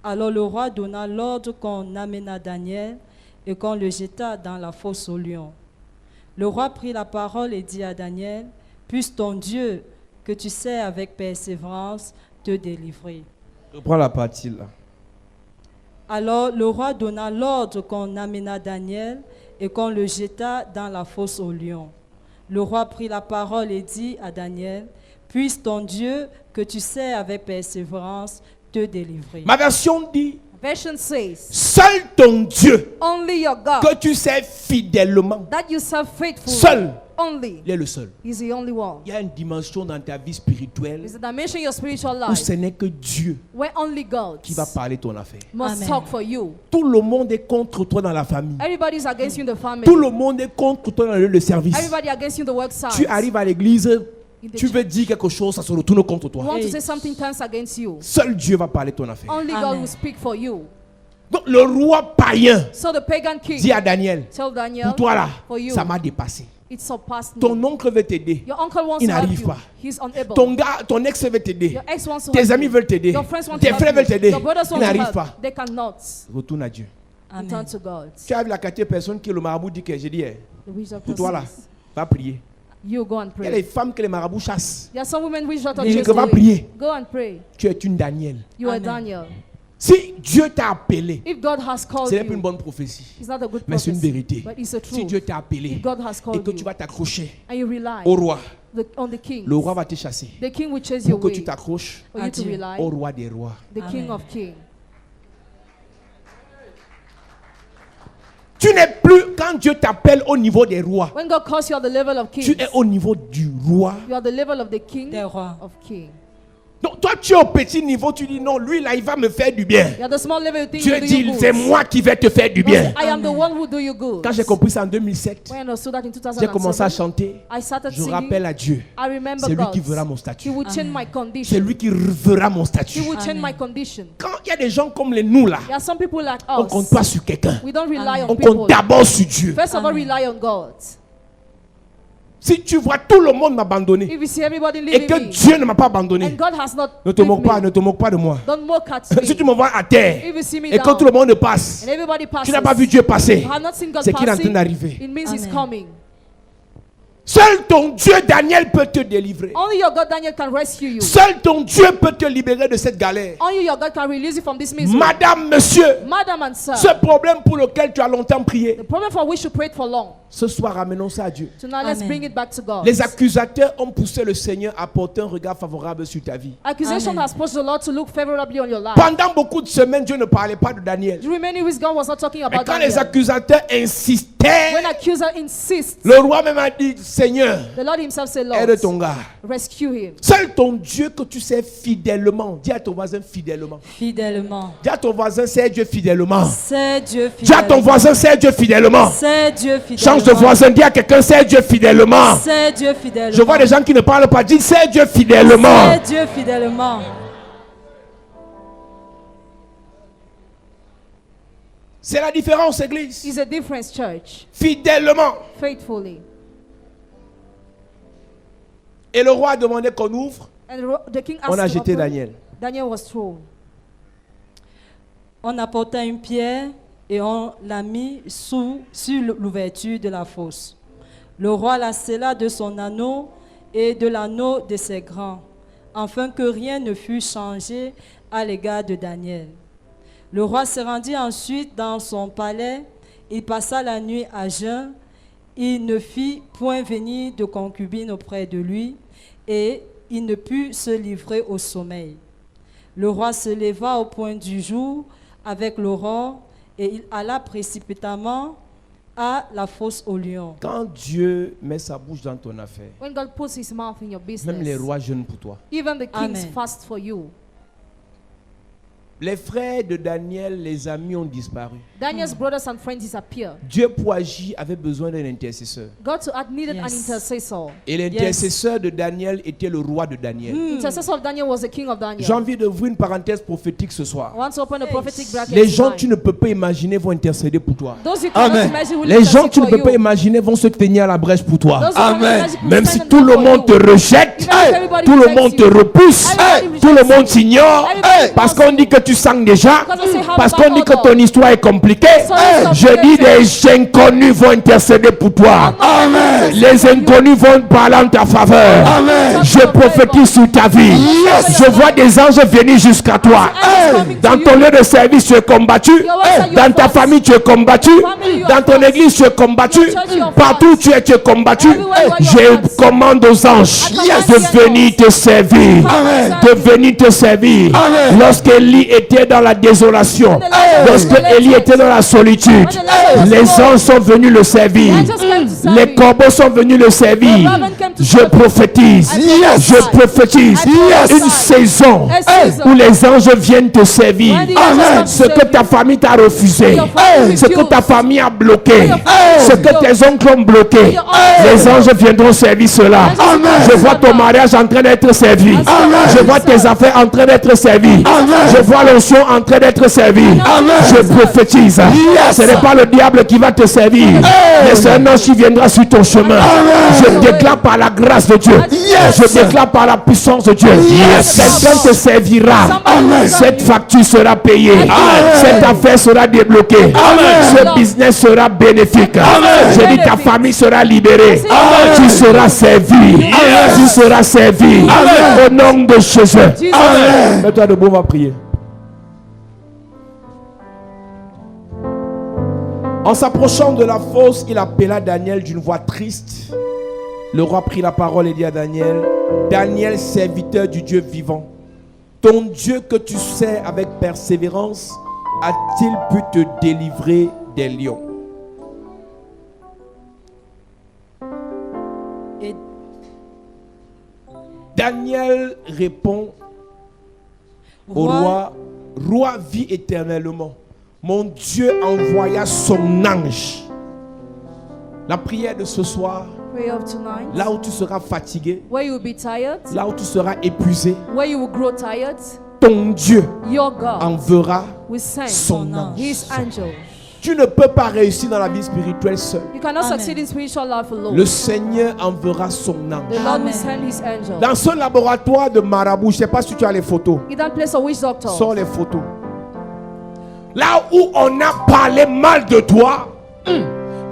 S4: Alors le roi donna l'ordre qu'on amena Daniel et qu'on le jeta dans la fosse aux lions. Le roi prit la parole et dit à Daniel, puisse ton Dieu, que tu sais avec persévérance, te délivrer.
S2: Je prends la partie là.
S4: Alors le roi donna l'ordre qu'on amena Daniel et qu'on le jeta dans la fosse aux lions. Le roi prit la parole et dit à Daniel, « Puisse ton Dieu, que tu sais avec persévérance, te délivrer. »
S2: Ma version dit,
S3: Version says,
S2: seul ton Dieu
S3: only your God
S2: que tu sais fidèlement,
S3: that you serve faithfully.
S2: seul,
S3: Only.
S2: il est le seul.
S3: He's the only one.
S2: Il y a une dimension dans ta vie spirituelle
S3: It's a dimension in your spiritual
S2: où
S3: life
S2: ce n'est que Dieu
S3: where only God
S2: qui va parler ton affaire.
S3: must
S4: Amen.
S3: talk for you.
S2: Tout le monde est contre toi dans la famille.
S3: Everybody's against you in the family.
S2: Tout le monde est contre toi dans le lieu de service.
S3: Everybody against you in the work site.
S2: Tu arrives à l'église,
S3: In the
S2: tu veux dire quelque chose, ça se retourne contre
S3: You
S2: toi.
S3: want to say something turns against you.
S2: Seul Dieu va parler ton affaire.
S3: Only God
S4: Amen.
S3: will speak for you.
S2: Donc le roi païen
S3: So the pagan king
S2: dit à Daniel,
S3: tell Daniel,
S2: pour toi là,
S3: for you,
S2: ça m'a dépassé.
S3: it surpassed me.
S2: Ton oncle veut t'aider.
S3: Your uncle wants
S2: Il
S3: to help
S2: n'arrive
S3: you.
S2: pas.
S3: He's unable.
S2: Ton gars, ton ex veut t'aider.
S3: Your ex wants to
S2: Tes
S3: help
S2: amis
S3: you.
S2: veulent t'aider.
S3: Your friends want
S2: Tes
S3: to
S2: frères
S3: help
S2: veulent
S3: you.
S2: t'aider.
S3: Your brothers
S2: Ils
S3: want to
S2: n'arrivent
S3: help.
S2: pas.
S3: They cannot.
S2: Retourne à Dieu.
S3: Return
S4: Amen.
S3: to God.
S2: Tu arrives la quatrième personne qui est le marabout dit que j'ai dit,
S3: The witch
S2: pour toi là,
S3: says,
S2: va prier.
S3: you go and
S2: Il y a des
S3: pray.
S2: femmes que les marabouts chassent.
S3: There are some women which don't
S2: Il dit
S3: chase
S2: que va
S3: away.
S2: prier.
S3: Go and pray.
S2: Tu es une Daniel.
S3: You are
S4: Amen.
S3: Daniel.
S2: Si Dieu t'a appelé,
S3: If God has called
S2: ce n'est pas une
S3: you,
S2: bonne prophétie,
S3: it's not a good
S2: mais c'est une
S3: prophecy,
S2: vérité.
S3: but it's a
S2: Si
S3: truth.
S2: Dieu t'a appelé
S3: If God has
S2: et
S3: called
S2: que tu
S3: you
S2: vas t'accrocher
S3: and you rely
S2: au roi,
S3: on the king,
S2: le roi va te chasser.
S3: the king will chase you
S2: Pour que
S3: away
S2: tu t'accroches
S3: for you to
S4: Adieu.
S3: rely
S2: au roi des rois.
S3: the king
S4: Amen.
S3: of kings.
S2: Tu n'es plus, quand Dieu t'appelle au niveau des rois,
S3: When God calls you at the level of
S2: tu
S3: kings,
S2: es au niveau du roi.
S3: you are at the level of the king
S4: Des rois.
S3: of kings.
S2: Donc toi tu es au petit niveau, tu dis non, lui là il va me faire du bien.
S3: You are the small level, you think
S2: Dieu
S3: you do
S2: dit
S3: you good.
S2: c'est moi qui vais te faire du
S3: God
S2: bien.
S3: said, I am the one who do you good.
S2: Quand j'ai compris ça en 2007,
S3: When I understood that in
S2: j'ai commencé à
S3: 2007,
S2: chanter.
S3: I started
S2: Je
S3: singing.
S2: rappelle à Dieu,
S3: I remember
S2: c'est lui
S3: God.
S2: qui verra mon
S3: He
S2: statut.
S3: will change
S4: Amen.
S3: my
S2: C'est
S3: condition.
S2: lui qui verra mon
S3: He
S2: statut.
S3: will change
S4: Amen.
S3: my condition.
S2: Quand il y a des gens comme les nous là,
S3: There are some people like
S2: on compte
S3: us.
S2: pas sur quelqu'un.
S3: We don't rely
S4: Amen.
S3: on
S2: On
S3: people.
S2: compte d'abord sur Dieu.
S3: First of all,
S4: Amen.
S3: rely on God.
S2: Si tu vois tout le monde m'abandonner
S3: If you see everybody
S2: et
S3: leaving
S2: que
S3: me,
S2: Dieu ne m'a pas abandonné,
S3: and God has not
S2: ne te
S3: left
S2: moque pas,
S3: me,
S2: ne te moque pas de moi.
S3: don't mock at
S2: Si tu
S3: me.
S2: me vois à terre
S3: If you see me
S2: et que
S3: down,
S2: tout le monde passe,
S3: and everybody passes,
S2: tu n'as pas vu Dieu passer,
S3: you have not seen God
S2: c'est qu'il est en train
S3: passing,
S2: d'arriver.
S3: it means He's
S4: Amen.
S3: coming.
S2: Seul ton Dieu Daniel peut te délivrer.
S3: Only your God Daniel can rescue you.
S2: Seul ton Dieu peut te libérer de cette galère.
S3: Only your God can release you from this misery.
S2: Madame, monsieur,
S3: Madam and sir,
S2: ce problème pour lequel tu as longtemps prié,
S3: the problem for which you prayed for long,
S2: ce soir ramenons ça à Dieu.
S3: tonight let's
S4: Amen.
S3: bring it back to God.
S2: Les accusateurs ont poussé le Seigneur à porter un regard favorable sur ta vie.
S3: Accusation
S4: Amen.
S3: has pushed the Lord to look favorably on your life.
S2: Pendant beaucoup de semaines, Dieu ne parlait pas de Daniel.
S3: The remaining weeks, God was not talking
S2: Mais
S3: about
S2: quand les
S3: Daniel.
S2: accusateurs insistaient,
S3: When accuser insists,
S2: le roi même a dit, Seigneur,
S3: the Lord himself said, Lord,
S2: aide ton gars.
S3: rescue him.
S2: Seul ton Dieu que tu sais fidèlement. Dis à ton voisin fidèlement.
S4: Fidèlement.
S2: Dis à ton voisin, c'est Dieu fidèlement.
S4: C'est Dieu
S2: Dis à ton
S4: fidèlement.
S2: voisin, c'est Dieu fidèlement.
S4: C'est Dieu fidèlement.
S2: Change de voisin, dis à quelqu'un, c'est Dieu fidèlement.
S4: C'est Dieu fidèlement.
S2: Je vois des gens qui ne parlent pas, dis c'est Dieu fidèlement.
S4: C'est Dieu fidèlement.
S2: C'est la différence, église.
S3: It's a difference, church.
S2: Fidèlement.
S3: Faithfully.
S2: Et le roi a demandé qu'on ouvre.
S3: And the king asked
S2: On a
S3: to
S2: jeté
S3: open.
S2: Daniel.
S3: Daniel was thrown.
S4: On apporta une pierre et on l'a mis sur l'ouverture de la fosse. Le roi la scella de son anneau et de l'anneau de ses grands, afin que rien ne fût changé à l'égard de Daniel. Le roi se rendit ensuite dans son palais. Il passa la nuit à jeun. Il ne fit point venir de concubine auprès de lui et il ne put se livrer au sommeil. Le roi se leva au point du jour avec l'aurore et il alla précipitamment à la fosse aux lions.
S2: Quand Dieu met sa bouche dans ton affaire,
S3: When God puts his mouth in your business,
S2: même les rois jeûnent pour toi.
S3: even the kings
S4: Amen.
S3: fast for you.
S2: Les frères de Daniel, les amis ont disparu.
S3: Daniel's brothers and friends disappeared.
S2: Dieu pour agir avait besoin d'un intercesseur.
S3: God to act needed an
S4: Yes.
S3: intercessor.
S2: Et l'intercesseur de Daniel était le roi de Daniel.
S3: Intercessor of Daniel was the king of Daniel.
S2: J'ai envie d'ouvrir une parenthèse prophétique ce soir.
S3: I want to open a prophetic bracket.
S2: Les gens que
S3: tonight.
S2: tu ne peux pas imaginer vont intercéder pour toi.
S3: Those you cannot
S5: Amen.
S3: imagine will
S2: Les gens que
S3: intercede
S2: tu ne
S3: for
S2: peux pas
S3: you.
S2: imaginer vont se tenir à la brèche pour toi.
S3: Those you cannot
S5: Amen.
S3: imagine will
S2: Même
S3: stand
S2: si
S3: in
S2: tout
S3: the
S2: le
S3: gap for
S2: monde
S3: you.
S2: te rejette,
S3: Even if everybody
S2: tout le
S3: rejects
S2: monde
S3: you.
S2: te repousse,
S3: Everybody
S2: tout le
S3: rejects
S2: monde
S3: you.
S2: t'ignore,
S3: Everybody
S2: parce
S3: knows
S2: qu'on dit
S3: you.
S2: que tu tu sens déjà?
S3: Because I say how
S2: Parce
S3: about
S2: qu'on dit que
S3: all
S2: ton histoire est compliquée.
S3: So it's
S2: Je dis
S3: complicated.
S2: des inconnus vont intercéder pour toi.
S3: Amen.
S2: Les inconnus vont parler en ta faveur. Je prophétise sur ta vie. Je vois des anges venir jusqu'à toi. Dans ton lieu de service, tu es combattu. Dans ta famille, tu es combattu. Dans ton église, tu es combattu. Partout où tu es combattu. Je commande aux anges de venir te servir. De venir te servir. Lorsqu'Élie était dans la désolation, lorsque Élie était dans la solitude, les anges sont venus le servir. Les corbeaux sont venus le servir. Je prophétise. Je prophétise une saison où les anges viennent te servir. Ce que ta famille t'a refusé, ce que ta famille a bloqué, ce que tes oncles ont bloqué, les anges viendront servir cela. Je vois ton mariage en train d'être servi. Je vois tes affaires en train d'être servies. Je vois l'onction en train d'être servie. Je prophétise. Ce n'est pas le diable qui va te servir, mais c'est un ange qui viendra sur ton chemin. Je déclare par la grâce de Dieu. Je déclare par la puissance de Dieu. Quelqu'un te servira. Cette facture sera payée. Cette affaire sera débloquée. Ce business sera bénéfique. Je dis ta famille sera libérée. Tu seras servi. Tu seras servi. Au nom de Jésus. Mets-toi debout, on va prier. En s'approchant de la fosse, il appela Daniel d'une voix triste. Le roi prit la parole et dit à Daniel: Daniel, serviteur du Dieu vivant, ton Dieu que tu sers avec persévérance, a-t-il pu te délivrer des lions?
S4: Et
S2: Daniel répond au roi: Roi, vis éternellement. Mon Dieu envoya son ange. La prière de ce soir,
S3: Prayer of tonight.
S2: là où tu seras fatigué,
S3: Where you will be tired.
S2: là où tu seras épuisé,
S3: Where you will grow tired.
S2: ton Dieu
S3: Your God
S2: enverra
S3: will send
S2: son ange.
S3: His angel.
S2: Tu ne peux pas réussir dans la vie spirituelle seul.
S3: You cannot
S4: Amen.
S3: succeed in spiritual life alone.
S2: Le Seigneur enverra son ange.
S3: The Lord
S4: Amen.
S3: will send His angel.
S2: Dans ce laboratoire de marabout, je ne sais pas si tu as les photos.
S3: In that place of witch doctor.
S2: Sors les photos. Là où on a parlé mal de toi,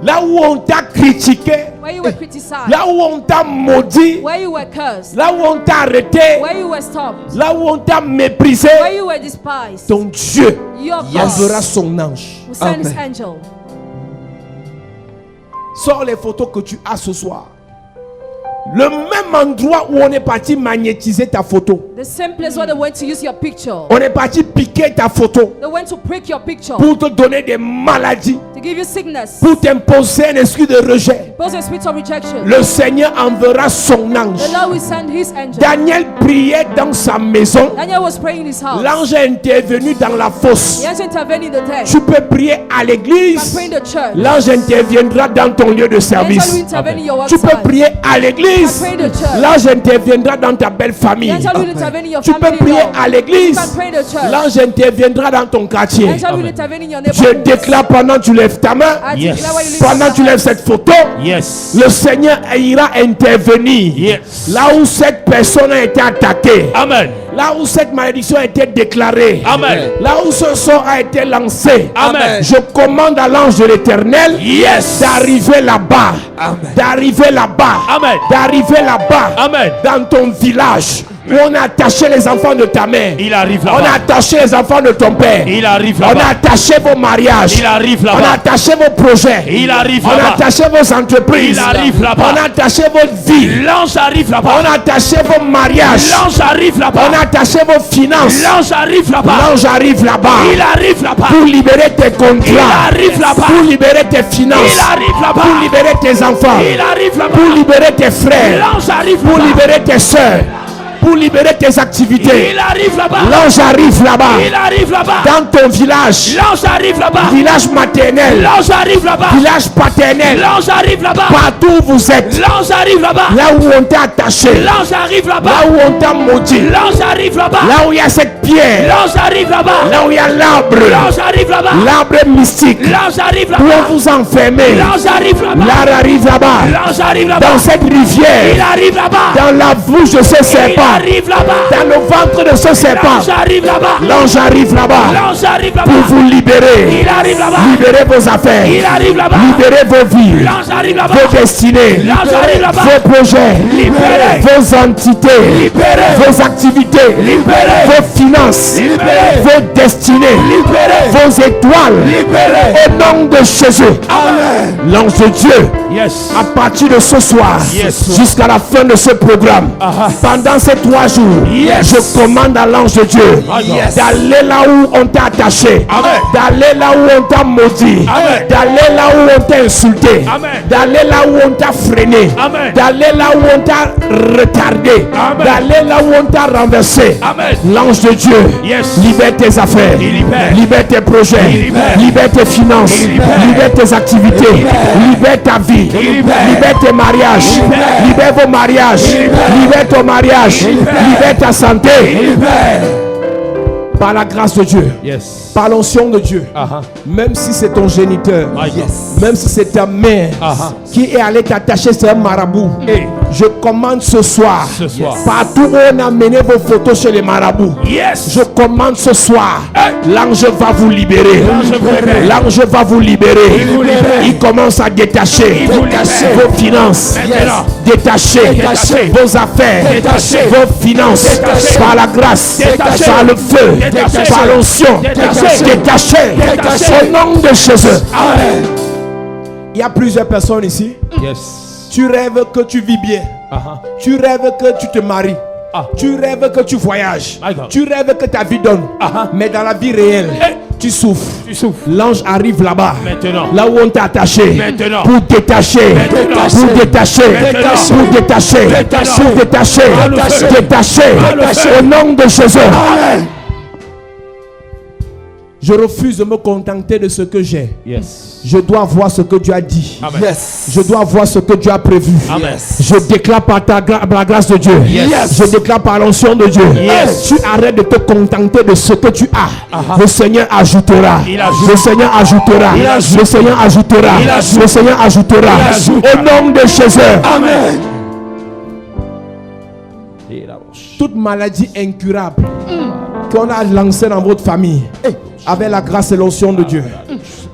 S2: là où on t'a critiqué,
S3: Where you were criticized.
S2: là où on t'a maudit,
S3: Where you were cursed.
S2: là où on t'a arrêté,
S3: Where you were stopped.
S2: là où on t'a méprisé,
S3: Where you were despised.
S2: ton Dieu
S3: Your God
S2: enverra son ange.
S3: will send His
S2: Amen.
S3: angel.
S2: Sors les photos que tu as ce soir. Le même endroit où on est parti magnétiser ta photo.
S3: The same place where they went to use your picture.
S2: On est parti piquer ta photo
S3: They went to prick your picture.
S2: pour te donner des maladies,
S3: To give you sickness.
S2: pour t'imposer un esprit de rejet.
S3: Pose a spirit of rejection.
S2: Le Seigneur enverra son ange.
S3: The Lord will send His angel.
S2: Daniel priait dans sa maison.
S3: Daniel was praying in his house.
S2: L'ange est intervenu dans la fosse.
S3: The angel intervened in the tent.
S2: Tu peux prier à
S3: You can
S2: l'église.
S3: pray in the church.
S2: L'ange interviendra dans ton lieu de
S3: The angel will
S2: service.
S3: intervene in your
S2: Tu peux
S3: worksite.
S2: prier à l'église.
S3: You can pray in the church.
S2: L'ange interviendra dans ta belle
S3: The
S2: famille.
S3: angel will intervene in your
S2: Tu peux
S3: family.
S2: prier
S3: law.
S2: à
S3: You
S2: l'église.
S3: can pray in the church.
S2: L'ange interviendra dans ton
S3: The
S2: quartier.
S3: angel will intervene in your
S2: Je
S3: neighborhood.
S2: déclare pendant que tu lèves ta main,
S3: I declare while you lift
S2: pendant
S3: up
S2: que tu
S3: your
S2: lèves
S3: hands.
S2: cette photo,
S5: Yes.
S2: le Seigneur ira intervenir.
S5: Yes.
S2: Là où cette personne a été attaquée,
S5: Amen.
S2: là où cette malédiction a été déclarée,
S5: Amen.
S2: là où ce sort a été lancé,
S5: Amen.
S2: je commande à l'ange de l'Éternel
S5: Yes.
S2: d'arriver là-bas, d'arriver là-bas,
S5: Amen.
S2: d'arriver là-bas,
S5: Amen.
S2: dans ton village où on a attaché les enfants de ta mère,
S5: Il arrive
S2: on a
S5: là-bas.
S2: attaché les enfants de ton père,
S5: Il arrive
S2: on a
S5: là-bas.
S2: attaché vos mariages,
S5: Il arrive
S2: on a
S5: là-bas.
S2: attaché vos projets,
S5: Il arrive
S2: on a
S5: là-bas.
S2: attaché vos entreprises,
S5: Il arrive là-bas.
S2: on a attaché votre vie,
S5: L'ange arrive
S2: on
S5: là-bas.
S2: a attaché vos mariages,
S5: L'ange arrive
S2: on
S5: là-bas.
S2: a attaché vos finances.
S5: L'ange arrive là-bas.
S2: L'ange arrive là-bas
S5: Il arrive là-bas.
S2: pour libérer tes
S5: Il
S2: contrats,
S5: arrive là-bas.
S2: pour libérer tes finances,
S5: Il arrive là-bas.
S2: pour libérer tes enfants,
S5: Il arrive là-bas.
S2: pour libérer tes frères,
S5: L'ange arrive
S2: pour
S5: là-bas.
S2: libérer tes soeurs, pour libérer tes activités.
S5: Il arrive là-bas.
S2: L'ange arrive là-bas
S5: Il arrive là-bas.
S2: dans ton village,
S5: L'ange arrive là-bas.
S2: village maternel,
S5: L'ange arrive là-bas.
S2: village paternel,
S5: L'ange arrive là-bas.
S2: partout où vous êtes,
S5: L'ange arrive là-bas.
S2: là où on t'a attaché,
S5: L'ange arrive là-bas.
S2: là où on t'a maudit,
S5: L'ange arrive là-bas.
S2: là où il y a cette pierre,
S5: L'ange arrive là-bas.
S2: là où il y a l'arbre,
S5: L'ange arrive là-bas.
S2: l'arbre mystique,
S5: L'ange arrive
S2: où on
S5: là-bas.
S2: vous enfermez.
S5: L'ange arrive là-bas.
S2: L'arbre arrive là-bas,
S5: L'ange arrive là-bas.
S2: dans cette
S5: Il
S2: rivière,
S5: arrive là-bas.
S2: dans la bouche de ce
S5: Il
S2: serpent,
S5: arrive là-bas.
S2: Dans le ventre de ce serpent.
S5: L'ange arrive là-bas.
S2: L'ange arrive là-bas.
S5: L'ange arrive là-bas.
S2: Pour vous libérer.
S5: Il arrive là-bas.
S2: Libérez vos affaires.
S5: Il arrive là-bas.
S2: Libérez vos vies.
S5: L'ange arrive là-bas.
S2: Vos destinées.
S5: L'ange arrive là-bas.
S2: Vos projets.
S5: Libérez.
S2: Vos entités.
S5: Libérez.
S2: Vos activités.
S5: Libérez.
S2: Vos finances.
S5: Libérez.
S2: Vos destinées.
S5: Libérez.
S2: Vos étoiles.
S5: Libérez.
S2: Au nom de Jésus.
S5: Amen.
S2: L'ange de Dieu.
S5: Yes.
S2: À partir de ce soir,
S5: Yes.
S2: jusqu'à la fin de ce programme, pendant ces 3 jours,
S5: Yes.
S2: je commande à l'ange de Dieu
S5: Yes.
S2: d'aller là où on t'a attaché,
S5: Amen.
S2: d'aller là où on t'a maudit,
S5: Amen.
S2: d'aller là où on t'a insulté,
S5: Amen.
S2: d'aller là où on t'a freiné,
S5: Amen.
S2: d'aller là où on t'a retardé,
S5: Amen.
S2: d'aller là où on t'a renversé.
S5: Amen.
S2: L'ange de Dieu
S5: Yes.
S2: libère tes affaires,
S5: Il libère.
S2: libère tes projets,
S5: Il libère.
S2: libère tes finances,
S5: Il libère.
S2: libère tes activités, libère ta vie, libère tes mariages, libère vos mariages, libère ton mariage, libère ta santé. Par la grâce de Dieu,
S5: Yes.
S2: par l'onction de Dieu, même si c'est ton géniteur, même si c'est ta mère qui est allée t'attacher sur un marabout, je commande ce soir, partout où on a mené vos photos chez les marabouts,
S5: Yes.
S2: je commande ce soir, l'ange va vous libérer. L'ange va vous libérer. Il commence à détacher vos finances, détacher vos affaires, vos finances, par la grâce, par le feu, par l'onction, détacher au nom de Jésus. Il y a plusieurs personnes ici.
S5: Yes.
S2: Tu rêves que tu vis bien. Tu rêves que tu te maries. Tu rêves que tu voyages.
S5: My God.
S2: Tu rêves que ta vie donne. Mais dans la vie réelle, tu souffres.
S5: Tu souffres.
S2: L'ange arrive là-bas.
S5: Maintenant.
S2: Là où on t'a attaché.
S5: Maintenant.
S2: Pour détacher.
S5: Maintenant.
S2: Pour détacher.
S5: Maintenant.
S2: Pour détacher.
S5: Maintenant.
S2: Pour détacher.
S5: Par le feu.
S2: Détacher.
S5: Par le feu.
S2: Au nom de Jésus.
S5: Amen.
S2: Je refuse de me contenter de ce que j'ai.
S5: Yes.
S2: Je dois voir ce que Dieu a dit.
S5: Amen.
S2: Je dois voir ce que Dieu a prévu.
S5: Amen.
S2: Je déclare par la grâce de Dieu.
S5: Yes.
S2: Je déclare par l'onction de Dieu.
S5: Yes.
S2: Tu arrêtes de te contenter de ce que tu as. Le Seigneur ajoutera.
S5: Il ajoute.
S2: Le Seigneur ajoutera.
S5: Il ajoute.
S2: Le Seigneur ajoutera.
S5: Il ajoute.
S2: Le Seigneur ajoutera.
S5: Il ajoute.
S2: Au nom de Jésus.
S5: Amen.
S2: Toute maladie incurable qu'on a lancée dans votre famille, avec la grâce et l'onction de Dieu,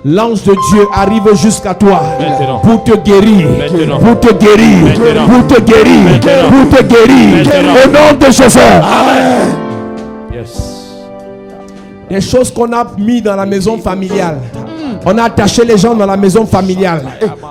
S2: l'ange de Dieu arrive jusqu'à toi
S5: Maintenant.
S2: pour te guérir,
S5: Maintenant.
S2: pour te guérir,
S5: Maintenant.
S2: pour te guérir,
S5: Maintenant.
S2: pour te guérir.
S5: Maintenant.
S2: Au nom de Jésus.
S5: Yes.
S2: Des choses qu'on a mis dans la maison familiale. On a attaché les gens dans la maison familiale.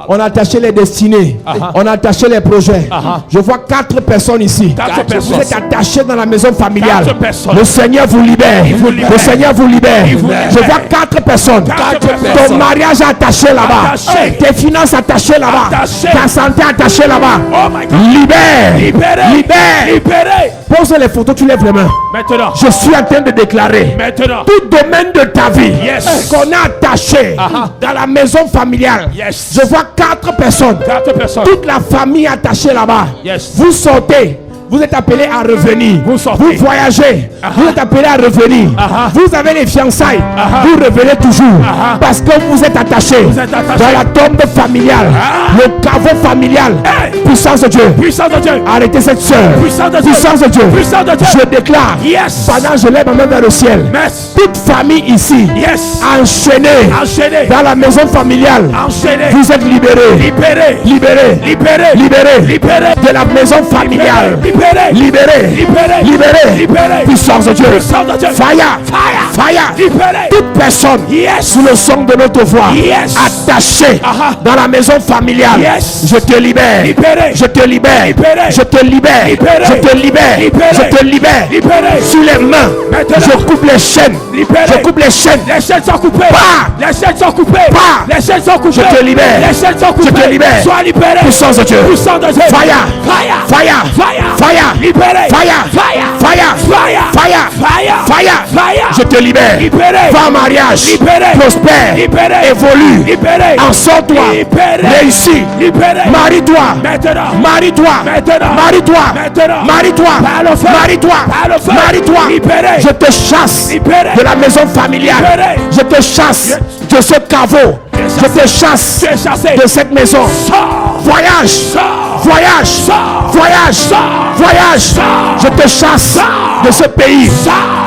S2: On a attaché les destinées. On a attaché les projets. Je vois 4 personnes ici.
S5: 4 personnes.
S2: Vous êtes attachés dans la maison familiale.
S5: 4 personnes.
S2: Le Seigneur vous libère.
S5: vous libère.
S2: Le Seigneur vous libère.
S5: vous libère.
S2: Je vois 4 personnes.
S5: 4
S2: Ton
S5: personnes.
S2: mariage attaché là-bas.
S5: Attaché.
S2: Tes finances attachées là-bas.
S5: Attaché.
S2: Ta santé attachée là-bas.
S5: Oh my God.
S2: Libère.
S5: Libéré.
S2: Libère.
S5: Libéré.
S2: Pose les photos, tu lèves les mains.
S5: Maintenant.
S2: Je suis en train de déclarer.
S5: Maintenant.
S2: Tout domaine de ta vie
S5: Yes.
S2: qu'on a attaché dans la maison familiale.
S5: Yes.
S2: Je vois 4 personnes.
S5: 4 personnes.
S2: Toute la famille attachée là-bas.
S5: Yes.
S2: Vous sortez. Vous êtes appelés à revenir.
S5: Vous sortez.
S2: Vous voyagez. Vous êtes appelés à revenir. Vous avez les fiançailles. Vous revenez toujours. Parce que vous êtes attachés.
S5: Vous êtes attachés.
S2: Dans la tombe familiale. Le caveau familial.
S5: Hey.
S2: Puissance de Dieu.
S5: Puissance de Dieu.
S2: Arrêtez cette soeur.
S5: Puissance de Dieu.
S2: Puissance de Dieu.
S5: Puissance de Dieu.
S2: Je déclare.
S5: Yes.
S2: Pendant que je lève ma main vers le ciel.
S5: Merci.
S2: Toute famille ici.
S5: Yes.
S2: Enchaînée.
S5: Enchaîné.
S2: Dans la maison familiale.
S5: Enchaîné.
S2: Vous êtes libérés.
S5: Libéré.
S2: Libérés.
S5: Libéré.
S2: Libérés.
S5: Libéré.
S2: De la maison familiale.
S5: Libéré.
S2: Libérés.
S5: Libéré.
S2: Libérés.
S5: Libéré.
S2: Puissance de Dieu.
S5: Puissance de Dieu.
S2: Fire.
S5: Fire.
S2: Fire.
S5: Libéré.
S2: Toute personne
S5: Yes.
S2: sous le son de notre voix
S5: Yes.
S2: attachée dans la maison familiale.
S5: Yes.
S2: Je te libère.
S5: Libéré.
S2: Je te libère.
S5: Libéré.
S2: Je te libère.
S5: Libéré.
S2: Je te libère.
S5: Libéré.
S2: Je te libère.
S5: Libéré.
S2: Sous les mains.
S5: Maintenant.
S2: Je coupe les chaînes.
S5: Libéré.
S2: Je coupe les chaînes.
S5: Les chaînes sont coupées.
S2: Pas.
S5: Les chaînes sont coupées.
S2: Pas.
S5: Les chaînes sont coupées.
S2: Je te libère.
S5: Les chaînes sont coupées.
S2: Je te libère.
S5: Sois libéré.
S2: Puissance de Dieu.
S5: Puissance de Dieu.
S2: Fire.
S5: Fire.
S2: Fire.
S5: Fire.
S2: Fire.
S5: Libéré.
S2: Fire.
S5: Fire.
S2: Fire.
S5: Fire.
S2: Fire.
S5: Fire.
S2: Fire.
S5: Fire.
S2: Je te libère.
S5: Libéré.
S2: Va en mariage.
S5: Libéré.
S2: Prospère.
S5: Libéré.
S2: Évolue.
S5: Libéré.
S2: En sors-toi.
S5: Libéré.
S2: Réussis.
S5: Libéré.
S2: Marie-toi.
S5: Maintenant.
S2: Marie-toi.
S5: Maintenant.
S2: Marie-toi.
S5: Maintenant.
S2: Marie-toi.
S5: Par le feu.
S2: Marie-toi.
S5: Par le feu.
S2: Marie-toi.
S5: Libéré.
S2: Je te chasse
S5: Libéré.
S2: de la maison familiale.
S5: Libéré.
S2: Je te chasse de ce caveau. Je te chasse
S5: Tu es chassé.
S2: de cette maison.
S5: Sors.
S2: Voyage.
S5: Sors.
S2: Voyage. Voyage. Voyage. Je te chasse de ce pays.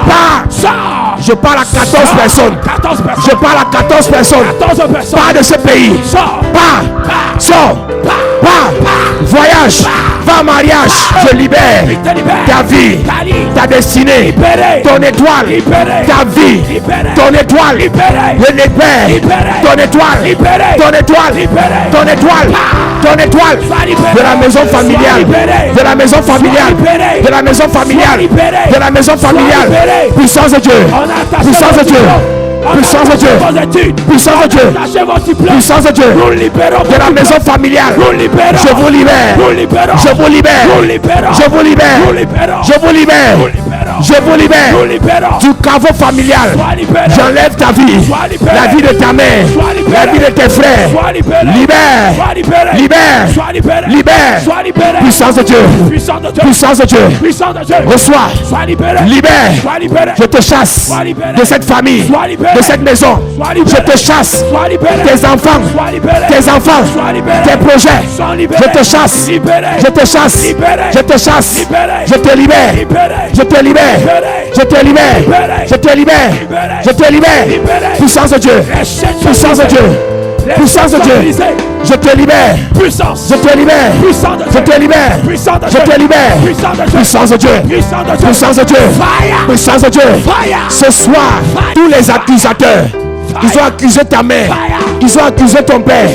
S2: Pars. Je parle à 14 personnes. Je parle à 14 personnes. Pars de ce pays. Pars. Sors. Pars. Voyage. Va en mariage. Je libère ta vie, ta destinée, ton étoile, ta vie, ton étoile, je libère ton étoile, ton étoile, ton étoile, ton étoile, de la maison familiale, de la maison familiale, de la maison familiale, de la maison familiale. Puissance de Dieu, puissance de Dieu. Puissance de Dieu, puissance de Dieu, puissance de Dieu, de la maison familiale. Je vous libère, je vous libère, je vous libère, je vous libère, je vous libère du caveau familial. J'enlève ta vie, la vie de ta mère, la vie de tes frères. Libère, libère, libère, puissance de Dieu, puissance de Dieu. Reçois, libère, je te chasse de cette famille, de cette maison. Je te chasse tes enfants, tes projets. Je te chasse, je te chasse, je te chasse, je te libère, je te libère, je te libère, je te libère, je te libère. Puissance de Dieu, puissance de Dieu, puissance de Dieu. Je te libère, je te libère, je te libère, je te libère. Puissance de Dieu, puissance de Dieu, puissance de Dieu. Ce soir, tous les accusateurs, ils ont accusé ta mère, ils ont accusé ton père,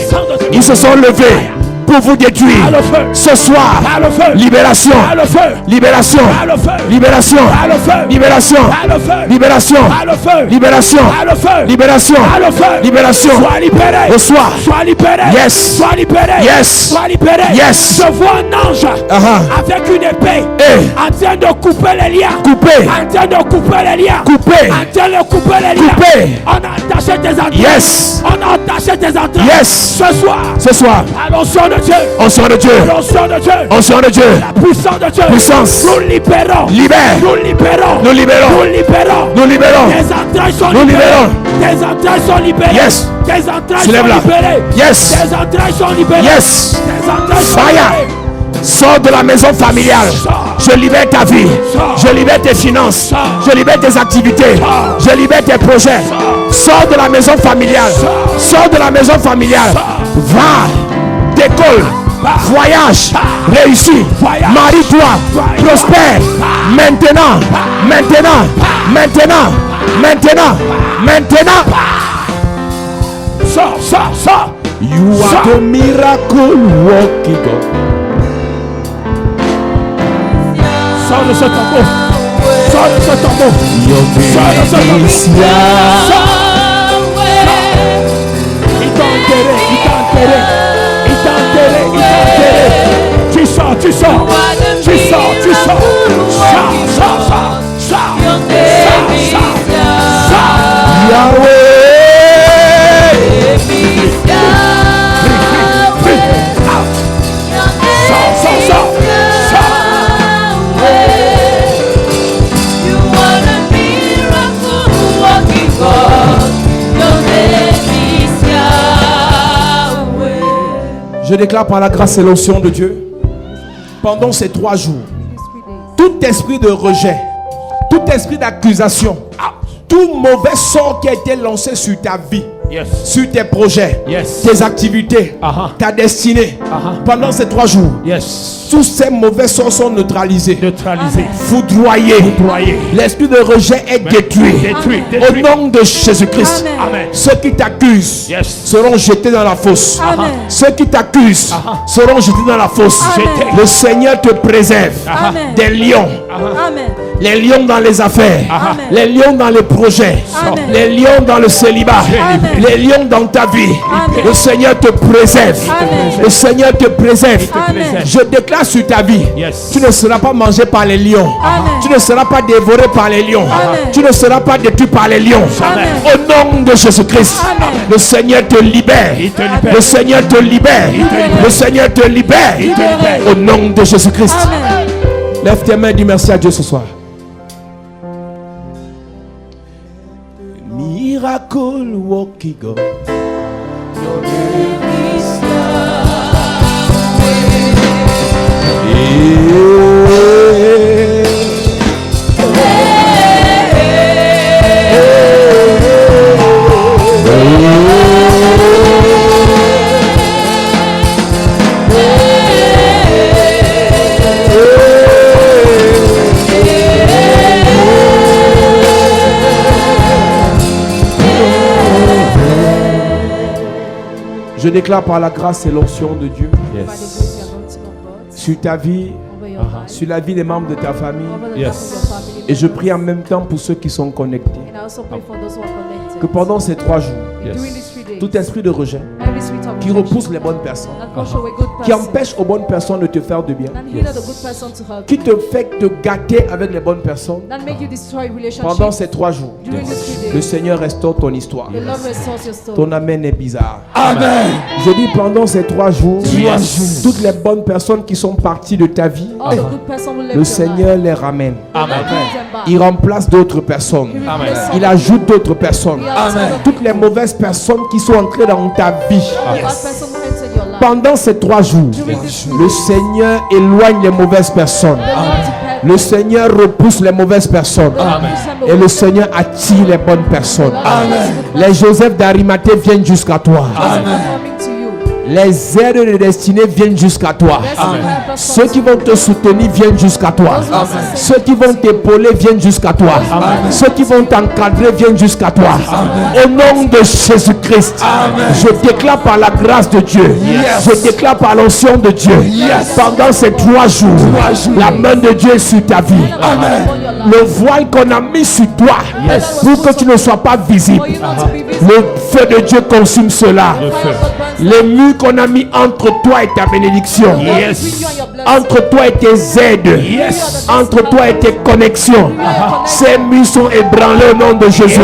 S2: ils se sont levés pour vous détruire. Ce soir, libération, libération, libération, libération, libération, libération, libération, libération. Reçois. Yes, yes, yes.
S5: Je vois un ange avec une épée en train de couper les liens.
S2: Couper.
S5: En train de couper les liens.
S2: Couper.
S5: En train de couper les liens.
S2: Couper.
S5: On a attaché tes entrailles.
S2: Yes.
S5: On a attaché tes entrailles.
S2: Yes. Ce soir.
S5: Allons-y de Dieu.
S2: Onction de Dieu.
S5: Onction de Dieu.
S2: Onction de Dieu.
S5: La puissance de Dieu.
S2: Puissance.
S5: Nous libérons.
S2: Libère.
S5: Nous libérons.
S2: Nous libérons.
S5: Nous libérons.
S2: Nous libérons.
S5: Tes entrailles sont
S2: Nous
S5: libérées.
S2: libérons.
S5: Tes entrailles sont libérées.
S2: Yes.
S5: Tes entrailles
S2: Soulève-la.
S5: sont libérées.
S2: Yes.
S5: Tes entrailles sont libérées.
S2: Yes.
S5: Tes entrailles sont
S2: Fire.
S5: libérées.
S2: Sors de la maison familiale. Je libère ta vie. Je libère tes finances. Je libère tes activités. Je libère tes projets. Sors de la maison familiale. Sors de la maison familiale. Va. Décolle. Voyage. Réussis. Marie-toi. Prospère. Maintenant. Maintenant. Maintenant. Maintenant. Maintenant.
S5: Sors, sors, sors.
S2: You are the miracle working God.
S5: Sors de ce tombeau. Sors de ce tombeau. Sors de ce tombeau. Sors. Il t'a enterré. Il t'a enterré. Il t'a enterré. Il t'a enterré. Tu sors, tu sors. Tu sors, tu sors. Sors, sors, sors. Sors. Sors, sors. Sors.
S2: Yahweh.
S5: Sors, sors, sors.
S2: Je déclare par la grâce et l'onction de Dieu, pendant ces 3 jours, tout esprit de rejet, tout esprit d'accusation, tout mauvais sort qui a été lancé sur ta vie, sur tes projets, tes activités, ta destinée, pendant ces 3 jours, tous ces mauvais sorts sont neutralisés, foudroyés. L'esprit de rejet est détruit. Au nom de Jésus-Christ. Ceux qui t'accusent seront jetés dans la fosse. Ceux qui t'accusent seront jetés dans la fosse. Le Seigneur te préserve des lions. Les lions dans les affaires, les lions dans les projets, les lions dans le célibat, les lions dans ta vie. Le Seigneur te préserve. Le Seigneur te préserve. Je déclare sur ta vie, tu ne seras pas mangé par les lions. Tu ne seras pas dévoré par les lions. Tu ne seras pas détruit par les lions. Au nom de Jésus-Christ, le Seigneur te libère. Le Seigneur te libère. Le Seigneur te libère. Au nom de Jésus-Christ. Lève tes mains et dis merci à Dieu ce soir. Miracle working God. Your name is Yahweh. Je déclare par la grâce et l'onction de Dieu
S3: by the grace and anointing of God,
S2: sur ta vie,
S3: over your life,
S2: sur la vie des membres de ta famille.
S3: over the life of your family
S2: Et je
S3: members.
S2: prie en même temps pour ceux qui sont connectés.
S3: And I also pray for those who are connected.
S2: Que pendant ces 3 jours,
S3: During these 3 days,
S2: tout esprit de rejet
S3: every spirit of
S2: qui
S3: rejection
S2: repousse les bonnes personnes,
S3: that push away good
S2: qui
S3: person,
S2: empêche aux bonnes personnes de te faire de bien,
S3: that hinder the good person to help
S2: qui
S3: you,
S2: te fait te gâter avec les bonnes personnes,
S3: that make you destroy relationships.
S2: pendant ces 3 jours,
S3: During these 3
S2: le
S3: days,
S2: Seigneur restaure ton histoire.
S3: the Lord restores your story.
S2: Ton amen est bizarre.
S5: Amen.
S2: Je dis pendant ces 3 jours, toutes les bonnes personnes qui sont parties de ta vie,
S3: All the good person will
S2: le
S3: live
S2: Seigneur les ramène.
S3: Amen.
S2: Il remplace d'autres personnes. Il ajoute d'autres personnes. Toutes les mauvaises personnes qui sont entrées dans ta vie, pendant ces 3 jours, le Seigneur éloigne les mauvaises personnes. Le Seigneur repousse les mauvaises personnes. Et le Seigneur attire les bonnes personnes. Les Joseph d'Arimathée viennent jusqu'à toi. Les aides de destinée viennent jusqu'à toi. Ceux qui vont te soutenir viennent jusqu'à toi. Ceux qui vont t'épauler viennent jusqu'à toi. Ceux qui vont t'encadrer viennent jusqu'à toi. Au nom de Jésus-Christ, je déclare par la grâce de Dieu, je déclare par l'onction de Dieu, pendant ces 3 jours, la main de Dieu est sur ta vie. Le voile qu'on a mis sur toi pour que tu ne sois pas visible, le feu de Dieu consume cela. Les murs qu'on a mis entre toi et ta bénédiction, entre toi et tes aides, entre toi et tes connexions, ces murs sont ébranlés au nom de Jésus.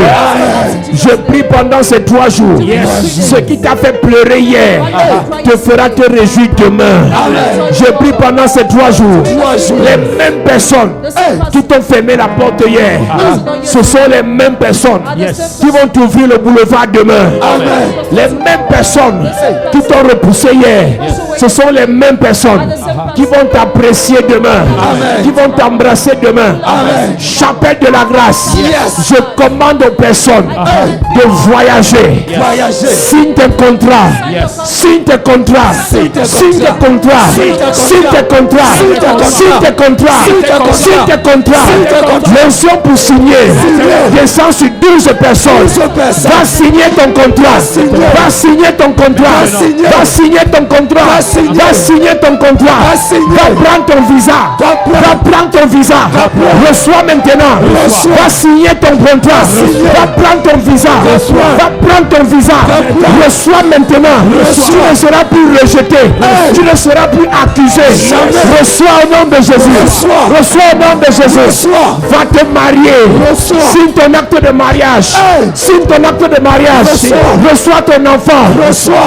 S2: Je prie pendant ces 3 jours, ce qui t'a fait pleurer hier te fera te réjouir demain. Je prie pendant ces 3 jours, les mêmes personnes qui t'ont fermé la porte hier, ce sont les mêmes personnes qui vont t'ouvrir le boulevard demain. Les mêmes personnes qui t'ont repoussé hier, ce sont les mêmes personnes qui vont t'apprécier demain, qui vont t'embrasser demain. Chapelle de la grâce, je commande aux personnes de voyager. Signe tes contrats, signe tes contrats, signe tes contrats, signe tes contrats, signe tes contrats, signe tes contrats. L'onction pour signer descend sur 12 personnes. Va signer ton contrat, va signer ton contrat, va signer ton contrat, va signer ton contrat, va prendre ton visa, va prendre ton visa, reçois maintenant, va signer ton contrat, va prendre ton visa, va prendre ton visa, reçois maintenant, tu ne seras plus rejeté, tu ne seras plus accusé, reçois au nom de Jésus, reçois au nom de Jésus, va te marier, signe ton acte de mariage, signe ton acte de mariage, reçois ton enfant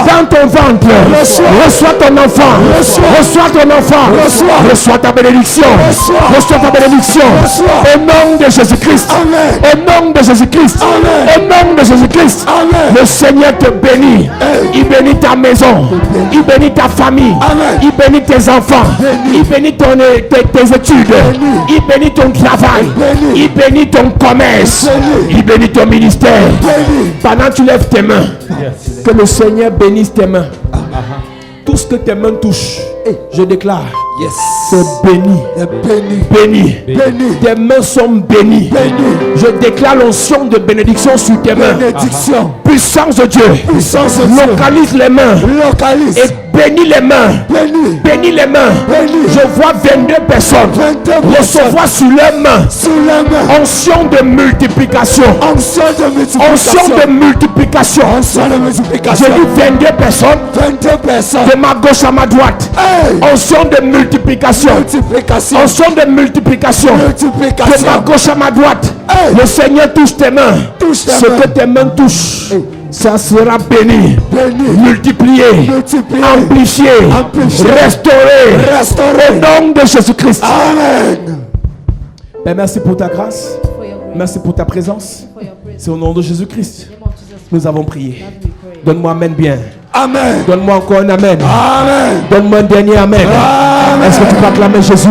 S2: dans ton ventre, reçois ton enfant, reçois ton enfant, reçois ta bénédiction, reçois ta bénédiction, au nom de Jésus-Christ, au nom de Jésus-Christ, au nom de Jésus-Christ. Le Seigneur te bénit, il bénit ta maison, il bénit ta famille, il bénit tes enfants, il bénit tes études, il bénit ton travail, il bénit ton commerce, il bénit ton ministère. Pendant que tu lèves tes mains, que le Seigneur bénisse tes mains. Tout ce que tes mains touchent, je déclare, c'est béni. Béni. Tes mains sont bénies. Je déclare l'onction de bénédiction sur tes mains. Puissance de Dieu. Localise les mains. Et bénis les mains. Bénis les mains. Je vois 22 personnes recevoir sur leurs mains onction de multiplication. Onction de multiplication. J'ai dit 22 personnes. De ma gauche à ma droite. Onction de multiplication. Onction de multiplication. De ma gauche à ma droite. Le Seigneur touche tes mains. Ce que tes mains touchent, ça sera béni, multiplié, amplifié, restauré. Au nom de Jésus-Christ. Amen. Père, merci pour ta grâce. Merci pour ta présence. C'est au nom de Jésus-Christ. Nous avons prié. Donne-moi amen bien. Amen. Donne-moi encore un amen. Amen. Donne-moi un dernier amen. Est-ce que tu peux acclamer Jésus?